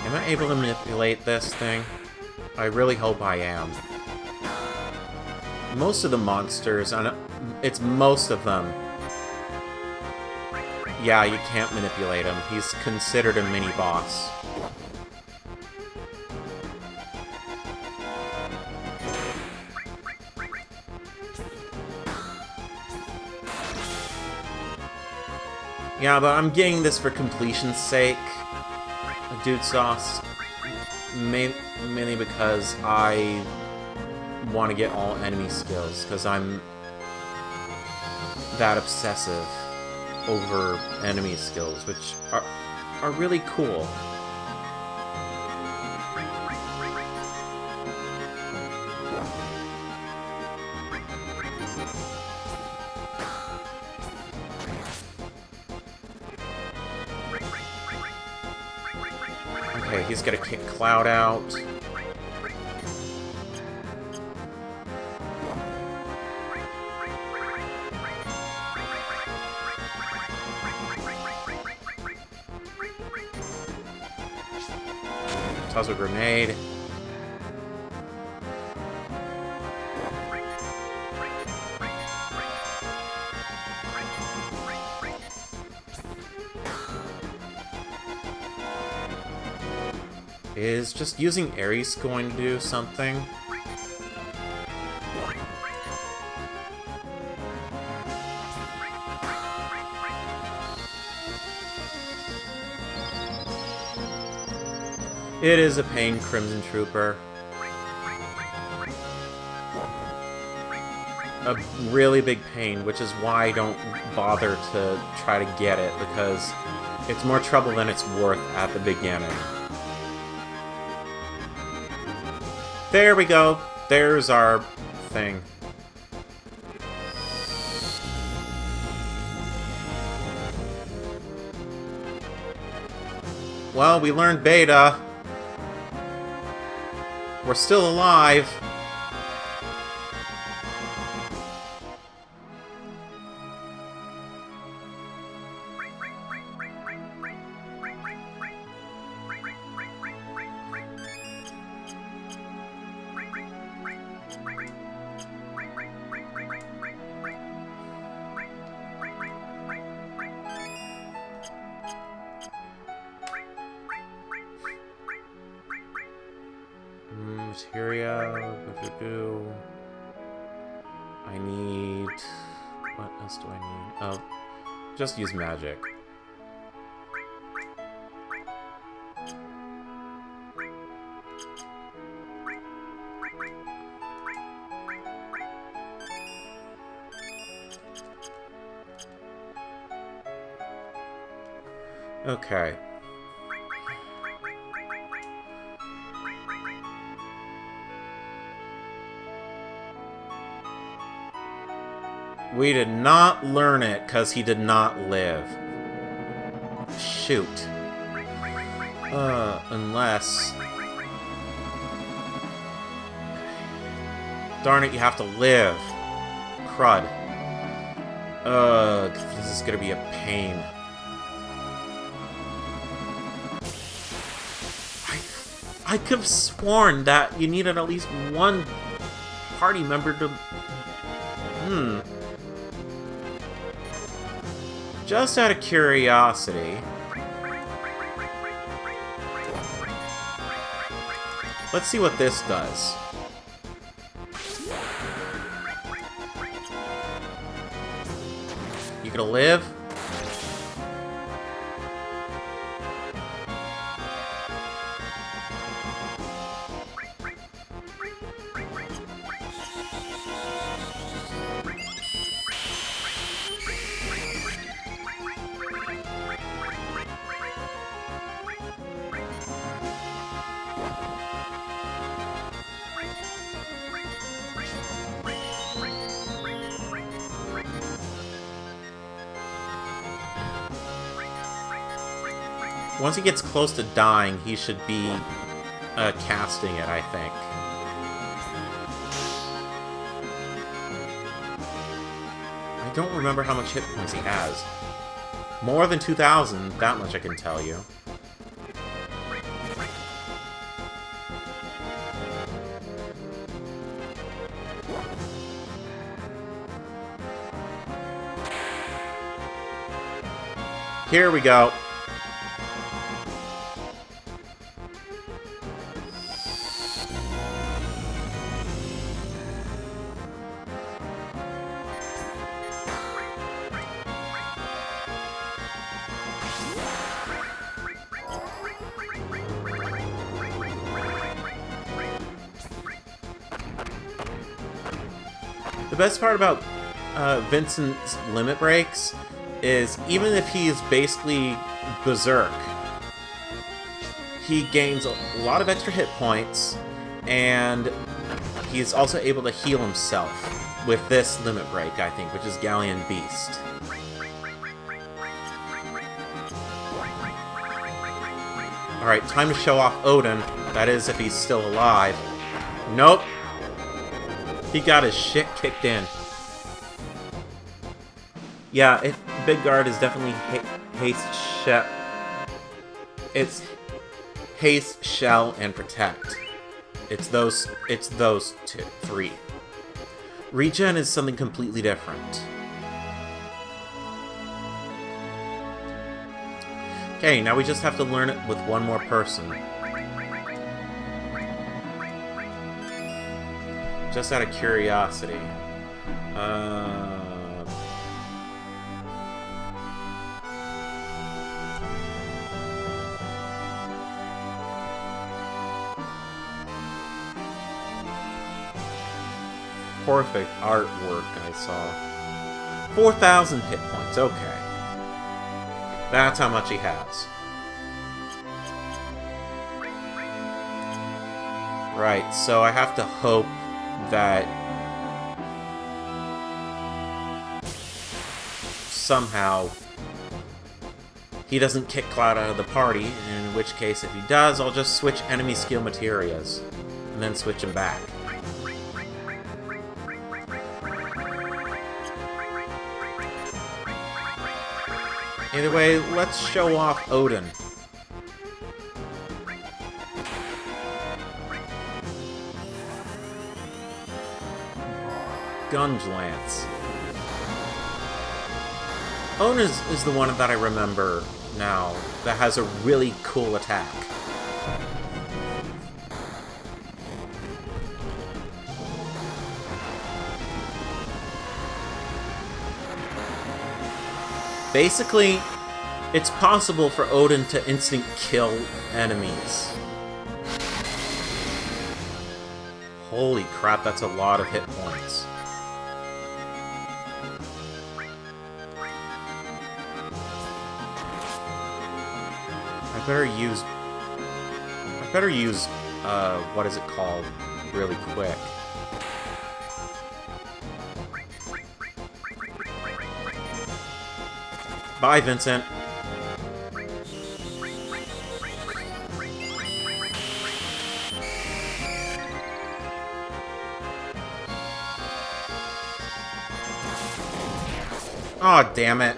Am I able to manipulate this thing? I really hope I am. Most of the monsters, it's most of them. Yeah, you can't manipulate him. He's considered a mini-boss. Yeah, but I'm getting this for completion's sake. Dude Sauce. Mainly because I want to get all enemy skills, because I'm that obsessive over enemy skills, which are really cool. Okay, he's gonna kick Cloud out. Toss a grenade. Is just using Ares going to do something? It is a pain, Crimson Trooper. A really big pain, which is why I don't bother to try to get it, because it's more trouble than it's worth at the beginning. There we go. There's our thing. Well, we learned beta. We're still alive. materia. I need... What else do I need? Oh, just use magic. Okay. We did not learn it because he did not live. Shoot. Unless... Darn it, you have to live. Crud. Ugh, this is gonna be a pain. I could have sworn that you needed at least one party member to... Just out of curiosity... Let's see what this does. You gonna live? Once he gets close to dying, he should be casting it, I think. I don't remember how much hit points he has. More than 2,000, that much I can tell you. Here we go. The best part about Vincent's limit breaks is even if he is basically berserk, he gains a lot of extra hit points, and he's also able to heal himself with this limit break, I think, which is Galleon Beast. Alright, time to show off Odin. That is, if he's still alive. Nope. He got his shit kicked in. Yeah, Big Guard is definitely haste, it's haste, shell, and protect. It's those three. Regen is something completely different. Okay, now we just have to learn it with one more person. Just out of curiosity. Perfect artwork I saw. 4,000 hit points, okay. That's how much he has. Right, so I have to hope that somehow he doesn't kick Cloud out of the party, in which case, if he does, I'll just switch enemy skill materias, and then switch him back. Either way, let's show off Odin. Gunge Lance. Odin is the one that I remember now that has a really cool attack. Basically, it's possible for Odin to instant kill enemies. Holy crap, that's a lot of hit points. I better use, what is it called, really quick. Bye, Vincent. Aw, damn it.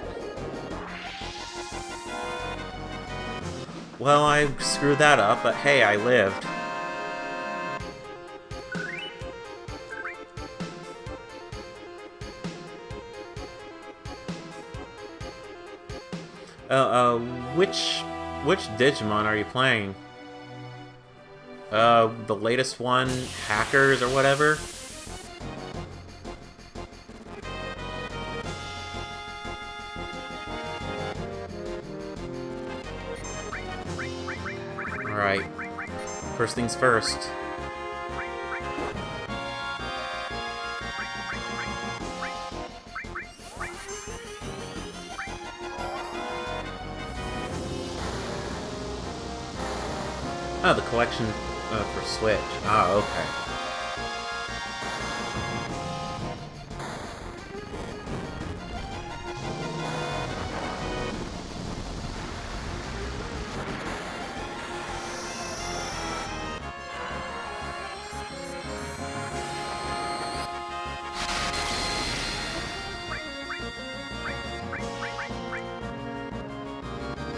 Well, I screwed that up, but hey, I lived. Which Digimon are you playing? The latest one, Hackers or whatever? Alright. First things first. Oh, the collection for Switch. Ah, okay.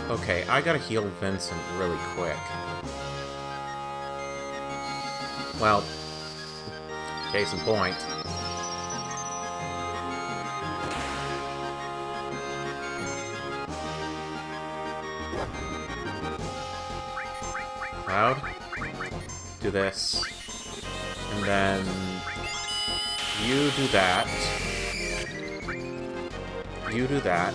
Okay, I gotta heal Vincent really quick. Well, case in point. Cloud, do this, and then you do that. You do that.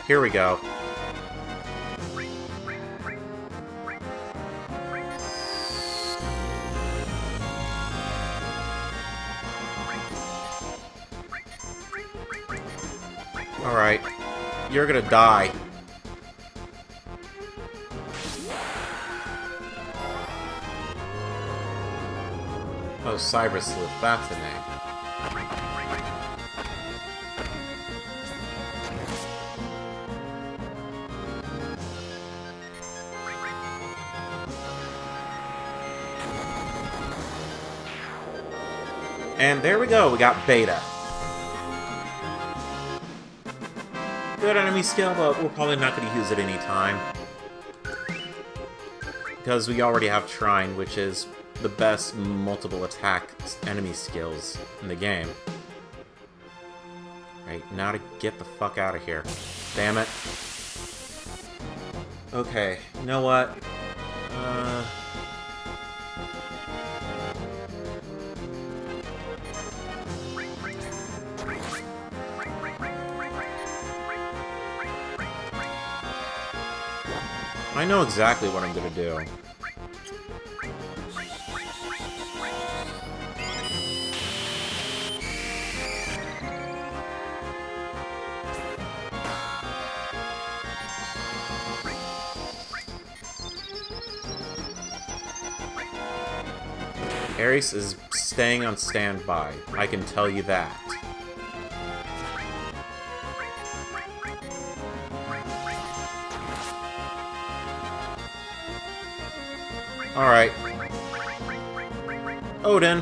Here we go. Alright. You're gonna die. Oh, Cyber Sleuth, that's the name. And there we go, we got Beta. Good enemy skill, but we're probably not going to use it anytime. Because we already have Trine, which is the best multiple attack enemy skills in the game. Right, now to get the fuck out of here. Damn it. Okay, you know what? I know exactly what I'm gonna do. Ares is staying on standby. I can tell you that. Alright. Odin.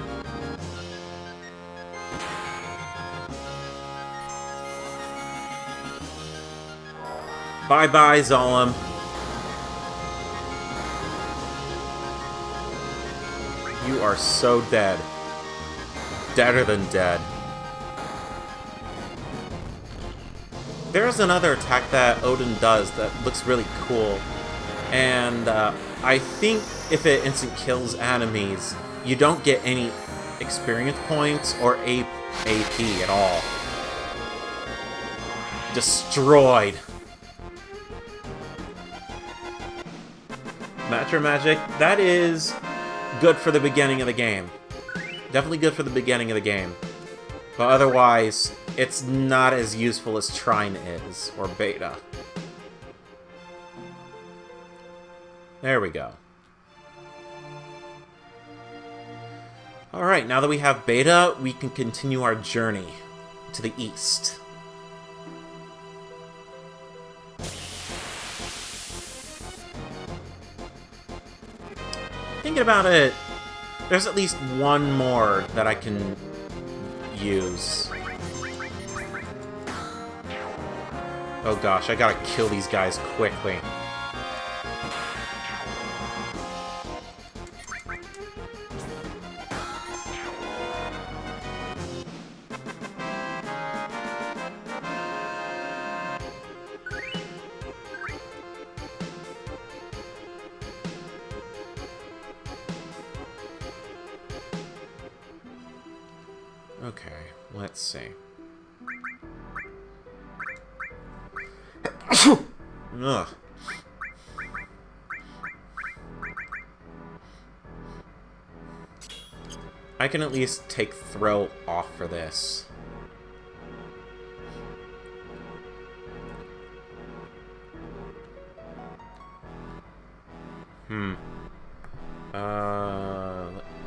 Bye-bye, Zolom. You are so dead. Deader than dead. There's another attack that Odin does that looks really cool. And I think if it instant kills enemies, you don't get any experience points or AP at all. Destroyed. Master Magic, that is good for the beginning of the game. Definitely good for the beginning of the game. But otherwise, it's not as useful as Trine is, or Beta. There we go. Alright, now that we have Beta, we can continue our journey to the east. Thinking about it, there's at least one more that I can use. Oh gosh, I gotta kill these guys quickly. Okay, let's see. Ugh. I can at least take throw off for this.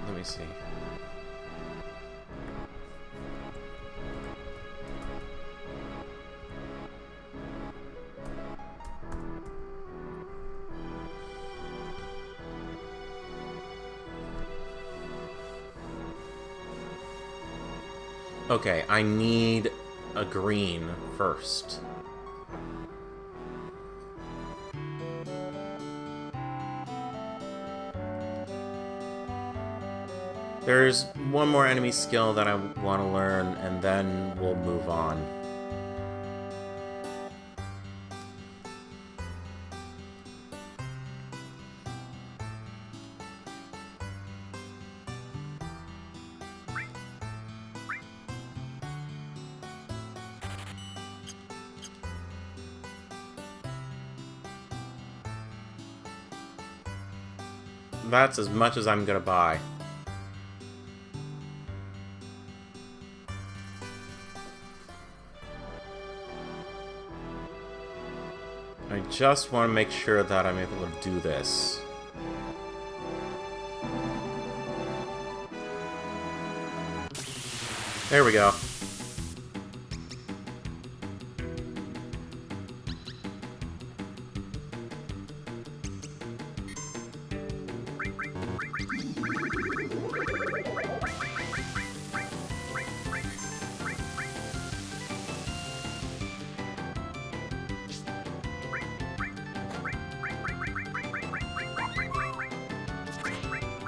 Let me see. Okay, I need a green first. There's one more enemy skill that I want to learn, and then we'll move on. That's as much as I'm gonna buy. I just want to make sure that I'm able to do this. There we go.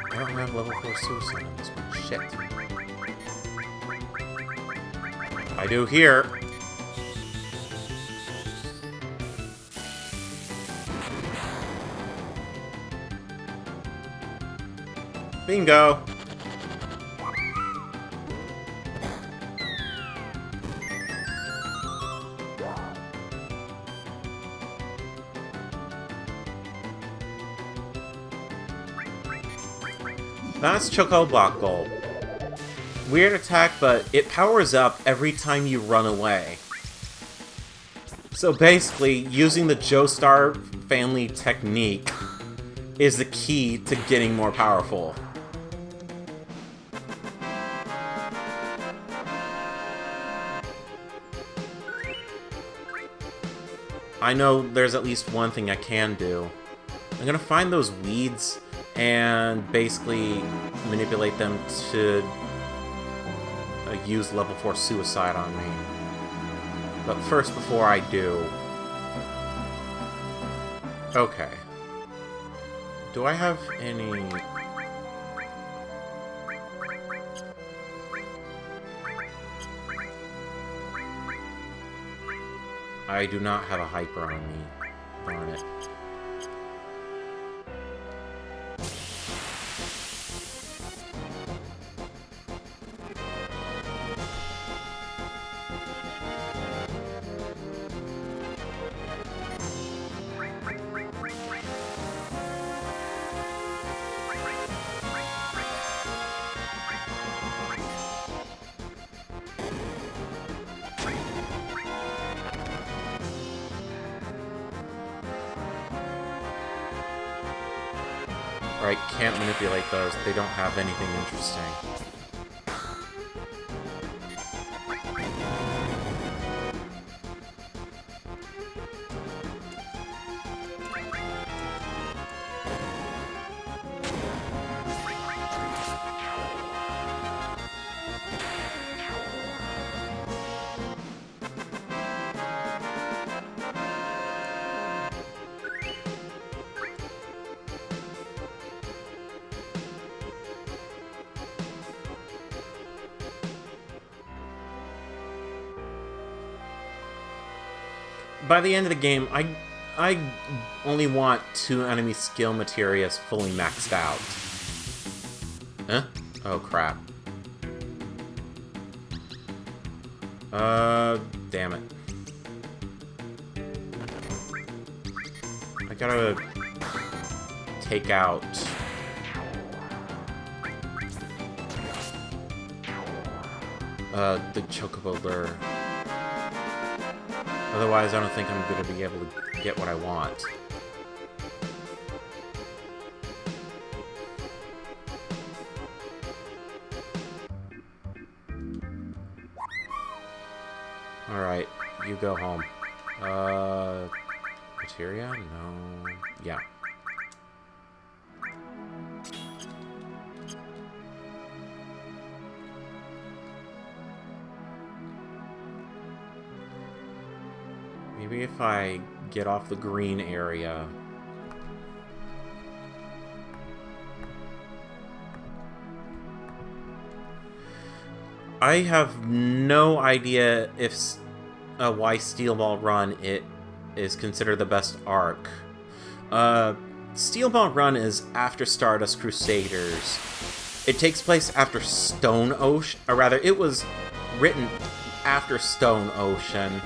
I don't have level 4 suicide on this one. Shit. I do here. Bingo. That's Choco Block Gold. Weird attack, but it powers up every time you run away. So basically, using the Joestar family technique is the key to getting more powerful. I know there's at least one thing I can do. I'm gonna find those weeds and basically manipulate them to use level 4 suicide on me. But first, before I do... Okay. Do I have any... I do not have a hyper on me. Darn it. Right, can't manipulate those. They don't have anything interesting. By the end of the game, I only want 2 enemy skill materias fully maxed out. Huh? Oh, crap. Damn it. I gotta take out... the Chocobo Lure. Otherwise, I don't think I'm going to be able to get what I want. Alright, you go home. Materia? No. Yeah. Maybe if I get off the green area... I have no idea if why Steel Ball Run is considered the best arc. Steel Ball Run is after Stardust Crusaders. It takes place after Stone Ocean, or rather, it was written after Stone Ocean.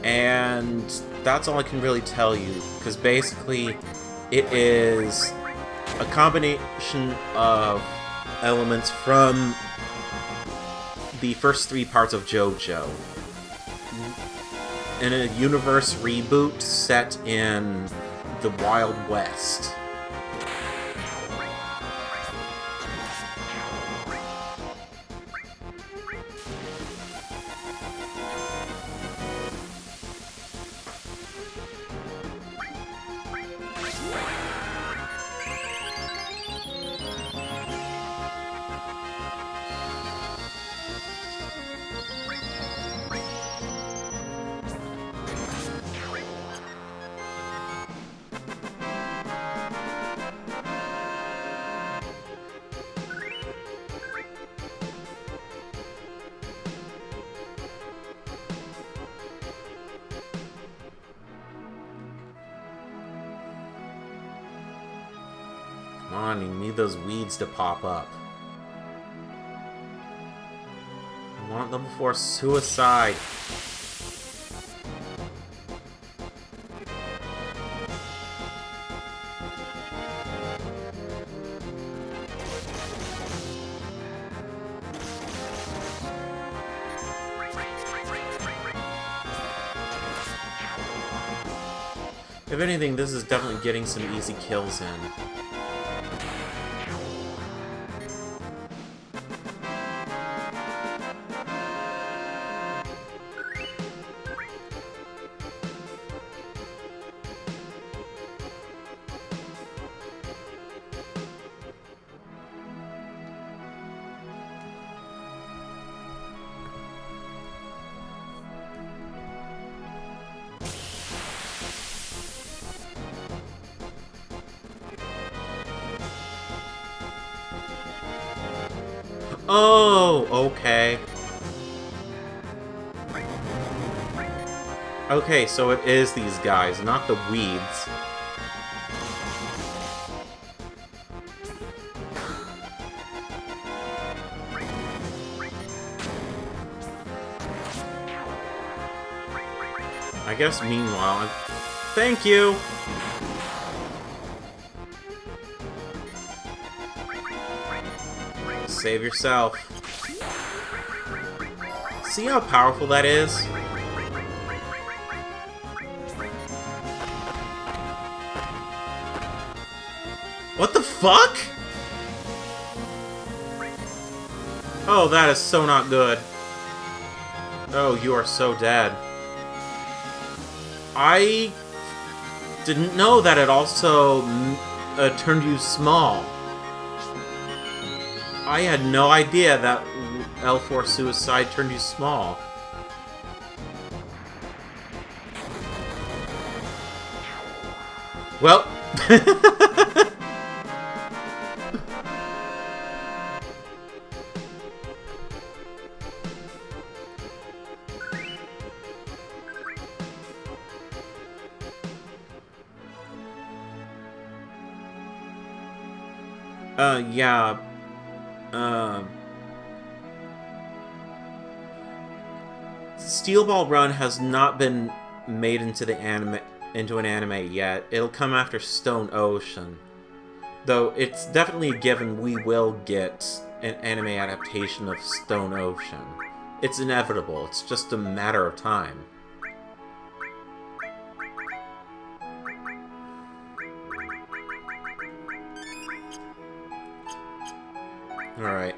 And that's all I can really tell you, because basically it is a combination of elements from the first 3 parts of JoJo in a universe reboot set in the Wild West. Come on, you need those weeds to pop up. I want level 4 suicide. If anything, this is definitely getting some easy kills in. Oh, okay. Okay, so it is these guys, not the weeds. I guess meanwhile, thank you! Save yourself. See how powerful that is? What the fuck? Oh, that is so not good. Oh, you are so dead. I didn't know that it also turned you small. I had no idea that L4 Suicide turned you small. Well... yeah. Steel Ball Run has not been made into an anime yet. It'll come after Stone Ocean. Though it's definitely a given we will get an anime adaptation of Stone Ocean. It's inevitable. It's just a matter of time. Alright.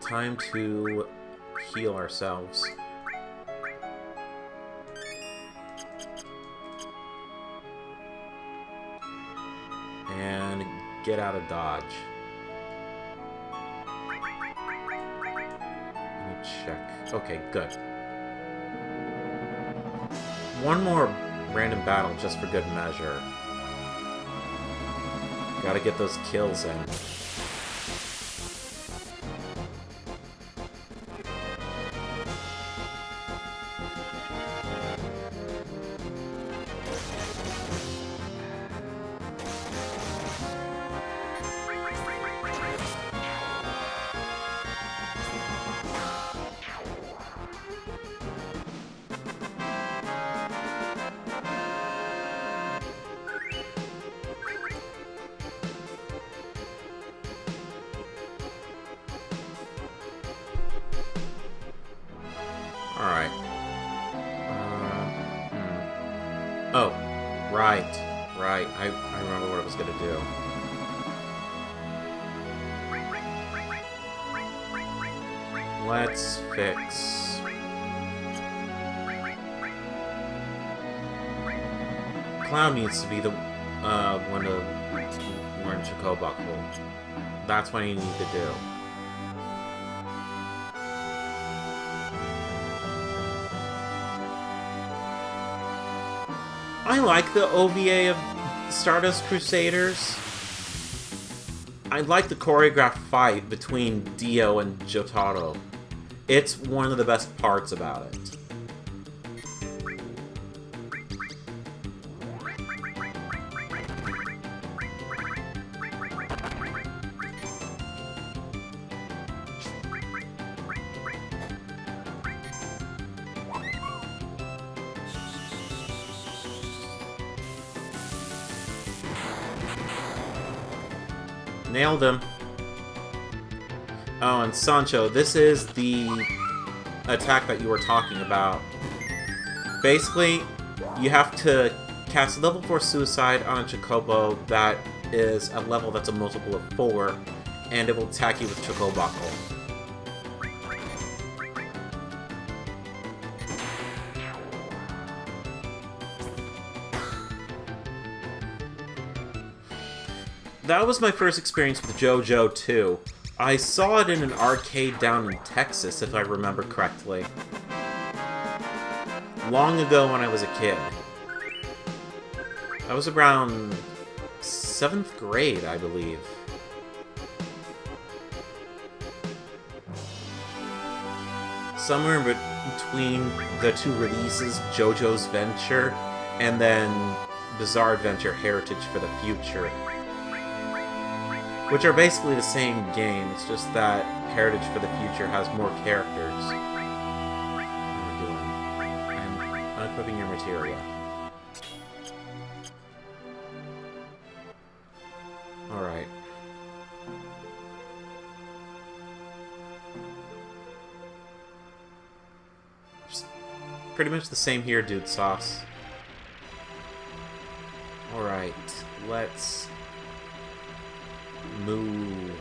Time to heal ourselves. And get out of dodge. Let me check. Okay, good. One more random battle just for good measure. Gotta get those kills in. Alright. Oh, right. Right. I remember what I was gonna do. Let's fix... Cloud needs to be the one to learn Chocobuckle. That's what you need to do. I like the OVA of Stardust Crusaders. I like the choreographed fight between Dio and Jotaro. It's one of the best parts about it. Nailed him. Oh, and Sancho, this is the attack that you were talking about. Basically, you have to cast level 4 Suicide on a Chocobo that is a level that's a multiple of 4, and it will attack you with Chocobuckle. That was my first experience with JoJo 2. I saw it in an arcade down in Texas, if I remember correctly. Long ago when I was a kid. I was around 7th grade, I believe. Somewhere between the two releases, JoJo's Venture, and then Bizarre Adventure Heritage for the Future. Which are basically the same game, it's just that Heritage for the Future has more characters. What am I doing? I'm unequipping your materia. Alright. Pretty much the same here, dude sauce. Alright, let's move.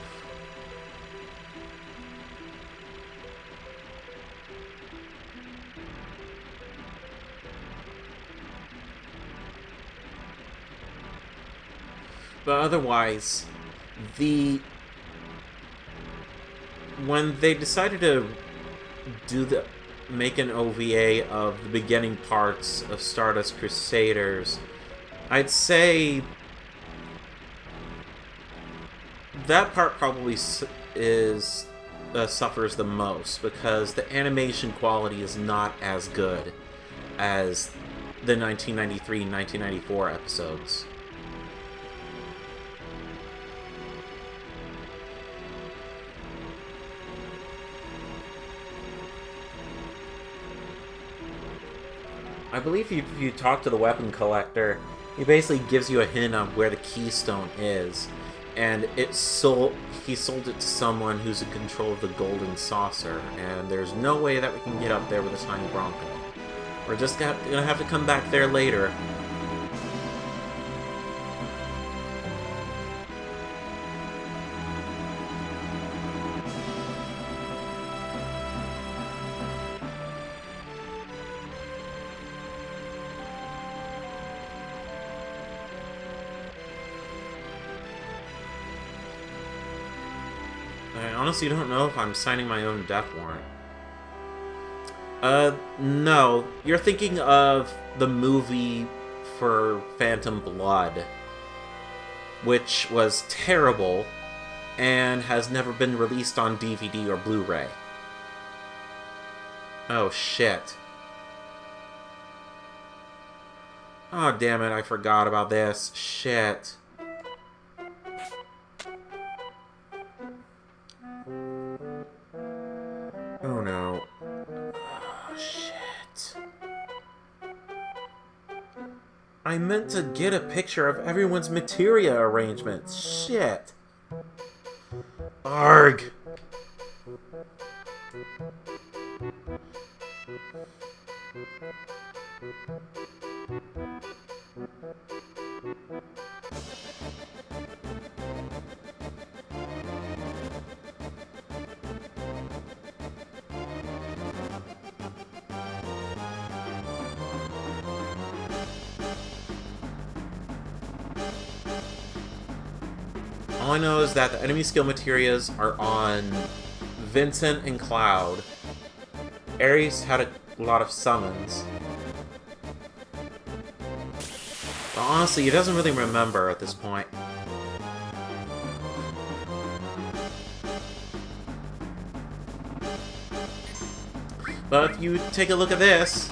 But otherwise, when they decided to make an OVA of the beginning parts of Stardust Crusaders, I'd say that part probably suffers the most, because the animation quality is not as good as the 1993 and 1994 episodes. I believe if you talk to the weapon collector, he basically gives you a hint on where the keystone is, and he sold it to someone who's in control of the golden saucer, and there's no way that we can get up there with a tiny Bronco. We're just gonna have to come back there later. I honestly don't know if I'm signing my own death warrant. No. You're thinking of the movie for Phantom Blood, which was terrible and has never been released on DVD or Blu-ray. Oh, shit. Oh, damn it, I forgot about this. Shit. Oh, no. Oh, shit. I meant to get a picture of everyone's materia arrangements. Shit. Arg. All I know is that the enemy skill materias are on Vincent and Cloud. Ares had a lot of summons. But honestly, he doesn't really remember at this point. But if you take a look at this,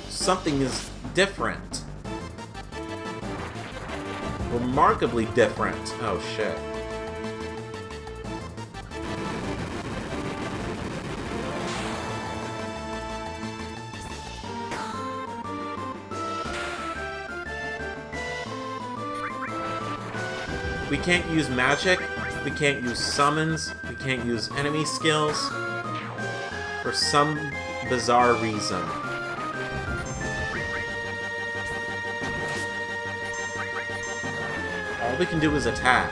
something is different. Remarkably different. Oh, shit. We can't use magic, we can't use summons, we can't use enemy skills, for some bizarre reason. All we can do is attack.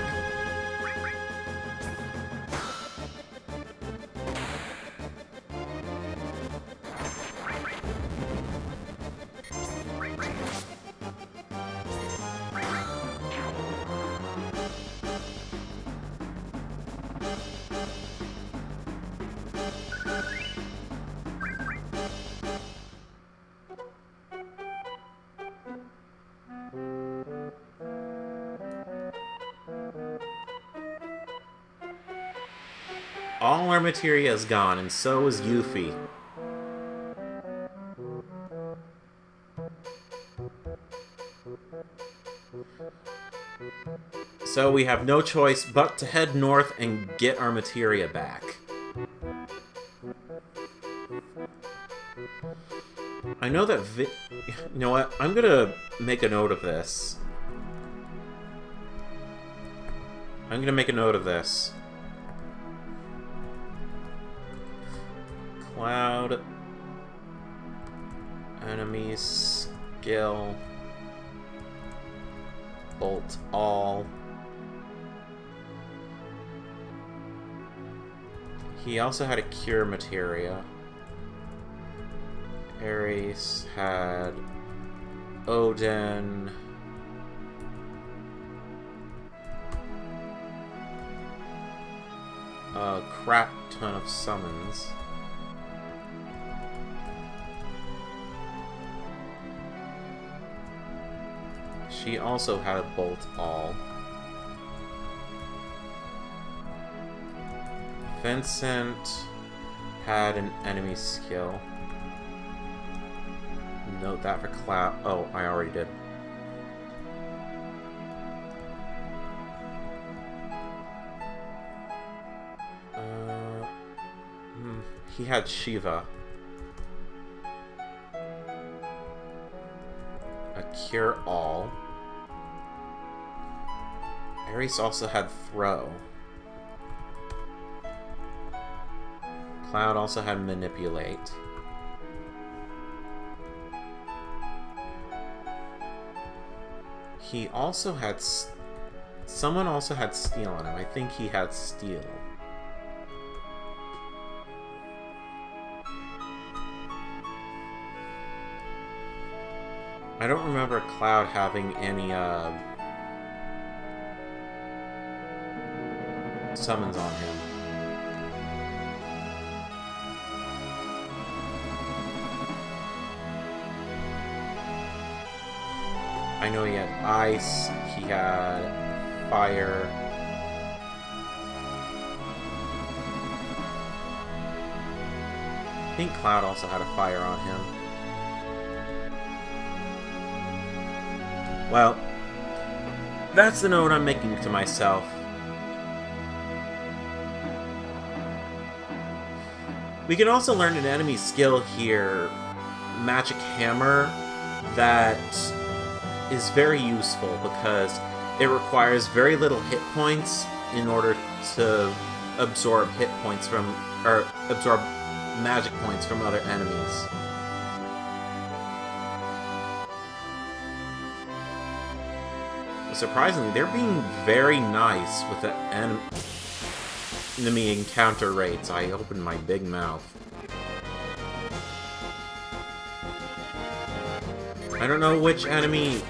All our materia is gone, and so is Yuffie. So we have no choice but to head north and get our materia back. I know that you know what? I'm gonna make a note of this. I'm gonna make a note of this. Cloud. Enemy skill. Bolt all. He also had a cure materia. Ares had Odin. A crap ton of summons. She also had a Bolt All. Vincent had an enemy skill. Note that for Cloud. Oh, I already did. He had Shiva. A Cure All. Ares also had Throw. Cloud also had Manipulate. He also had... Someone also had Steel on him. I think he had Steel. I don't remember Cloud having any, summons on him. I know he had Ice, he had Fire. I think Cloud also had a Fire on him. Well, that's the note I'm making to myself. We can also learn an enemy skill here, Magic Hammer, that is very useful because it requires very little hit points in order to absorb hit points from, or absorb magic points from other enemies. Surprisingly, they're being very nice with the enemy encounter rates. I opened my big mouth. I don't know which enemy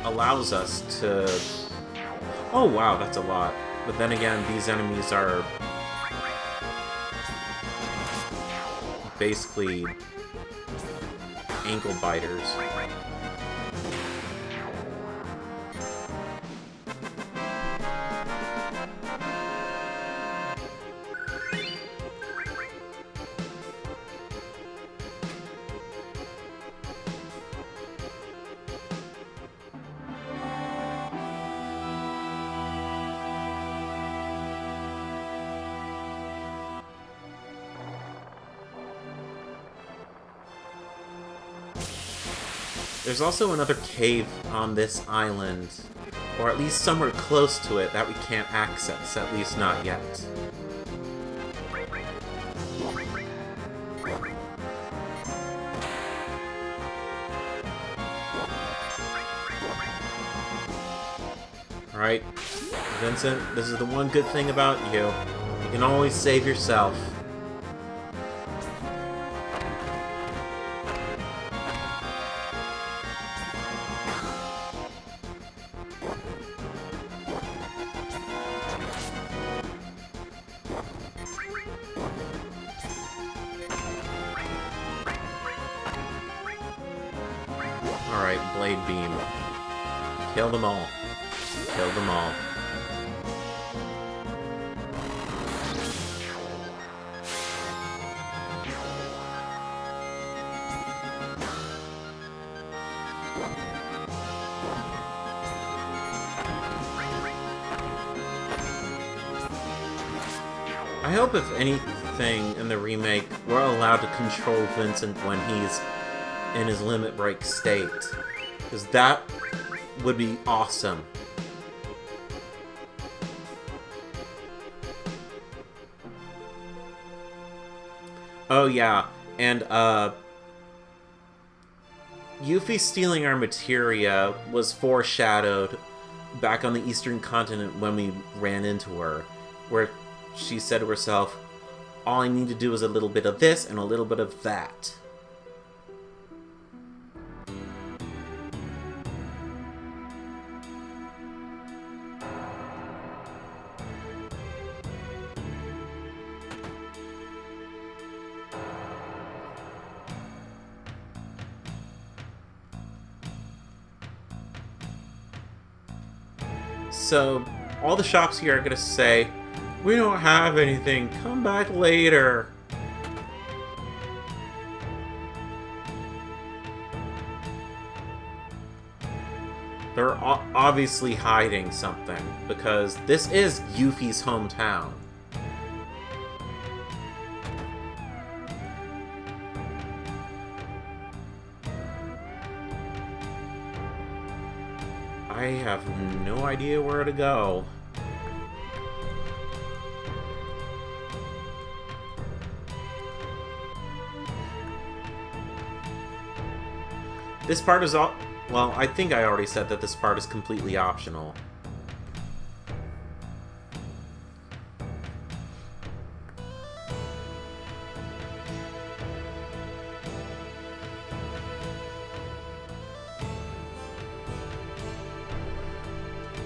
allows us to... Oh wow, that's a lot. But then again, these enemies are basically ankle biters. There's also another cave on this island, or at least somewhere close to it, that we can't access, at least not yet. Alright, Vincent, this is the one good thing about you. You can always save yourself. Alright, Blade Beam. Kill them all. Kill them all. I hope if anything in the remake, we're allowed to control Vincent when he's in his limit break state. Because that would be awesome. Oh yeah, and Yuffie stealing our materia was foreshadowed back on the Eastern Continent when we ran into her, where she said to herself, all I need to do is a little bit of this and a little bit of that. So, all the shops here are going to say, "We don't have anything, come back later." They're obviously hiding something, because this is Yuffie's hometown. I have no idea where to go. This part is all... Well, I think I already said that this part is completely optional.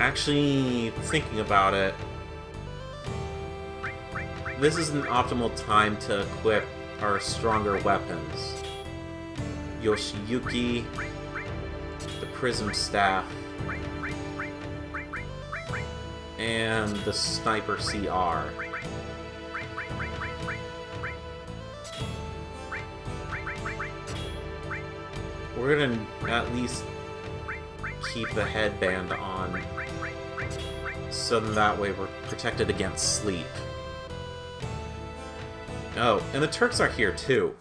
Actually, thinking about it, this is an optimal time to equip our stronger weapons. Yoshiyuki, the Prism Staff, and the Sniper CR. We're gonna at least keep the headband on, so that way we're protected against sleep. Oh, and the Turks are here too.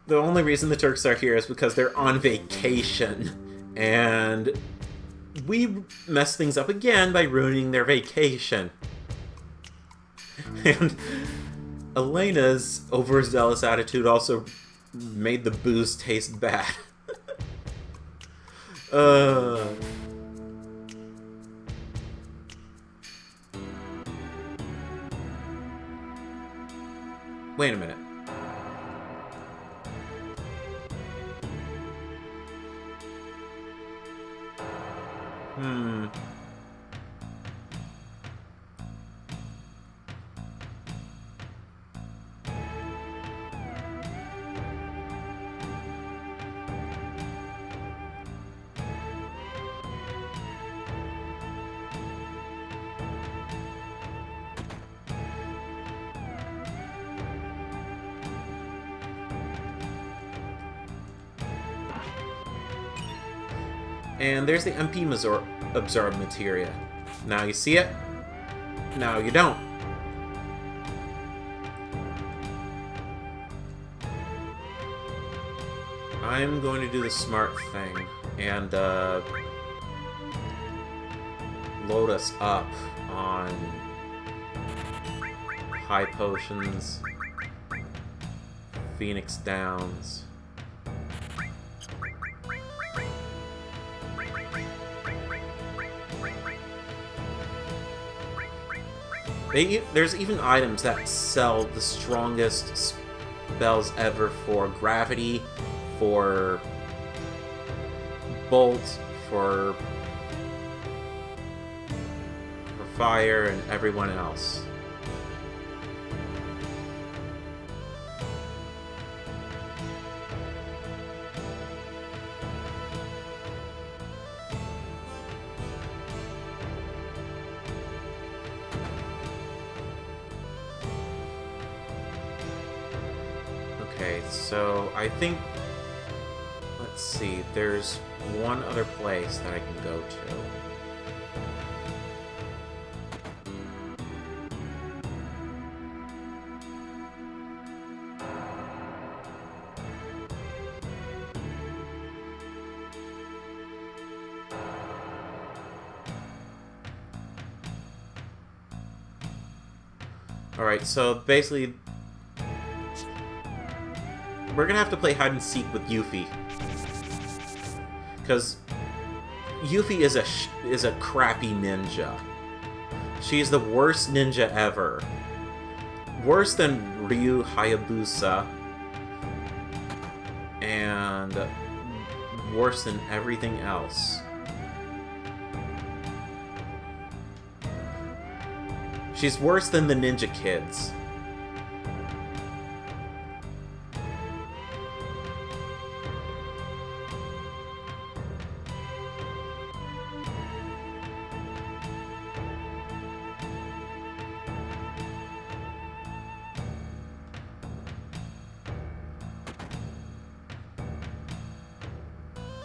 The only reason the Turks are here is because they're on vacation, and we mess things up again by ruining their vacation. And Elena's overzealous attitude also made the booze taste bad. Wait a minute. And there's the MP absorb materia. Now you see it, now you don't. I'm going to do the smart thing and load us up on high potions, Phoenix Downs. There's even items that sell the strongest spells ever for gravity, for bolt, for fire, and everyone else. Okay, so I think, let's see, there's one other place that I can go to. Alright, so basically, we're gonna have to play hide and seek with Yuffie. Because Yuffie is a crappy ninja. She's the worst ninja ever. Worse than Ryu Hayabusa. And worse than everything else. She's worse than the Ninja Kids.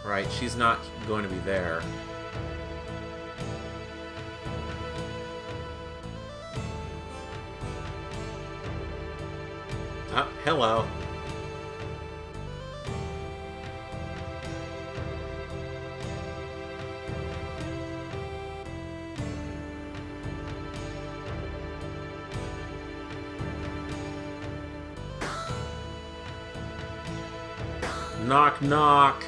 Right, she's not going to be there. Oh, hello. Knock, knock.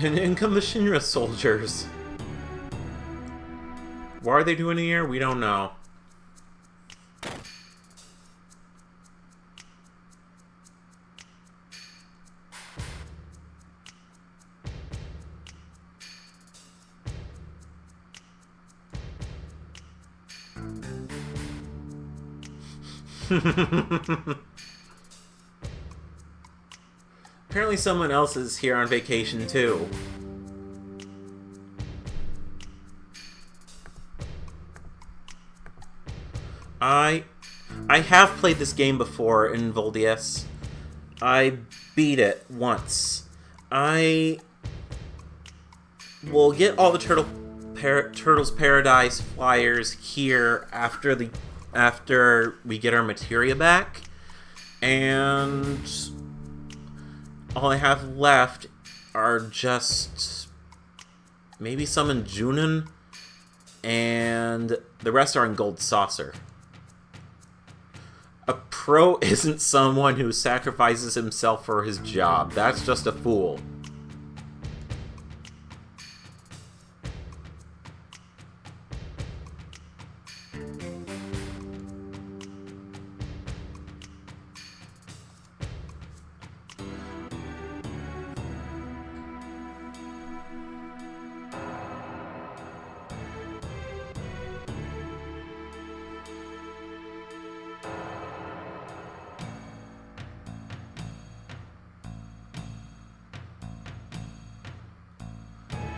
And in come the Shinra soldiers. What are they doing here? We don't know. Apparently someone else is here on vacation too. I have played this game before in Voldius. I beat it once. I will get all the Turtles Paradise flyers here after we get our materia back, and all I have left are just maybe some in Junin, and the rest are in Gold Saucer. A pro isn't someone who sacrifices himself for his job. That's just a fool.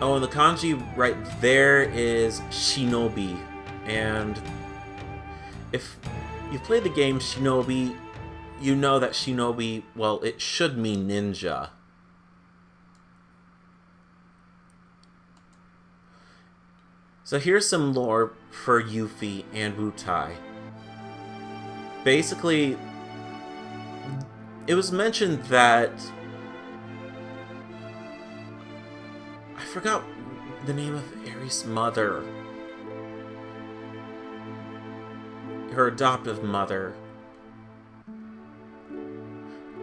Oh, and the kanji right there is Shinobi. And if you've played the game Shinobi, you know that Shinobi, well, it should mean ninja. So here's some lore for Yuffie and Wutai. Basically, it was mentioned that I forgot the name of Aerith's mother. Her adoptive mother.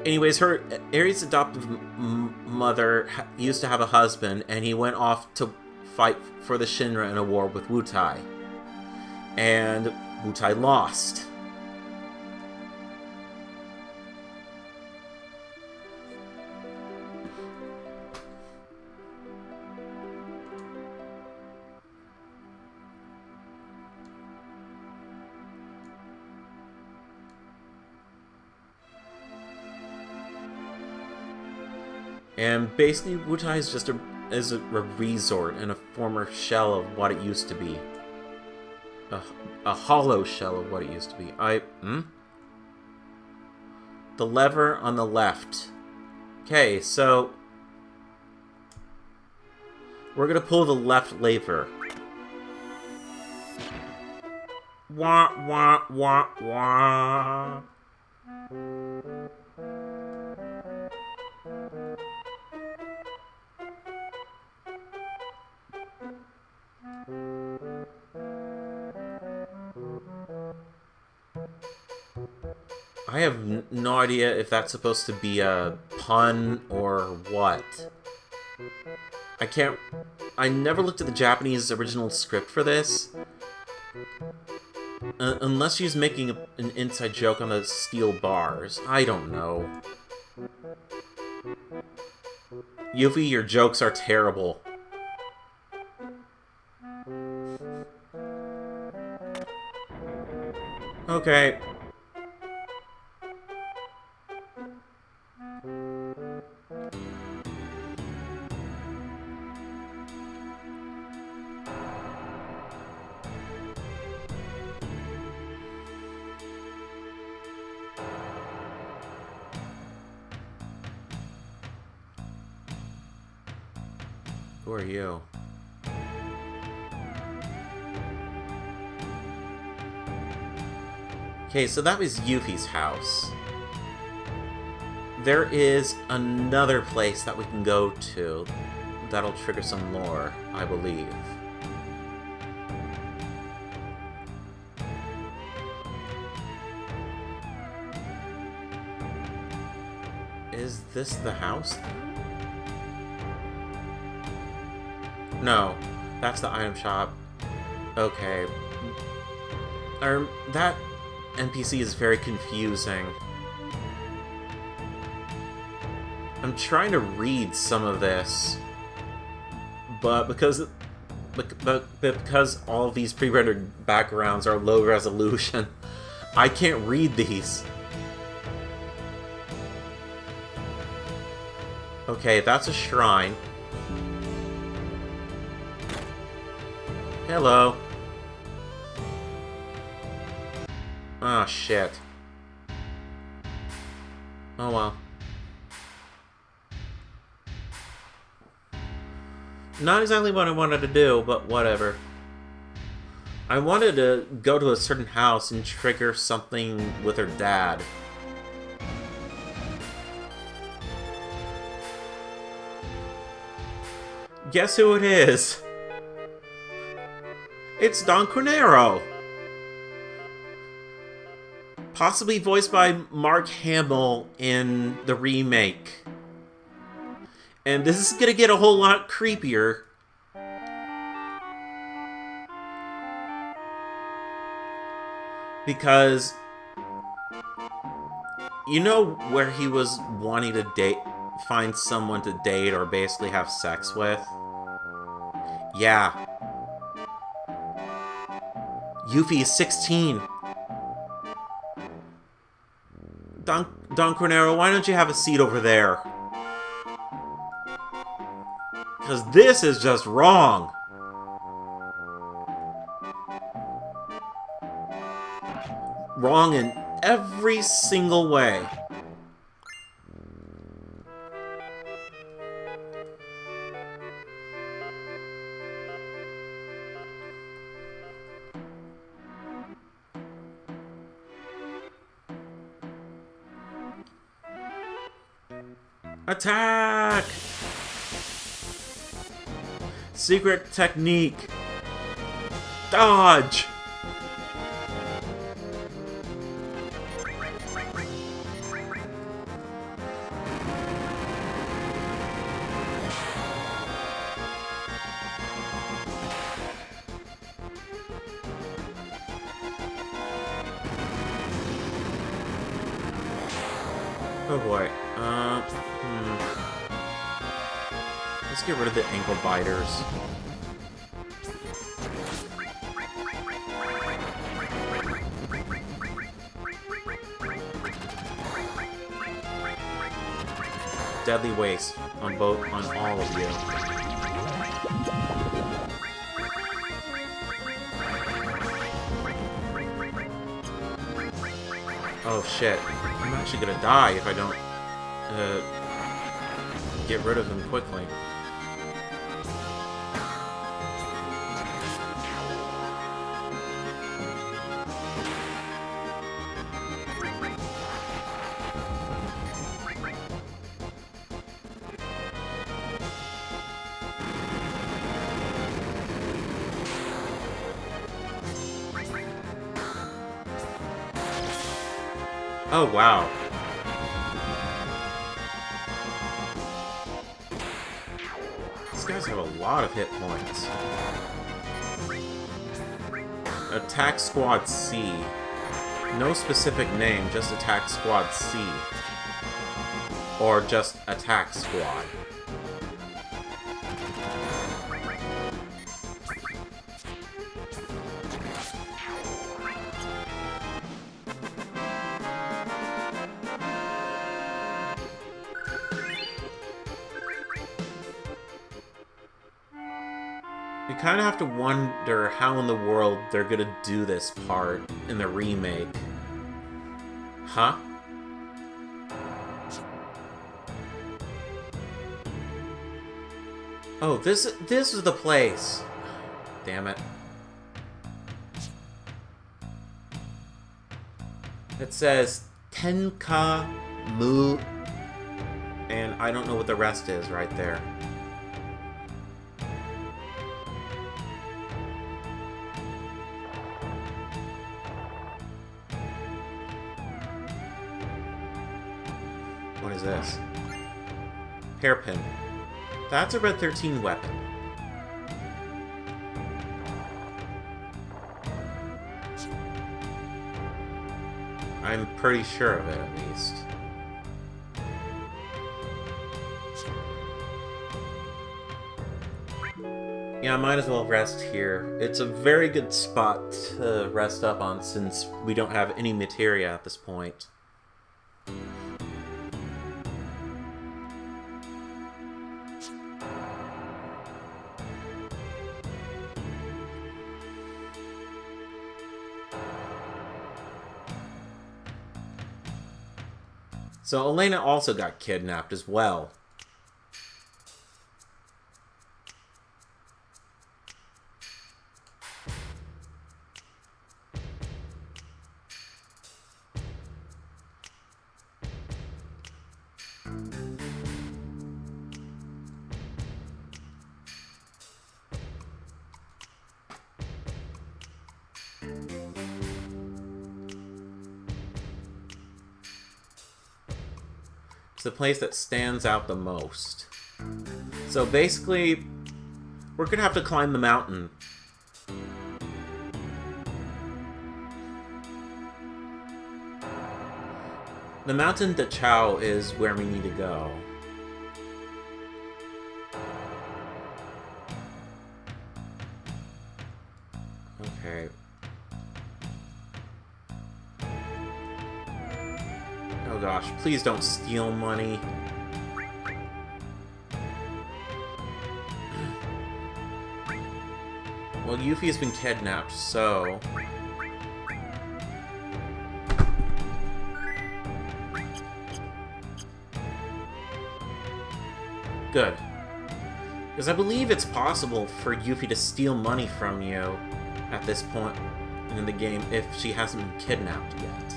Anyways, Aerith's adoptive mother used to have a husband, and he went off to fight for the Shinra in a war with Wutai. And Wutai lost. And basically, Wutai is just a resort and a former shell of what it used to be. A hollow shell of what it used to be. The lever on the left. Okay, so we're gonna pull the left lever. Wah, wah, wah, wah. I have no idea if that's supposed to be a pun or what. I can't... I never looked at the Japanese original script for this. Unless she's making an inside joke on the steel bars. I don't know. Yuffie, your jokes are terrible. Okay. Who are you? Okay, so that was Yuffie's house. There is another place that we can go to that'll trigger some lore, I believe. Is this the house? No, that's the item shop. Okay. That NPC is very confusing. I'm trying to read some of this, but because all of these pre-rendered backgrounds are low resolution, I can't read these. Okay, that's a shrine. Hello. Ah, shit. Oh well. Not exactly what I wanted to do, but whatever. I wanted to go to a certain house and trigger something with her dad. Guess who it is? It's Don Cornero! Possibly voiced by Mark Hamill in the remake. And this is gonna get a whole lot creepier. Because... you know where he was wanting to find someone to date or basically have sex with? Yeah. Yuffie is 16. Don Cornero, why don't you have a seat over there? Because this is just wrong. Wrong in every single way. Attack! Secret technique. Dodge! Oh boy. Let's get rid of the ankle biters. Deadly waste on all of you. Oh shit. I'm actually gonna die if I don't get rid of him quickly. Oh, wow. These guys have a lot of hit points. Attack Squad C. No specific name, just Attack Squad C. Or just Attack Squad. You kind of have to wonder how in the world they're gonna do this part in the remake. Huh? Oh, this is the place. Damn it. It says Tenka Mu, and I don't know what the rest is right there. What is this? Hairpin. That's a Red 13 weapon. I'm pretty sure of it, at least. Yeah, I might as well rest here. It's a very good spot to rest up on since we don't have any materia at this point. So Elena also got kidnapped as well. It's the place that stands out the most. So basically, we're gonna have to climb the mountain. The mountain de Chao is where we need to go. Okay. Oh gosh, please don't steal money. Well, Yuffie's been kidnapped, so... Good. Because I believe it's possible for Yuffie to steal money from you at this point in the game if she hasn't been kidnapped yet.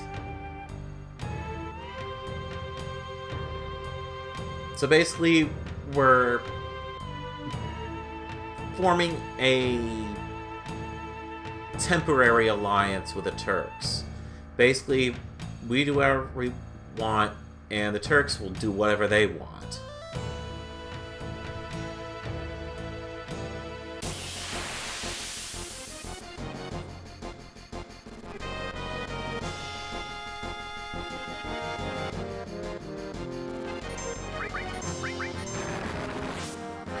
So basically, we're forming a temporary alliance with the Turks. Basically, we do whatever we want, and the Turks will do whatever they want.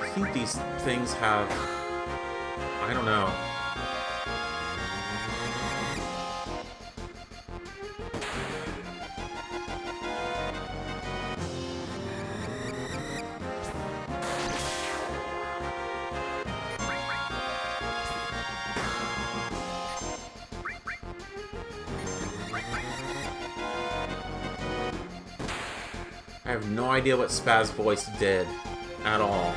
I think these things have... I don't know. I have no idea what Spaz voice did at all.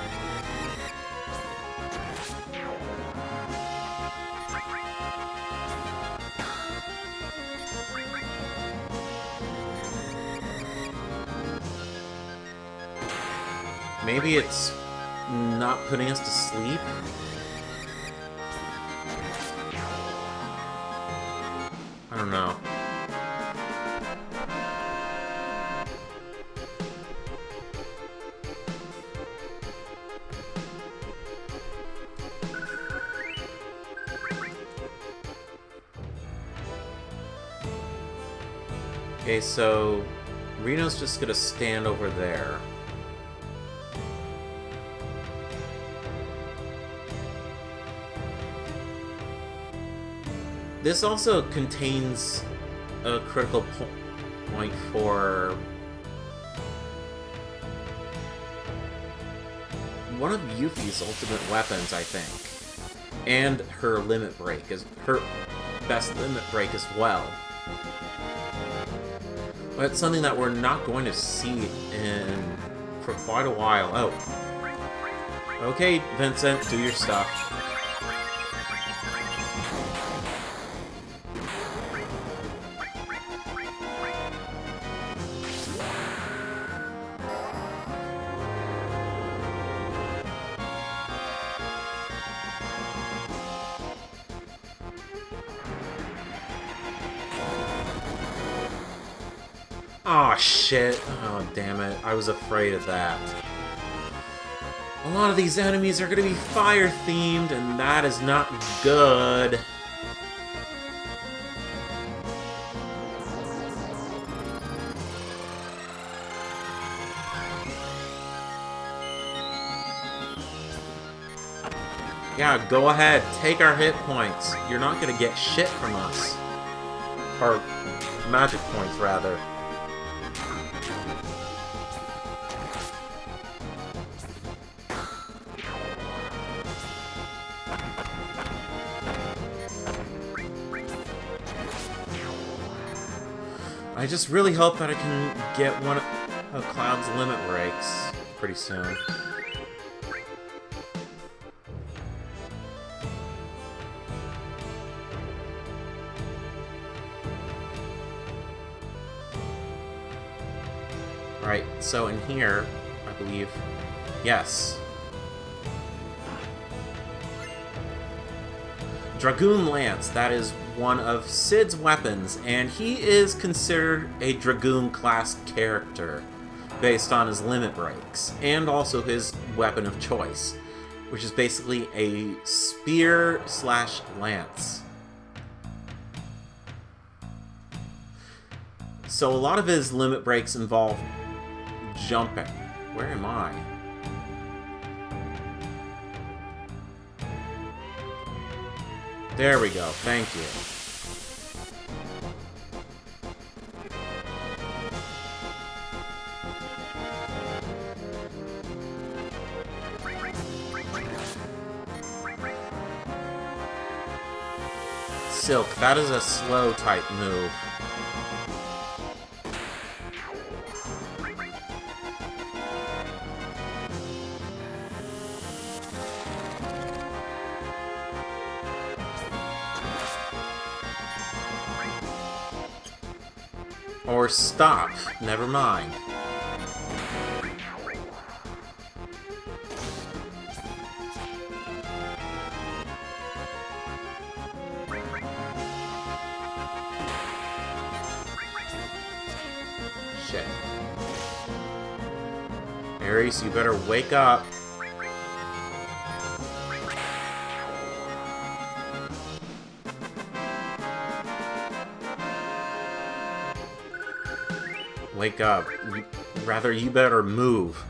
Maybe it's not putting us to sleep? I don't know. Okay, so Reno's just gonna stand over there. This also contains a critical point for one of Yuffie's ultimate weapons, I think. And her limit break is her best limit break as well. But it's something that we're not going to see for quite a while. Oh. Okay, Vincent, do your stuff. Aw, shit. Oh, damn it. I was afraid of that. A lot of these enemies are going to be fire-themed, and that is not good. Yeah, go ahead. Take our hit points. You're not going to get shit from us. Or magic points, rather. I just really hope that I can get one of Cloud's limit breaks pretty soon. Right, so in here, I believe, yes. Dragoon Lance, that is one of Cid's weapons, and he is considered a Dragoon class character based on his limit breaks, and also his weapon of choice, which is basically a spear/lance. So a lot of his limit breaks involve jumping. Where am I? There we go, thank you. Silk, that is a slow type move. Or stop. Never mind. Shit. Ares, you better wake up. Wake up. Rather, you better move.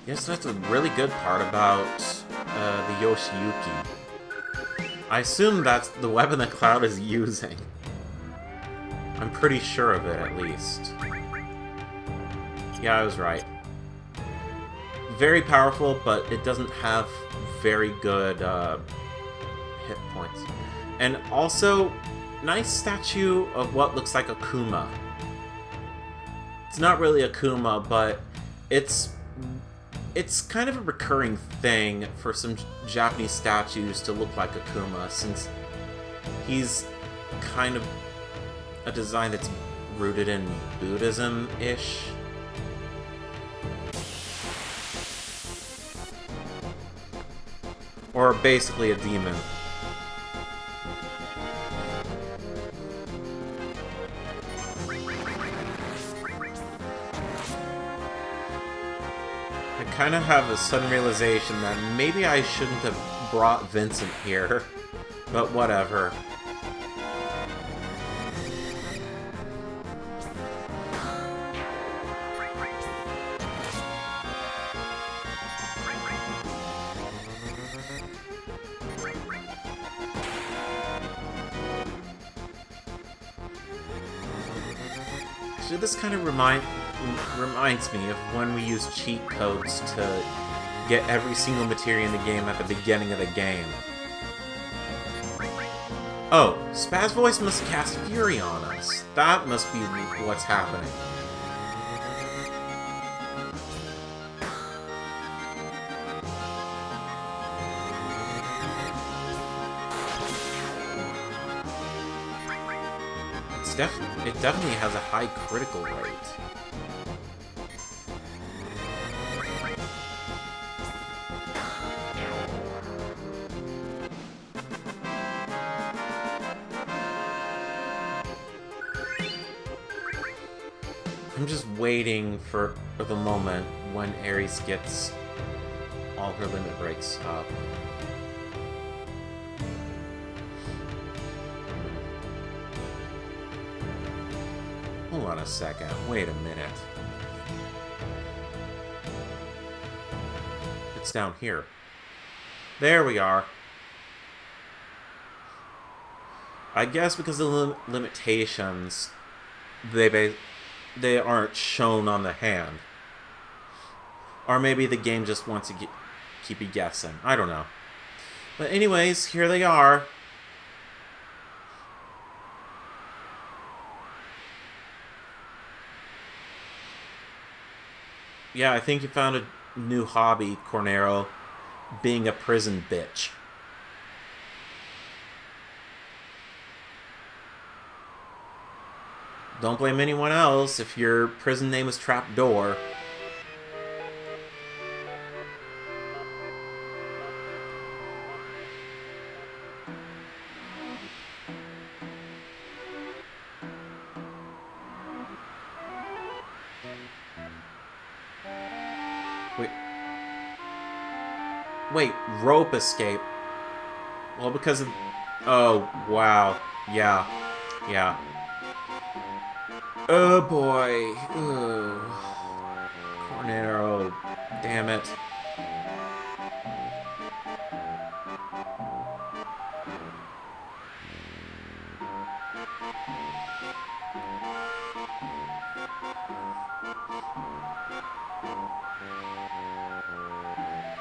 Yes, that's a really good part about the Yoshiyuki. I assume that's the weapon that Cloud is using. I'm pretty sure of it, at least. Yeah, I was right. Very powerful, but it doesn't have very good hit points. And also, nice statue of what looks like a Kuma. It's not really Akuma, but it's kind of a recurring thing for some Japanese statues to look like Akuma, since he's kind of a design that's rooted in Buddhism-ish. Or basically a demon. I kind of have a sudden realization that maybe I shouldn't have brought Vincent here, but whatever. Actually, this kind of reminds me of when we used cheat codes to get every single materia in the game at the beginning of the game. Oh, Spaz Voice must cast Fury on us. That must be what's happening. It definitely has a high critical rate. I'm just waiting for the moment when Ares gets all her limit breaks up. Hold on a second. Wait a minute. It's down here. There we are. I guess because of the limitations, they aren't shown on the hand. Or maybe the game just wants to keep you guessing. I don't know. But anyways, here they are. Yeah, I think you found a new hobby, Cornero. Being a prison bitch. Don't blame anyone else if your prison name is Trapdoor. Wait, rope escape. Well, because of... Oh, wow. Yeah. Yeah. Oh, boy. Ooh. Cornero. Damn it.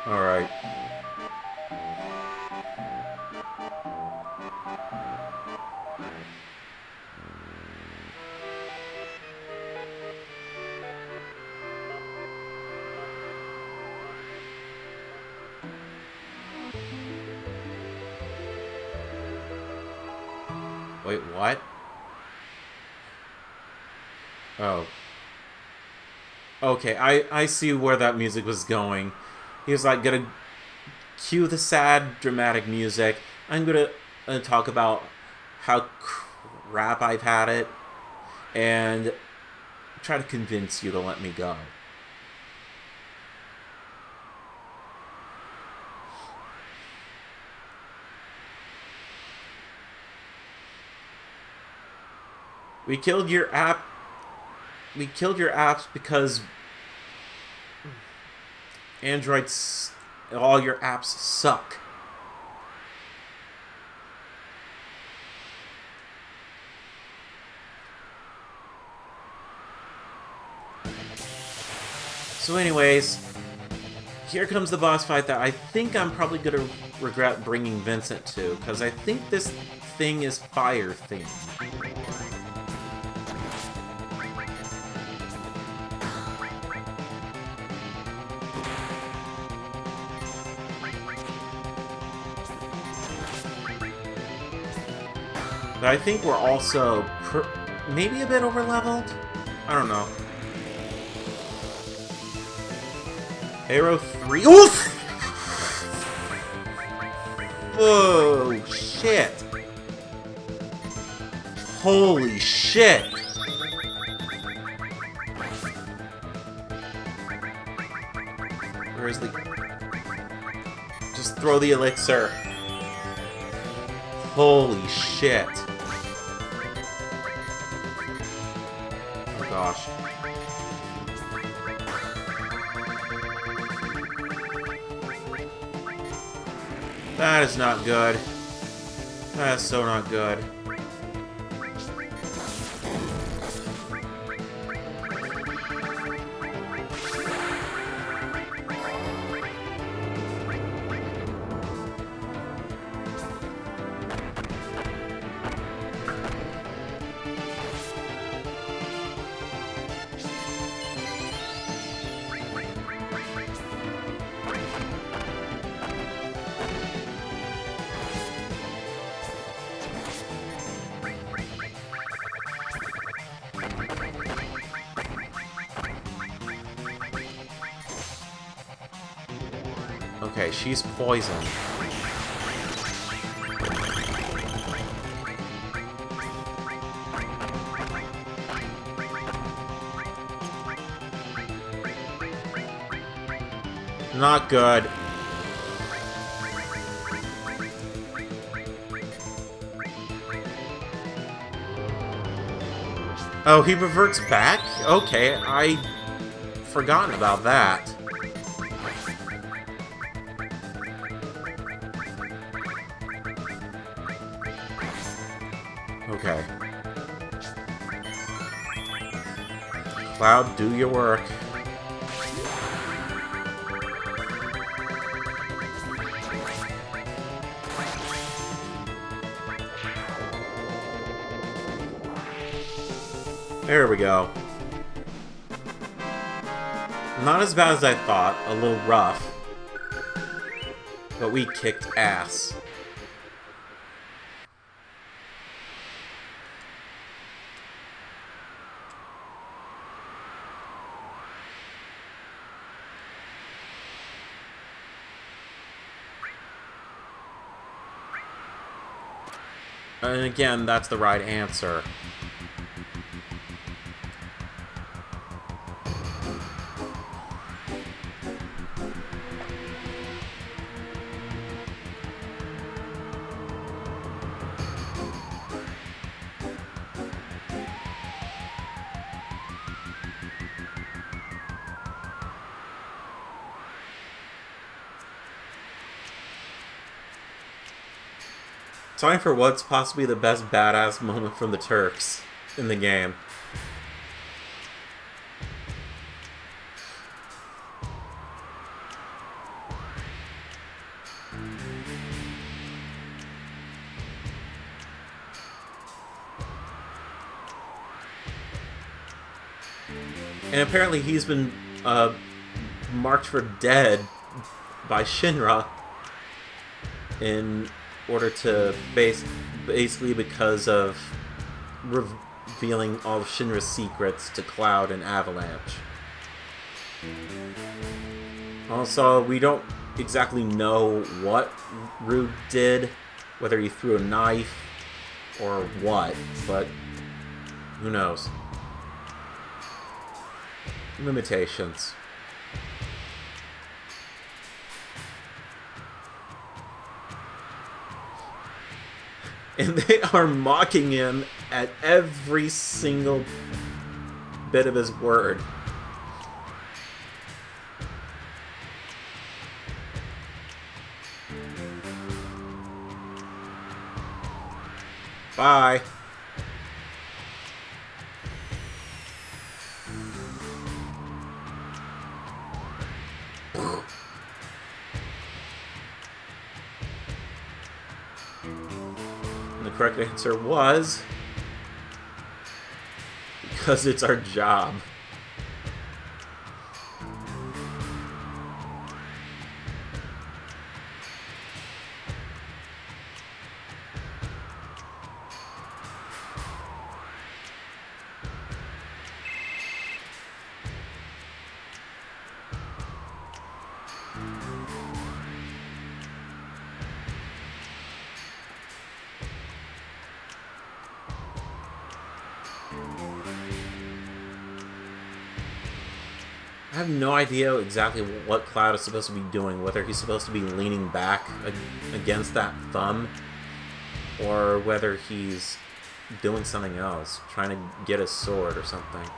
Alright. Wait, what? Oh. Okay, I see where that music was going. He was like, gonna cue the sad, dramatic music. I'm gonna talk about how crap I've had it, and try to convince you to let me go. We killed your apps because Androids, all your apps suck. So anyways, here comes the boss fight that I think I'm probably going to regret bringing Vincent to, because I think this thing is fire themed. But I think we're also maybe a bit over-leveled? I don't know. Arrow 3. Oof! Oh, shit. Holy shit. Where's the... Just throw the elixir. Holy shit. Oh gosh. That is not good. That is so not good. Okay, she's poisoned. Not good. Oh, he reverts back? Okay, I forgotten about that. Okay. Cloud, do your work. There we go. Not as bad as I thought, a little rough. But we kicked ass. And again, that's the right answer. Time for what's possibly the best badass moment from the Turks in the game. And apparently he's been marked for dead by Shinra in order to basically because of revealing all of Shinra's secrets to Cloud and Avalanche. Also, we don't exactly know what Rude did, whether he threw a knife or what, but who knows. Limitations. And they are mocking him at every single bit of his word. Bye. And the correct answer was... because it's our job. I have no idea exactly what Cloud is supposed to be doing, whether he's supposed to be leaning back against that thumb, or whether he's doing something else, trying to get his sword or something.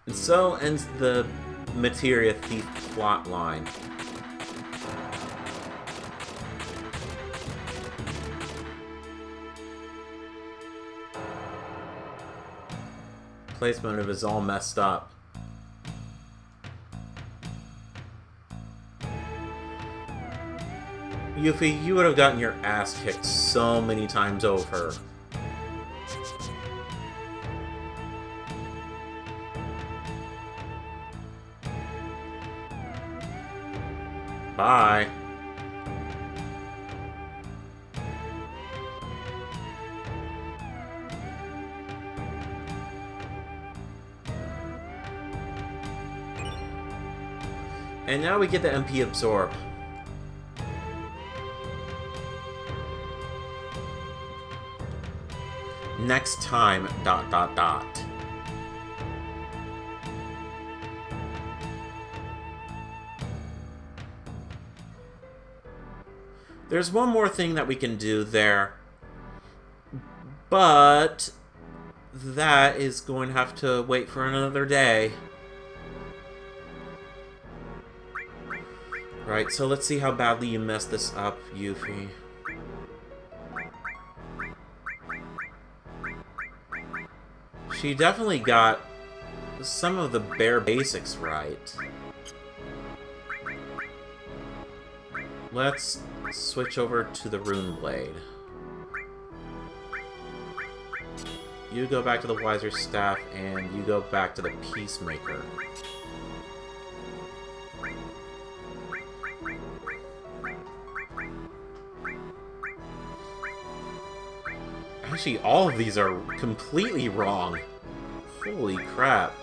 And so ends the Materia Thief plot line. Placement of it is all messed up. Yuffie, you would have gotten your ass kicked so many times over. Bye. And now we get the MP Absorb. Next time, ... There's one more thing that we can do there, but that is going to have to wait for another day. Right, so let's see how badly you messed this up, Yuffie. She definitely got some of the bare basics right. Let's switch over to the Rune Blade. You go back to the Wiser Staff, and you go back to the Peacemaker. Actually, all of these are completely wrong. Holy crap.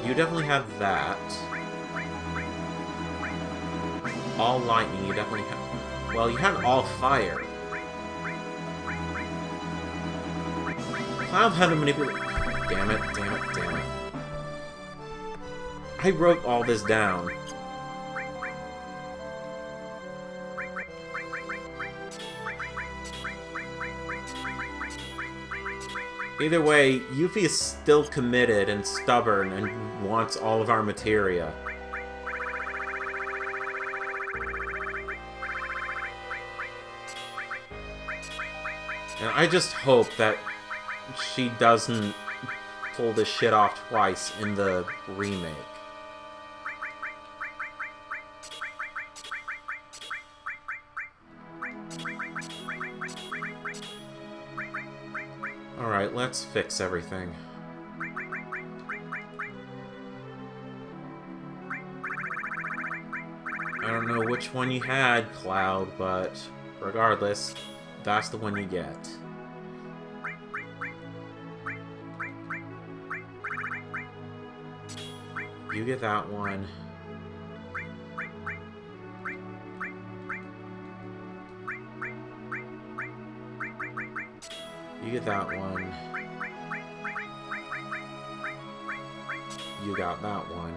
You definitely have that. All lightning, you definitely have... Well, you have all fire. Cloud had to manipulate... Damn it, damn it, damn it. I wrote all this down. Either way, Yuffie is still committed and stubborn and wants all of our materia. And I just hope that she doesn't pull this shit off twice in the remake. Alright, let's fix everything. I don't know which one you had, Cloud, but regardless, that's the one you get. You get that one. You get that one. You got that one.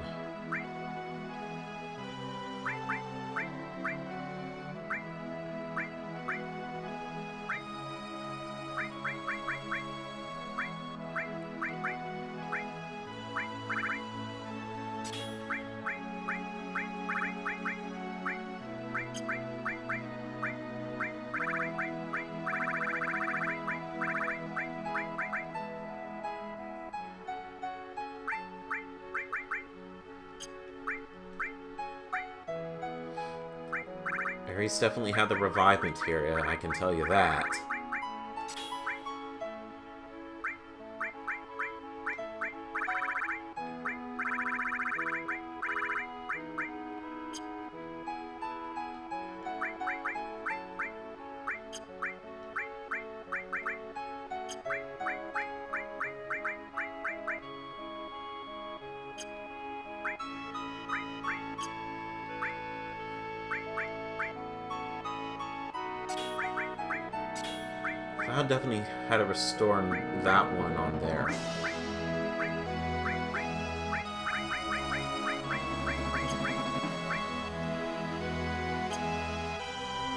Ares definitely had the revive materia, I can tell you that. Cloud definitely had a restore that one on there.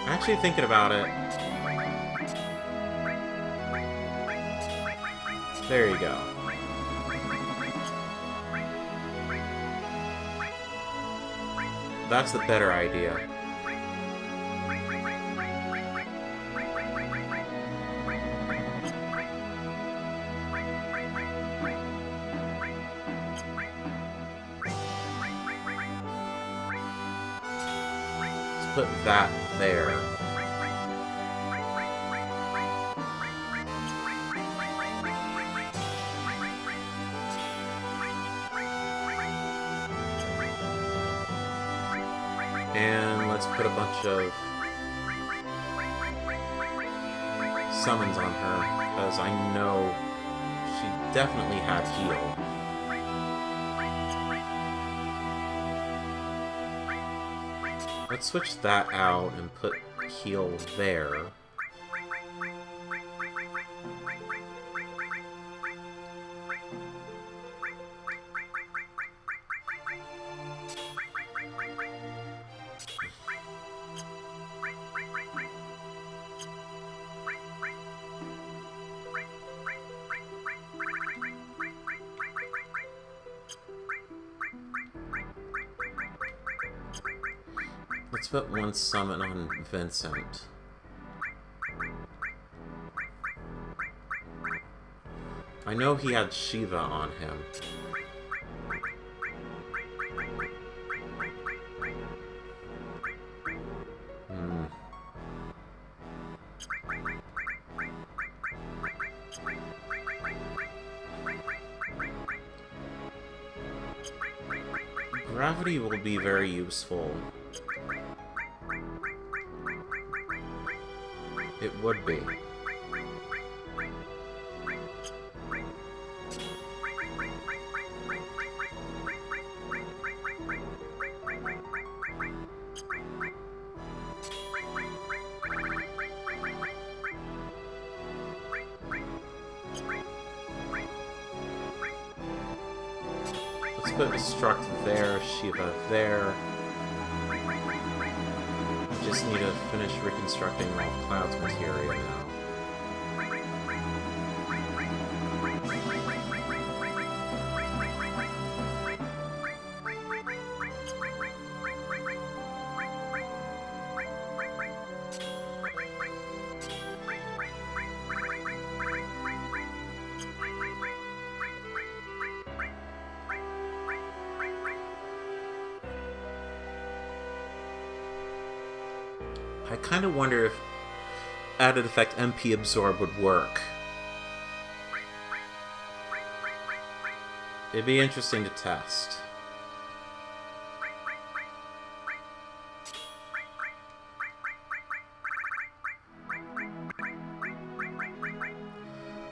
Actually thinking about it. There you go. That's the better idea. Let's put that there. And let's put a bunch of summons on her, because I know she definitely had heal. Let's switch that out and put heal there. Let's put one summon on Vincent. I know he had Shiva on him. Gravity will be very useful. It would be. Let's put Destruct there, Shiva there. Just need to finish reconstructing all of Cloud's materia now. I kind of wonder if added effect MP Absorb would work. It'd be interesting to test.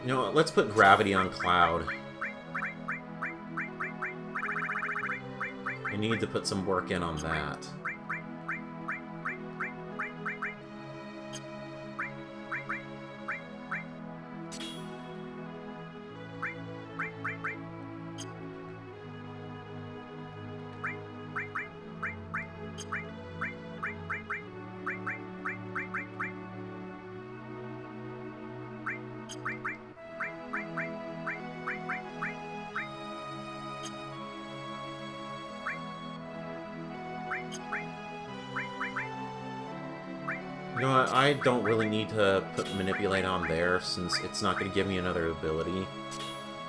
You know what, let's put Gravity on Cloud. I need to put some work in on that. You know what, I don't really need to put Manipulate on there, since it's not going to give me another ability.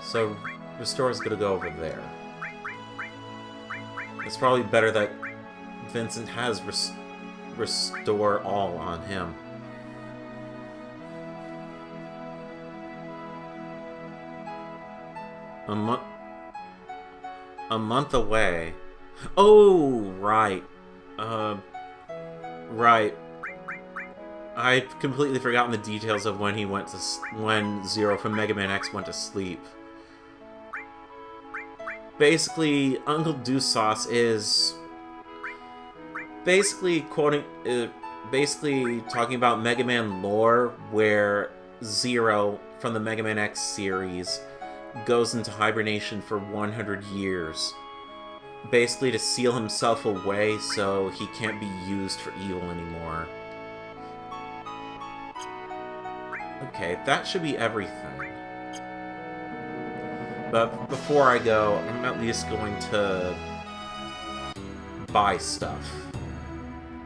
So, Restore is going to go over there. It's probably better that Vincent has Restore All on him. A month away. Oh, right. Right. I've completely forgotten the details of when he went to when Zero from Mega Man X went to sleep. Basically, Uncle Deuce is basically talking about Mega Man lore, where Zero from the Mega Man X series goes into hibernation for 100 years. Basically to seal himself away so he can't be used for evil anymore. Okay, that should be everything. But before I go, I'm at least going to buy stuff.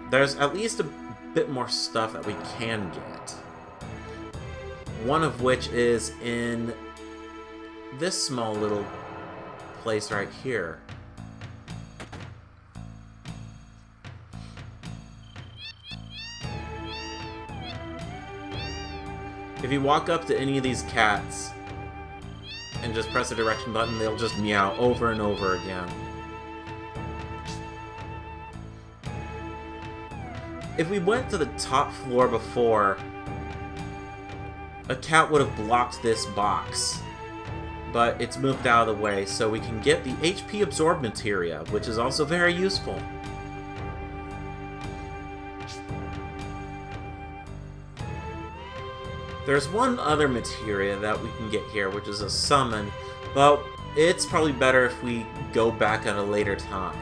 There's at least a bit more stuff that we can get. One of which is in this small little place right here. If you walk up to any of these cats and just press the direction button, they'll just meow over and over again. If we went to the top floor before, a cat would have blocked this box. But it's moved out of the way, so we can get the HP absorb materia, which is also very useful. There's one other materia that we can get here, which is a summon, but it's probably better if we go back at a later time.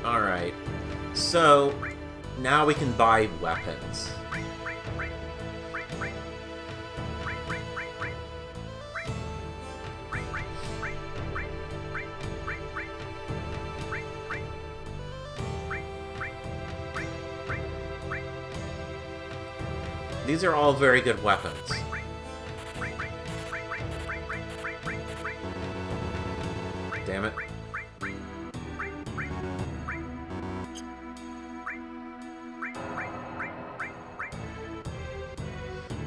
Alright, so now we can buy weapons. These are all very good weapons. Damn it.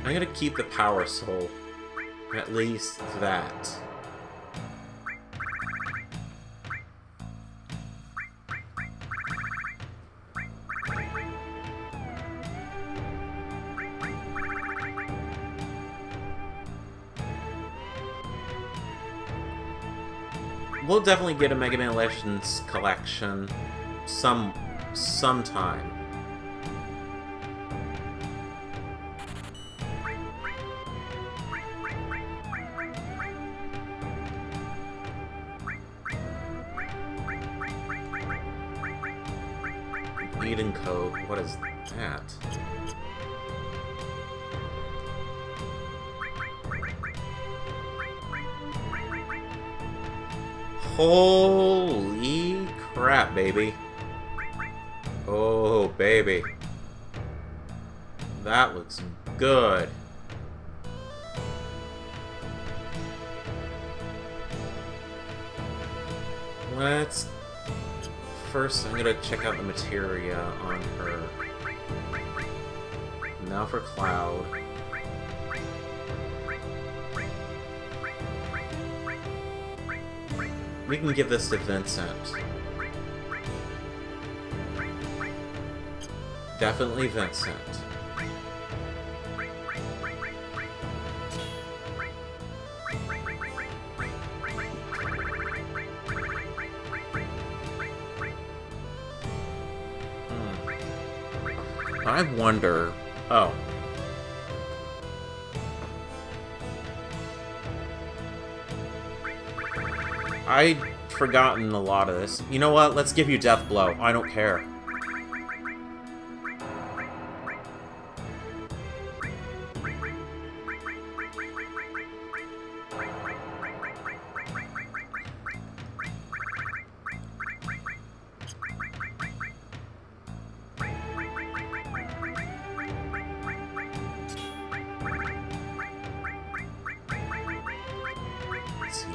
I'm gonna keep the Power Soul. At least that. We'll definitely get a Mega Man Legends collection sometime. Eden code. What is that? Holy crap, baby. Oh, baby. That looks good. Let's... First, I'm gonna check out the materia on her. Now for Cloud. We can give this to Vincent. Definitely Vincent. I wonder... Oh. I'd forgotten a lot of this. You know what? Let's give you Death Blow. I don't care.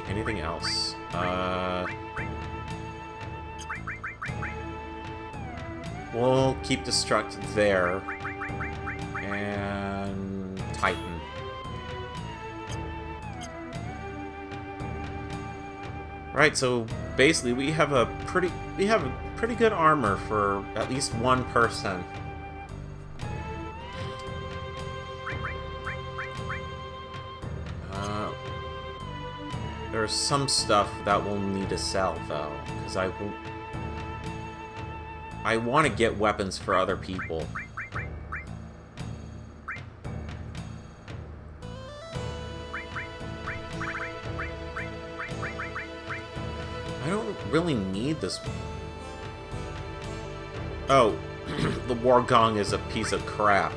Anything else? We'll keep Destruct there. And... Titan. Right, so basically we have a pretty good armor for at least one person. There's some stuff that we'll need to sell though, because I want to get weapons for other people. I don't really need this. Oh, the War Gong is a piece of crap.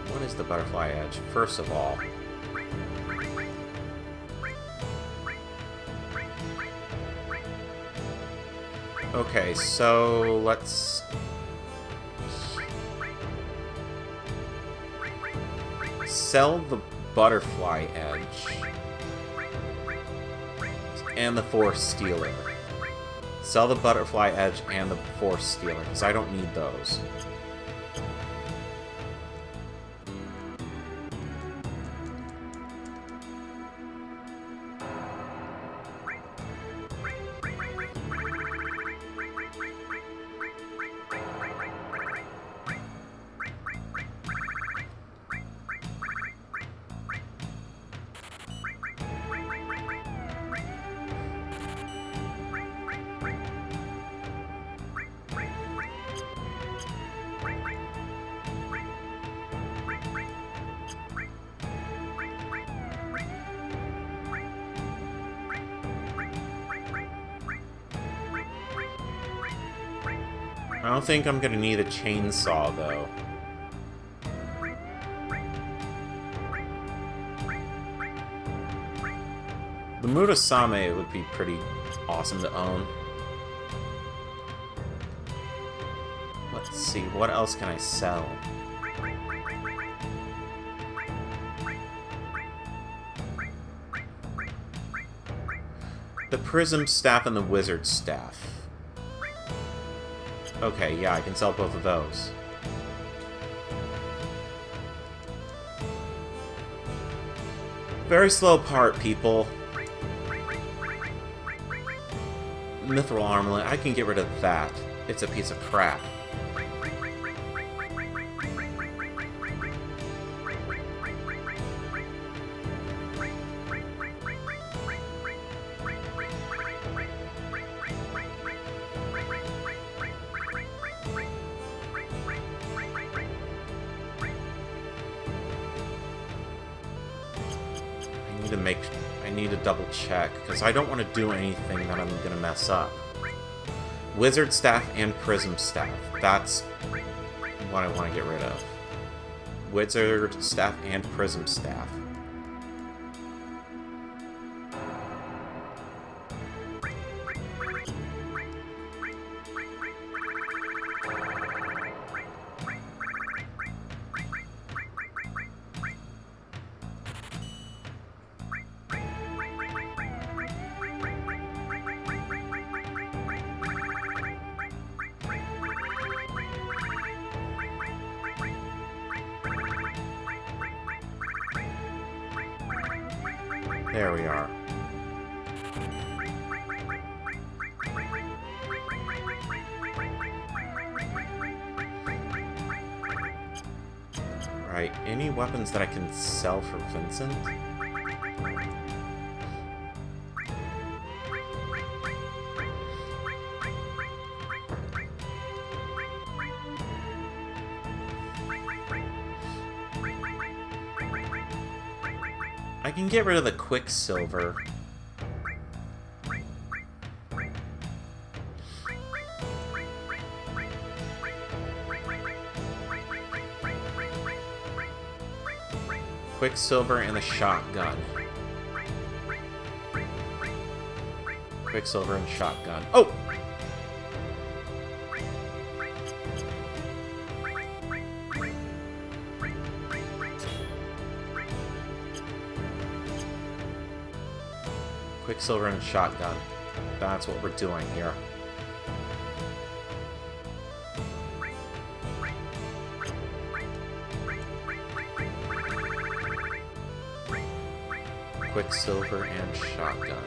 What is the Butterfly Edge, first of all? Okay, so let's sell the Butterfly Edge and the Force Stealer. Sell the Butterfly Edge and the Force Stealer, because I don't need those. I don't think I'm gonna need a chainsaw, though. The Murasame would be pretty awesome to own. Let's see, what else can I sell? The Prism Staff and the Wizard Staff. Okay, yeah, I can sell both of those. Very slow part, people. Mithril Armlet, I can get rid of that. It's a piece of crap. I need to double check, because I don't want to do anything that I'm going to mess up. Wizard Staff and Prism Staff. That's what I want to get rid of. Wizard Staff and Prism Staff. There we are. Right, any weapons that I can sell for Vincent? I can get rid of the Quicksilver. Quicksilver and the shotgun. Quicksilver and shotgun. Oh! Quicksilver and shotgun. That's what we're doing here. Quicksilver and shotgun.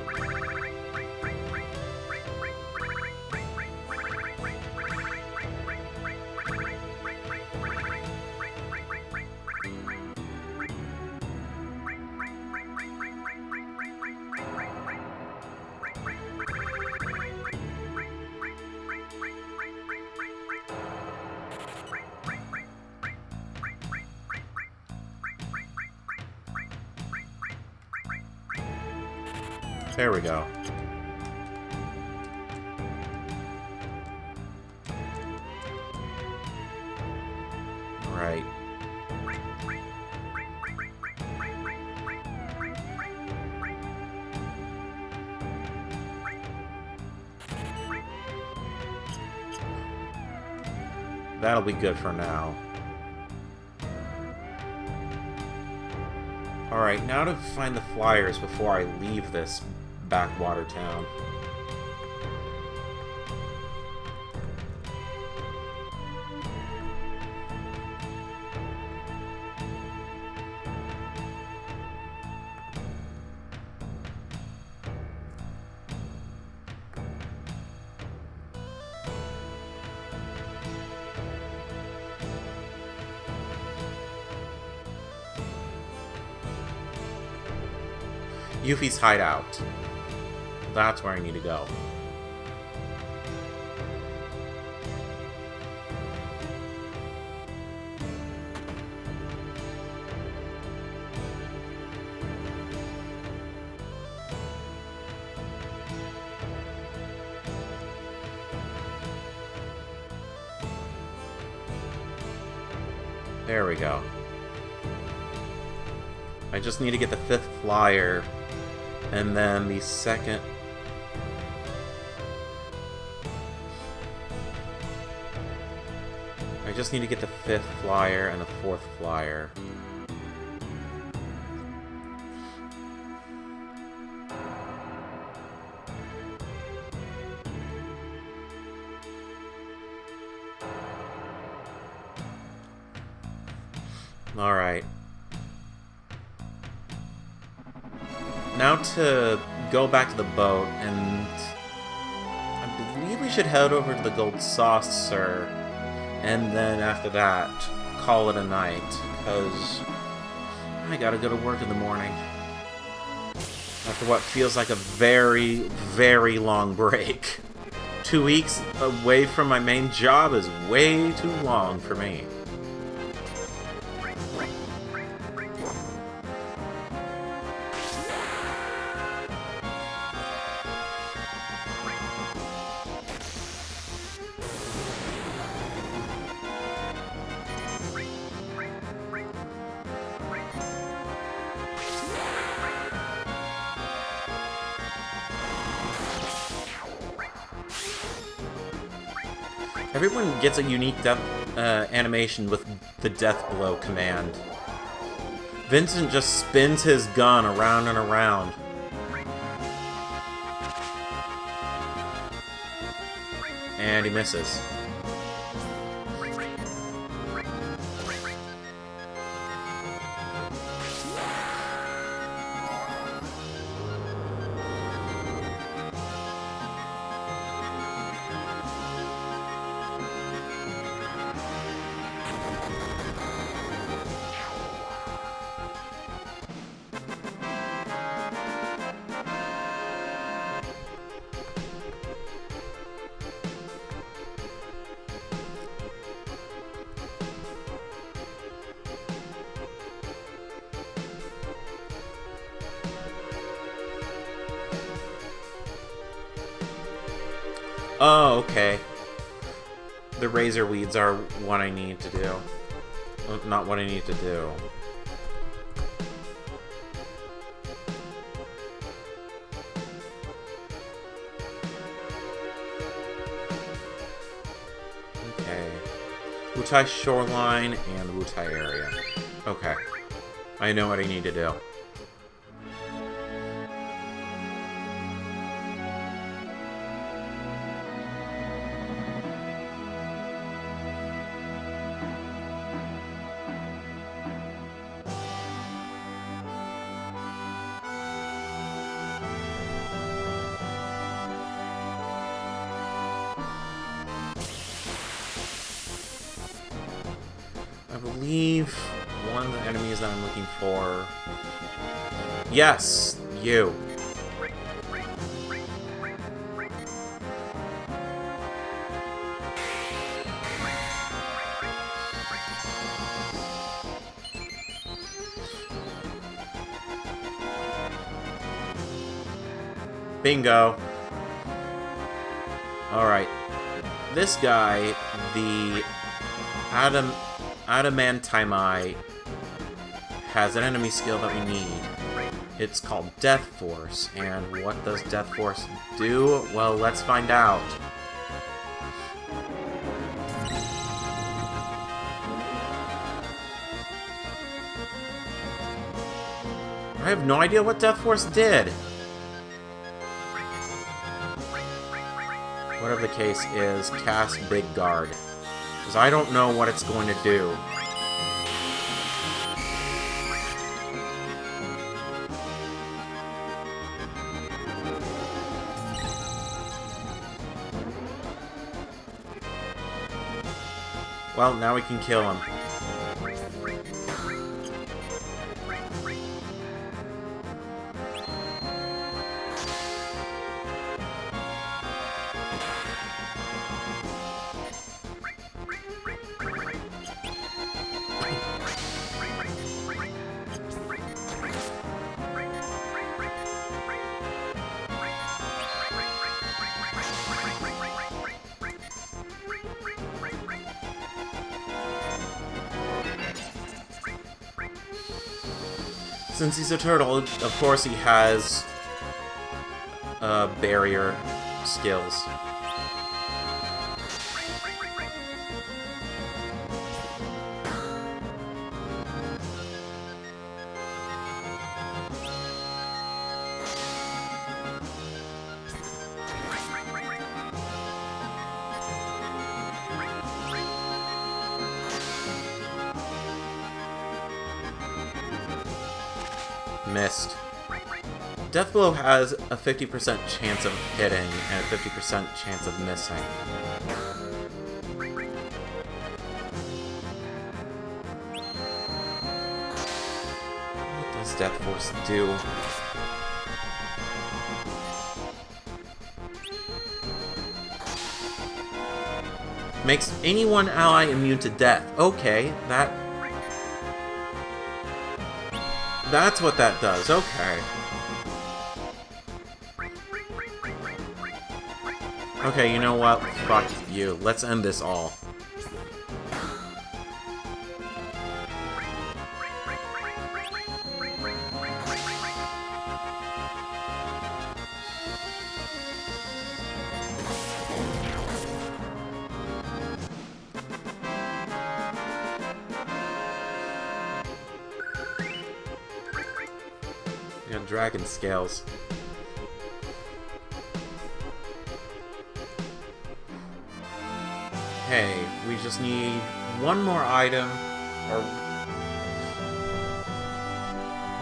There we go. Right. That'll be good for now. Alright, now to find the flyers before I leave this backwater town. Yuffie's hideout. That's where I need to go. There we go. I just need to get the 5th flyer, and then the 2nd... I just need to get the 5th flyer and the 4th flyer. Alright. Now to go back to the boat, and I believe we should head over to the Gold Saucer, and then after that, call it a night, because I gotta go to work in the morning. After what feels like a very, very long break. 2 weeks away from my main job is way too long for me. Everyone gets a unique animation with the Death Blow command. Vincent just spins his gun around and around. And he misses. Oh, okay. The razor weeds are what I need to do. Not what I need to do. Okay. Wutai Shoreline and Wutai area. Okay. I know what I need to do. believe one of the enemies that I'm looking for... Yes! You. Bingo. Alright. This guy, the Adamantimi, has an enemy skill that we need. It's called Death Force, and what does Death Force do? Well, let's find out. I have no idea what Death Force did. Whatever the case is, cast Big Guard. Because I don't know what it's going to do. Well, now we can kill him. Since he's a turtle, of course he has barrier skills. Missed. Death Blow has a 50% chance of hitting and a 50% chance of missing. What does Death Force do? Makes any one ally immune to death. Okay, that's what that does, okay. Okay, you know what? Fuck you. Let's end this all. Dragon scales. Hey, we just need one more item, or...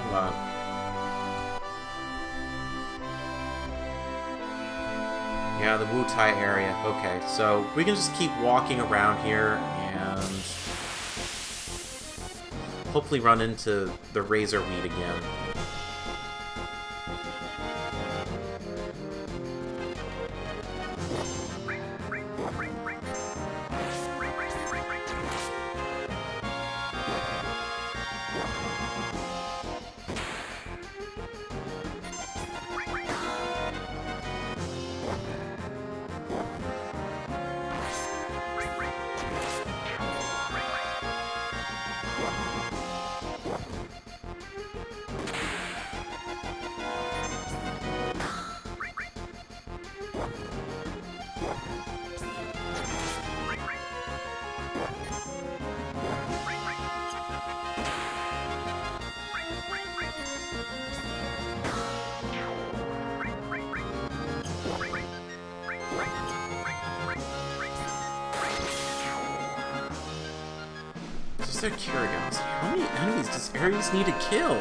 Hold on. Yeah, the Wutai area. Okay, so we can just keep walking around here and hopefully run into the Razor Weed again. Just out of curiosity, how many enemies does Ares need to kill?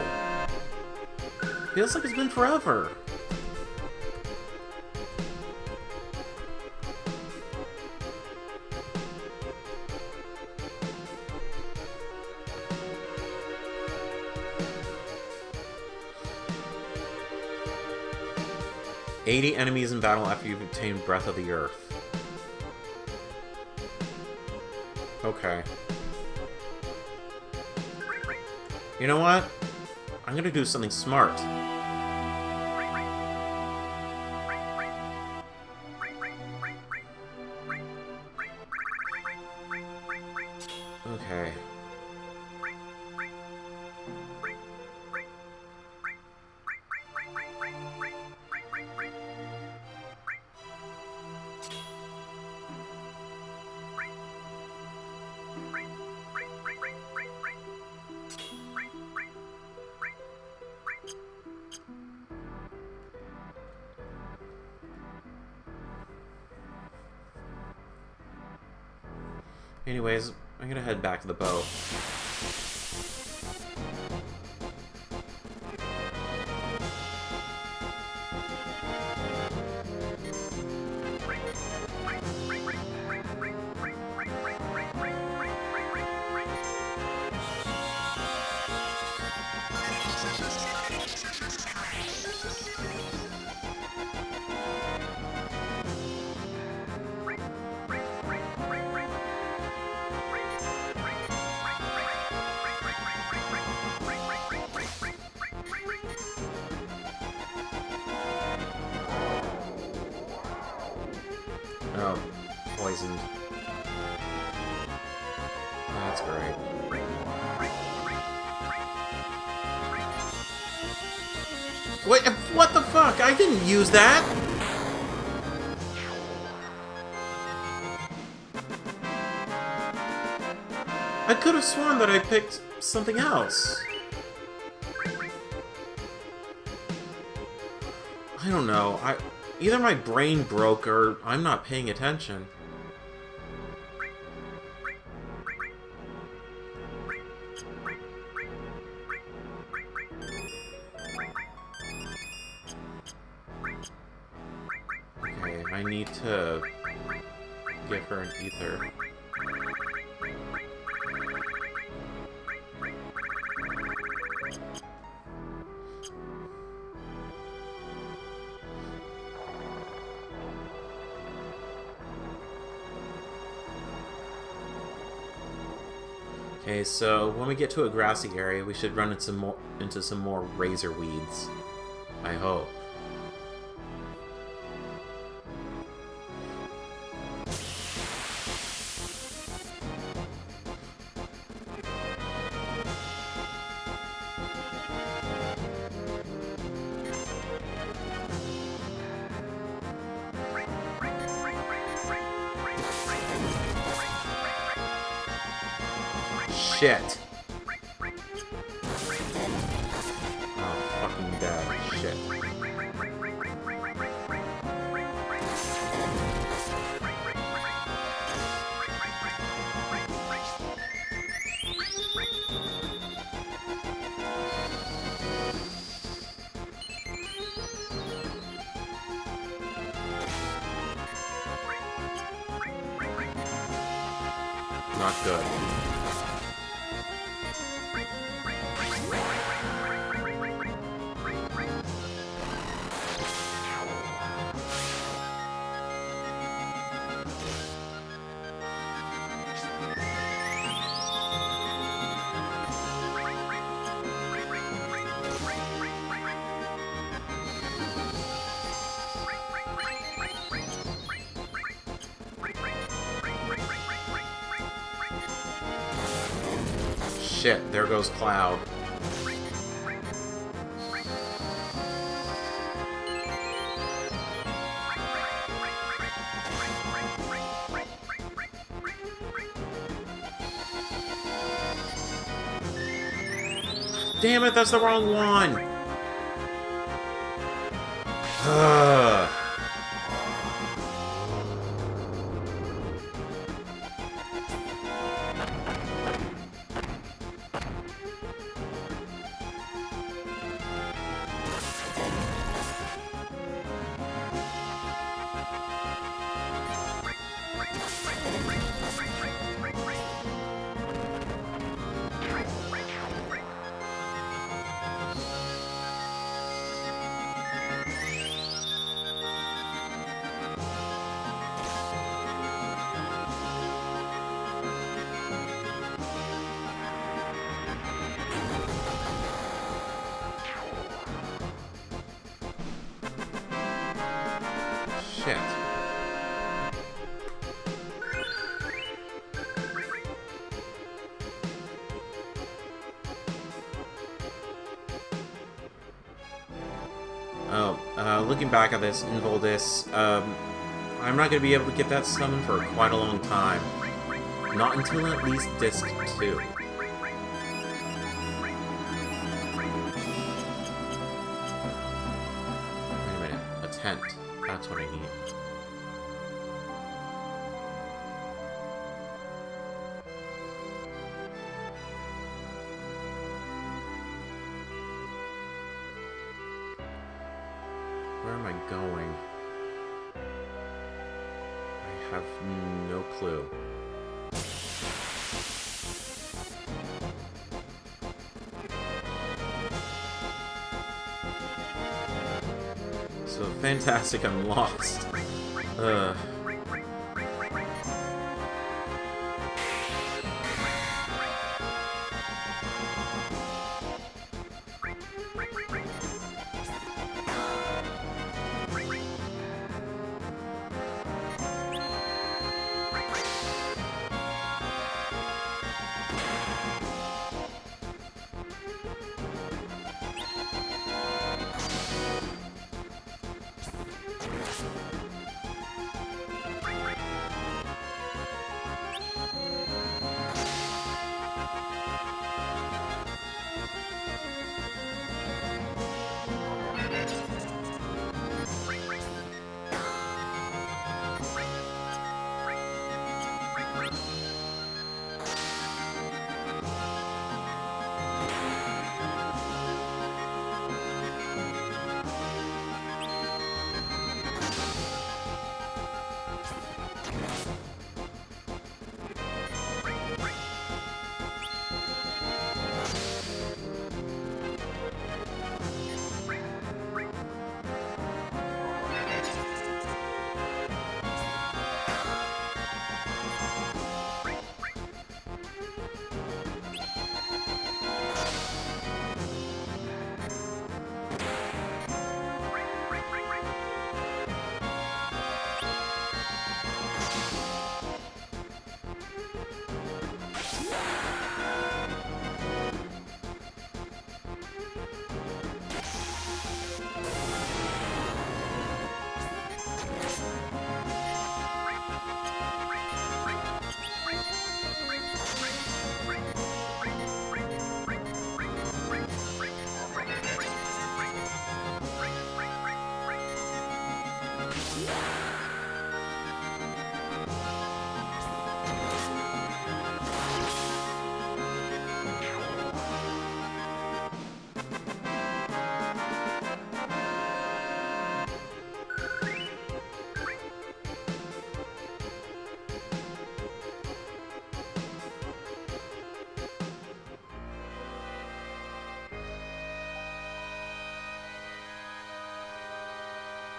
Feels like it's been forever. 80 enemies in battle after you've obtained Breath of the Earth. Okay. You know what? I'm gonna do something smart. Okay. Anyways, I'm gonna head back to the boat. Oh, poisoned. That's great. Wait, what the fuck? I didn't use that! I could have sworn that I picked something else. I don't know. Either my brain broke or I'm not paying attention. Okay, I need to give her an ether. Okay, so when we get to a grassy area, we should run into some more razor weeds. I hope. Shit. Oh, fucking dead. Shit. Not good. Shit, there goes Cloud. Damn it, that's the wrong one! Ugh. shit. Oh, looking back at this, Involdis, I'm not going to be able to get that summon for quite a long time. Not until at least Disc 2. Wait a minute, a tent. That's what I need. Where am I going? I have no clue. So fantastic, I'm lost. Ugh.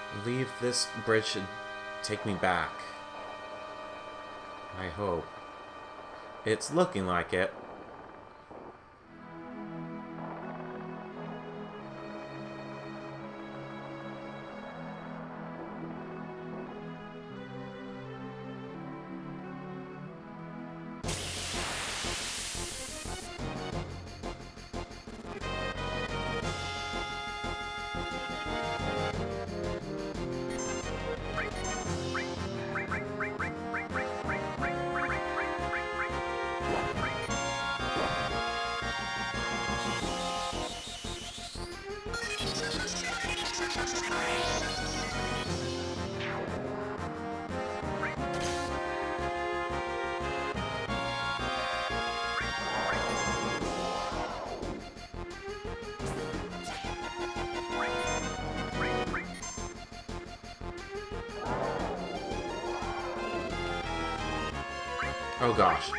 I believe this bridge should take me back. I hope. It's looking like it. Oh gosh.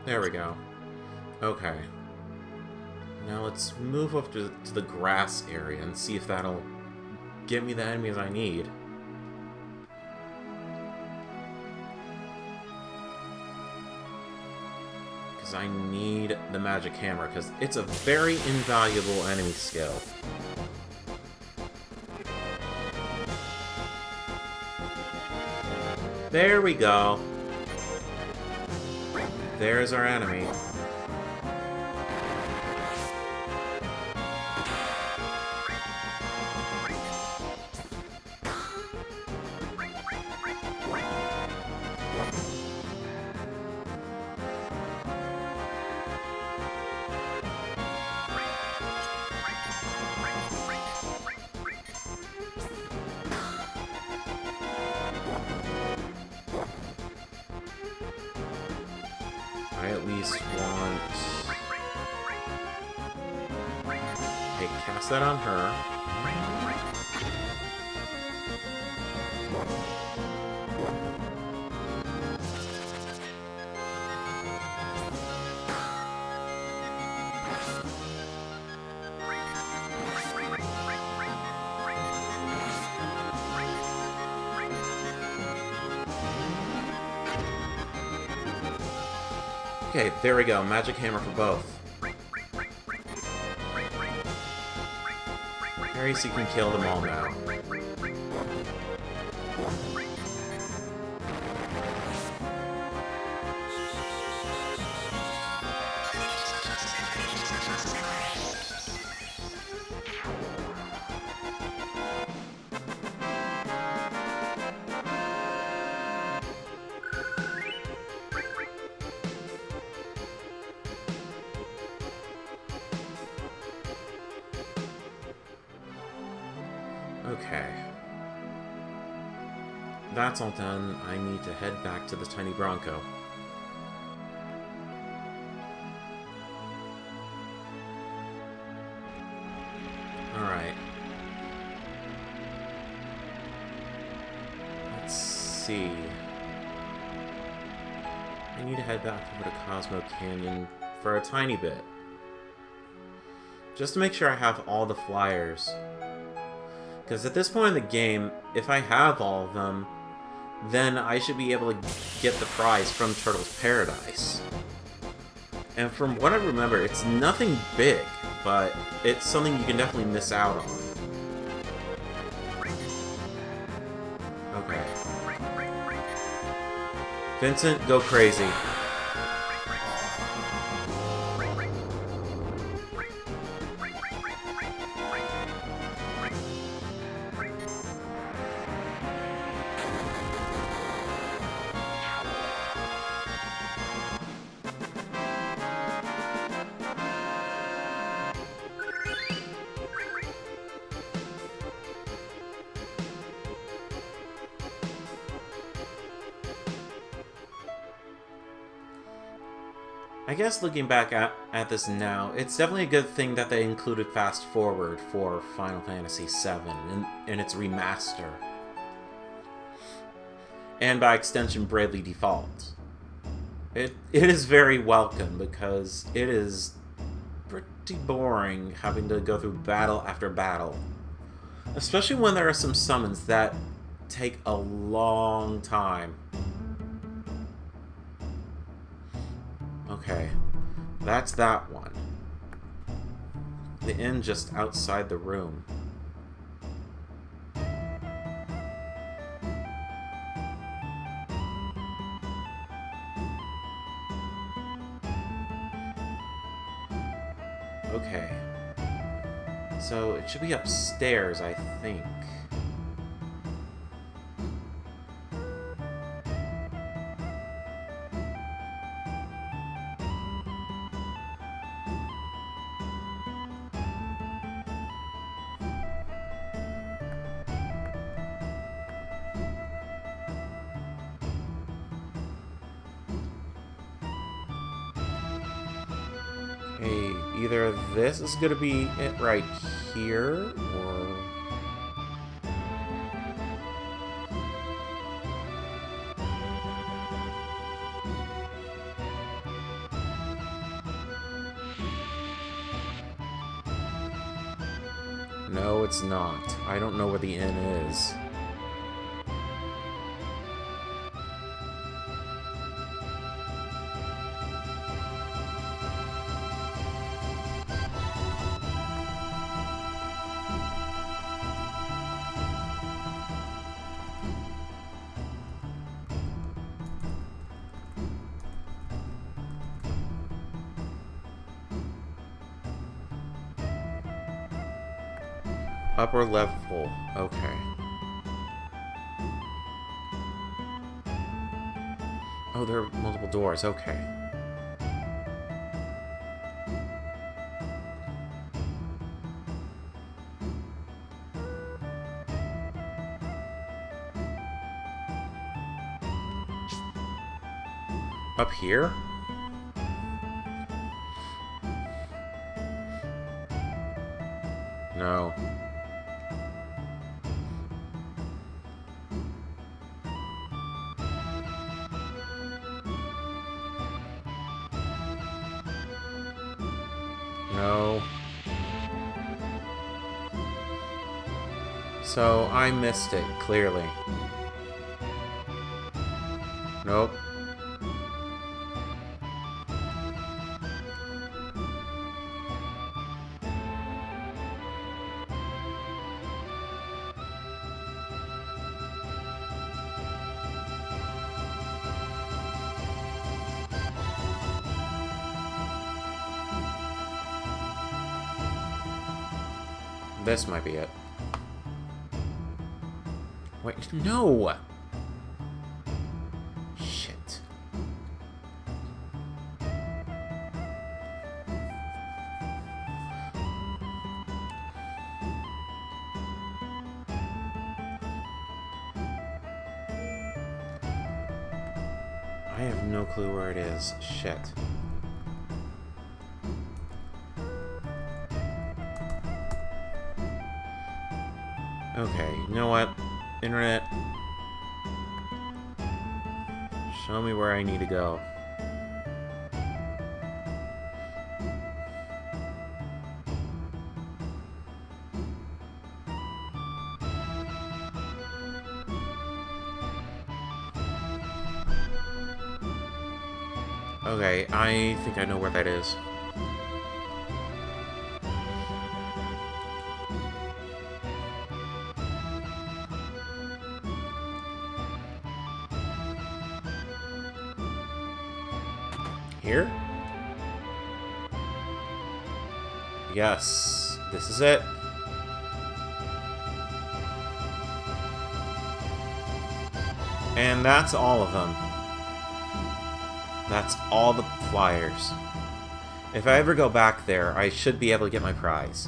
There we go. Okay. Now let's move up to the grass area and see if that'll give me the enemies I need. Because I need the magic hammer, because it's a very invaluable enemy skill. There we go. There's our enemy. I at least want... Okay, cast that on her. Okay, there we go. Magic hammer for both. Harry's, you can kill them all now. Okay. That's all done. I need to head back to the Tiny Bronco. Alright. Let's see. I need to head back over to Cosmo Canyon for a tiny bit. Just to make sure I have all the flyers. Because at this point in the game, if I have all of them, then I should be able to get the prize from Turtle's Paradise. And from what I remember, it's nothing big, but it's something you can definitely miss out on. Okay. Vincent, go crazy. I guess looking back at this now, it's definitely a good thing that they included Fast Forward for Final Fantasy VII in its remaster. And by extension, Bravely Default. It is very welcome because it is pretty boring having to go through battle after battle. Especially when there are some summons that take a long time. Okay, that's that one. The inn just outside the room. Okay. So it should be upstairs, I think. Hey, either this is gonna be it right here, or... No, it's not. I don't know where the inn is. Upper level. Okay. Oh, there are multiple doors. Okay. Up here? No. No. So, I missed it, clearly. Nope. This might be it. Wait, no! Shit. I have no clue where it is. Shit. Okay, you know what? Internet. Show me where I need to go. Okay, I think I know where that is. Here? Yes, this is it. And that's all of them. That's all the flyers. If I ever go back there, I should be able to get my prize.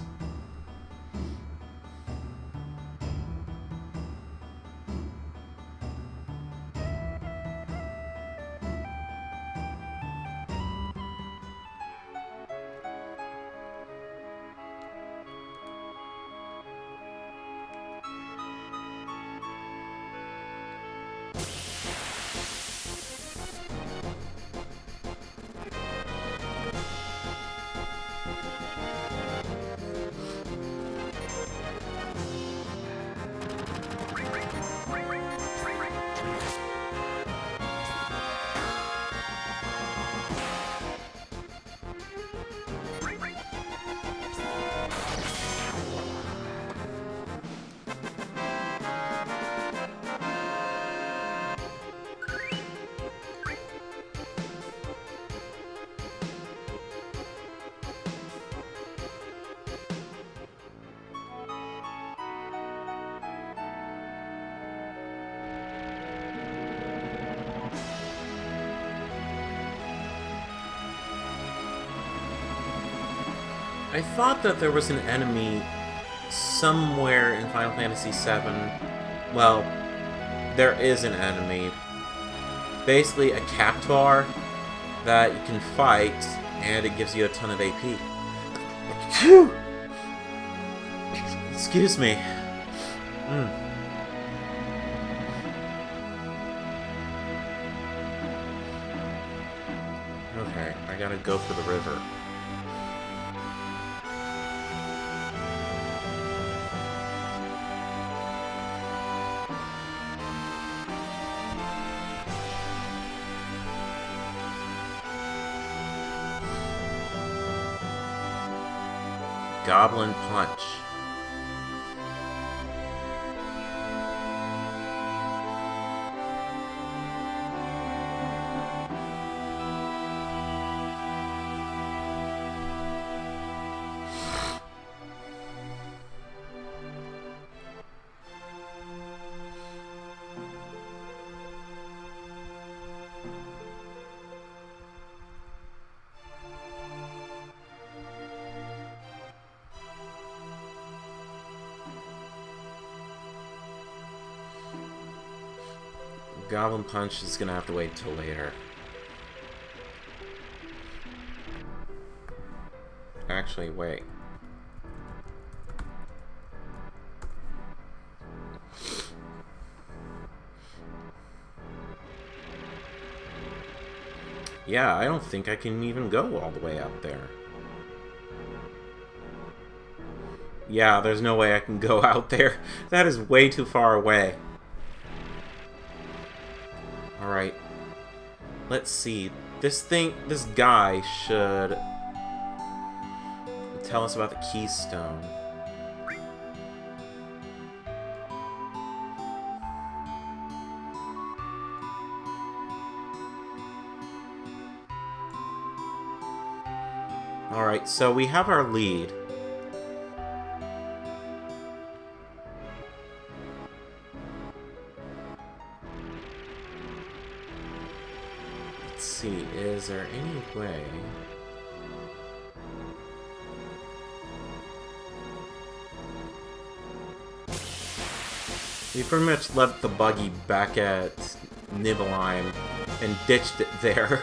I thought that there was an enemy somewhere in Final Fantasy VII. Well, there is an enemy. Basically a Cactuar that you can fight, and it gives you a ton of AP. Phew! Excuse me. Okay, I gotta go for the river. Goblin Punch. Goblin Punch is gonna have to wait till later. Actually, wait. Yeah, I don't think I can even go all the way out there. Yeah, there's no way I can go out there. That is way too far away. Alright. Let's see. This guy should tell us about the keystone. Alright, so we have our lead. Let's see, is there any way... We pretty much left the buggy back at Nibelheim and ditched it there.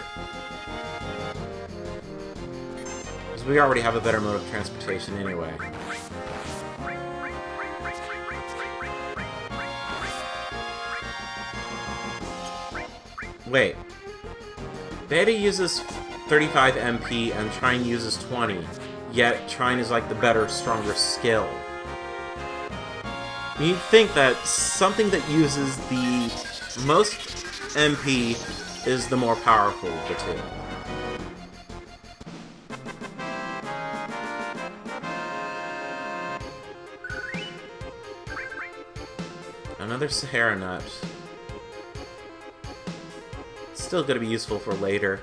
Because we already have a better mode of transportation anyway. Wait. Beta uses 35 MP and Trine uses 20, yet Trine is like the better, stronger skill. You'd think that something that uses the most MP is the more powerful of the two. Another Sahara Nut. Still gonna be useful for later.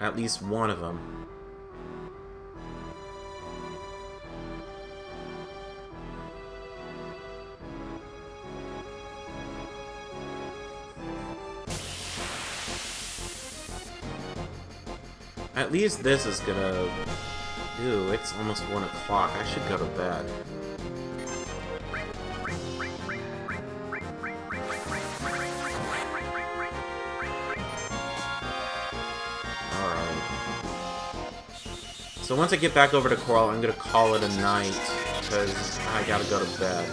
At least one of them. At least this is gonna... Ew, it's almost 1 o'clock. I should go to bed. Alright. So once I get back over to Coral, I'm gonna call it a night, because I gotta go to bed.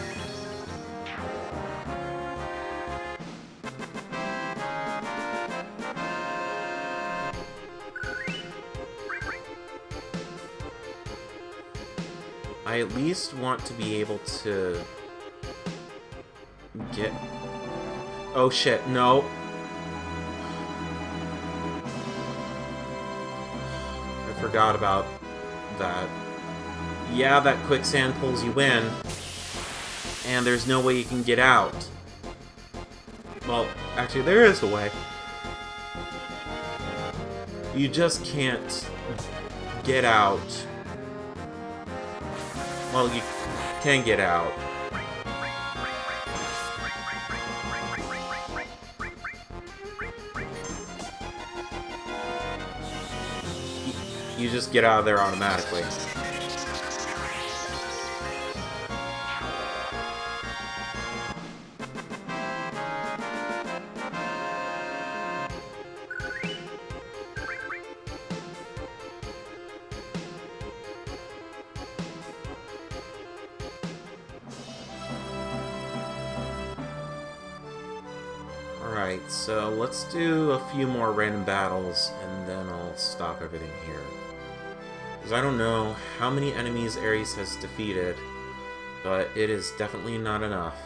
I at least want to be able to get... Oh shit, no. I forgot about that. Yeah, that quicksand pulls you in, and there's no way you can get out. Well, actually, there is a way. You just can't get out. Well, you can get out. You just get out of there automatically. Alright, so let's do a few more random battles, and then I'll stop everything here. Because I don't know how many enemies Ares has defeated, but it is definitely not enough.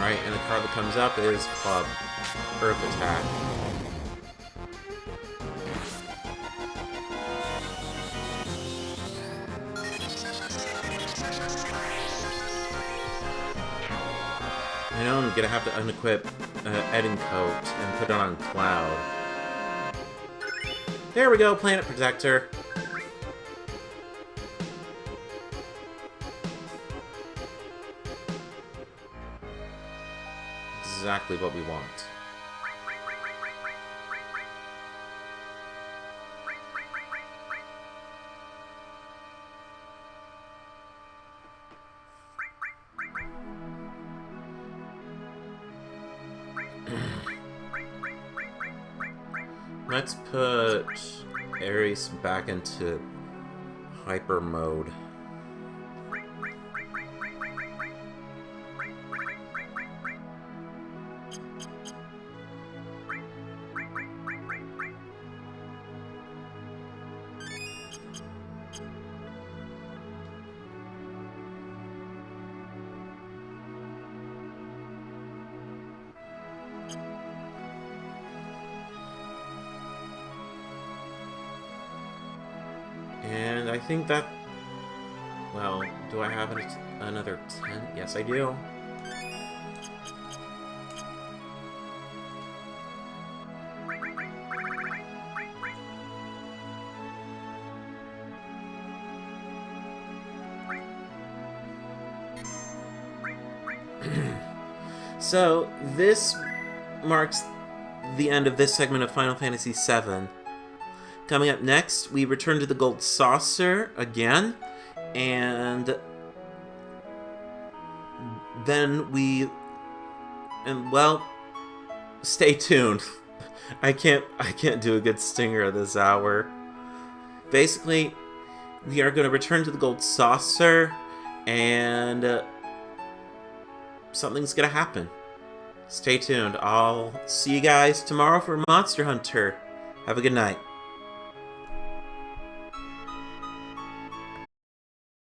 Alright, and the card that comes up is Club. Earth Attack. I know I'm gonna have to unequip Eden Coat and put it on Cloud. There we go, Planet Protector. Exactly what we want. Let's put Ares back into hyper mode. And I think that... Well, do I have another 10? Yes, I do. So, this marks the end of this segment of Final Fantasy VII. Coming up next, we return to the Gold Saucer again, and then well, stay tuned. I can't do a good stinger at this hour. Basically, we are going to return to the Gold Saucer, and something's going to happen. Stay tuned. I'll see you guys tomorrow for Monster Hunter. Have a good night.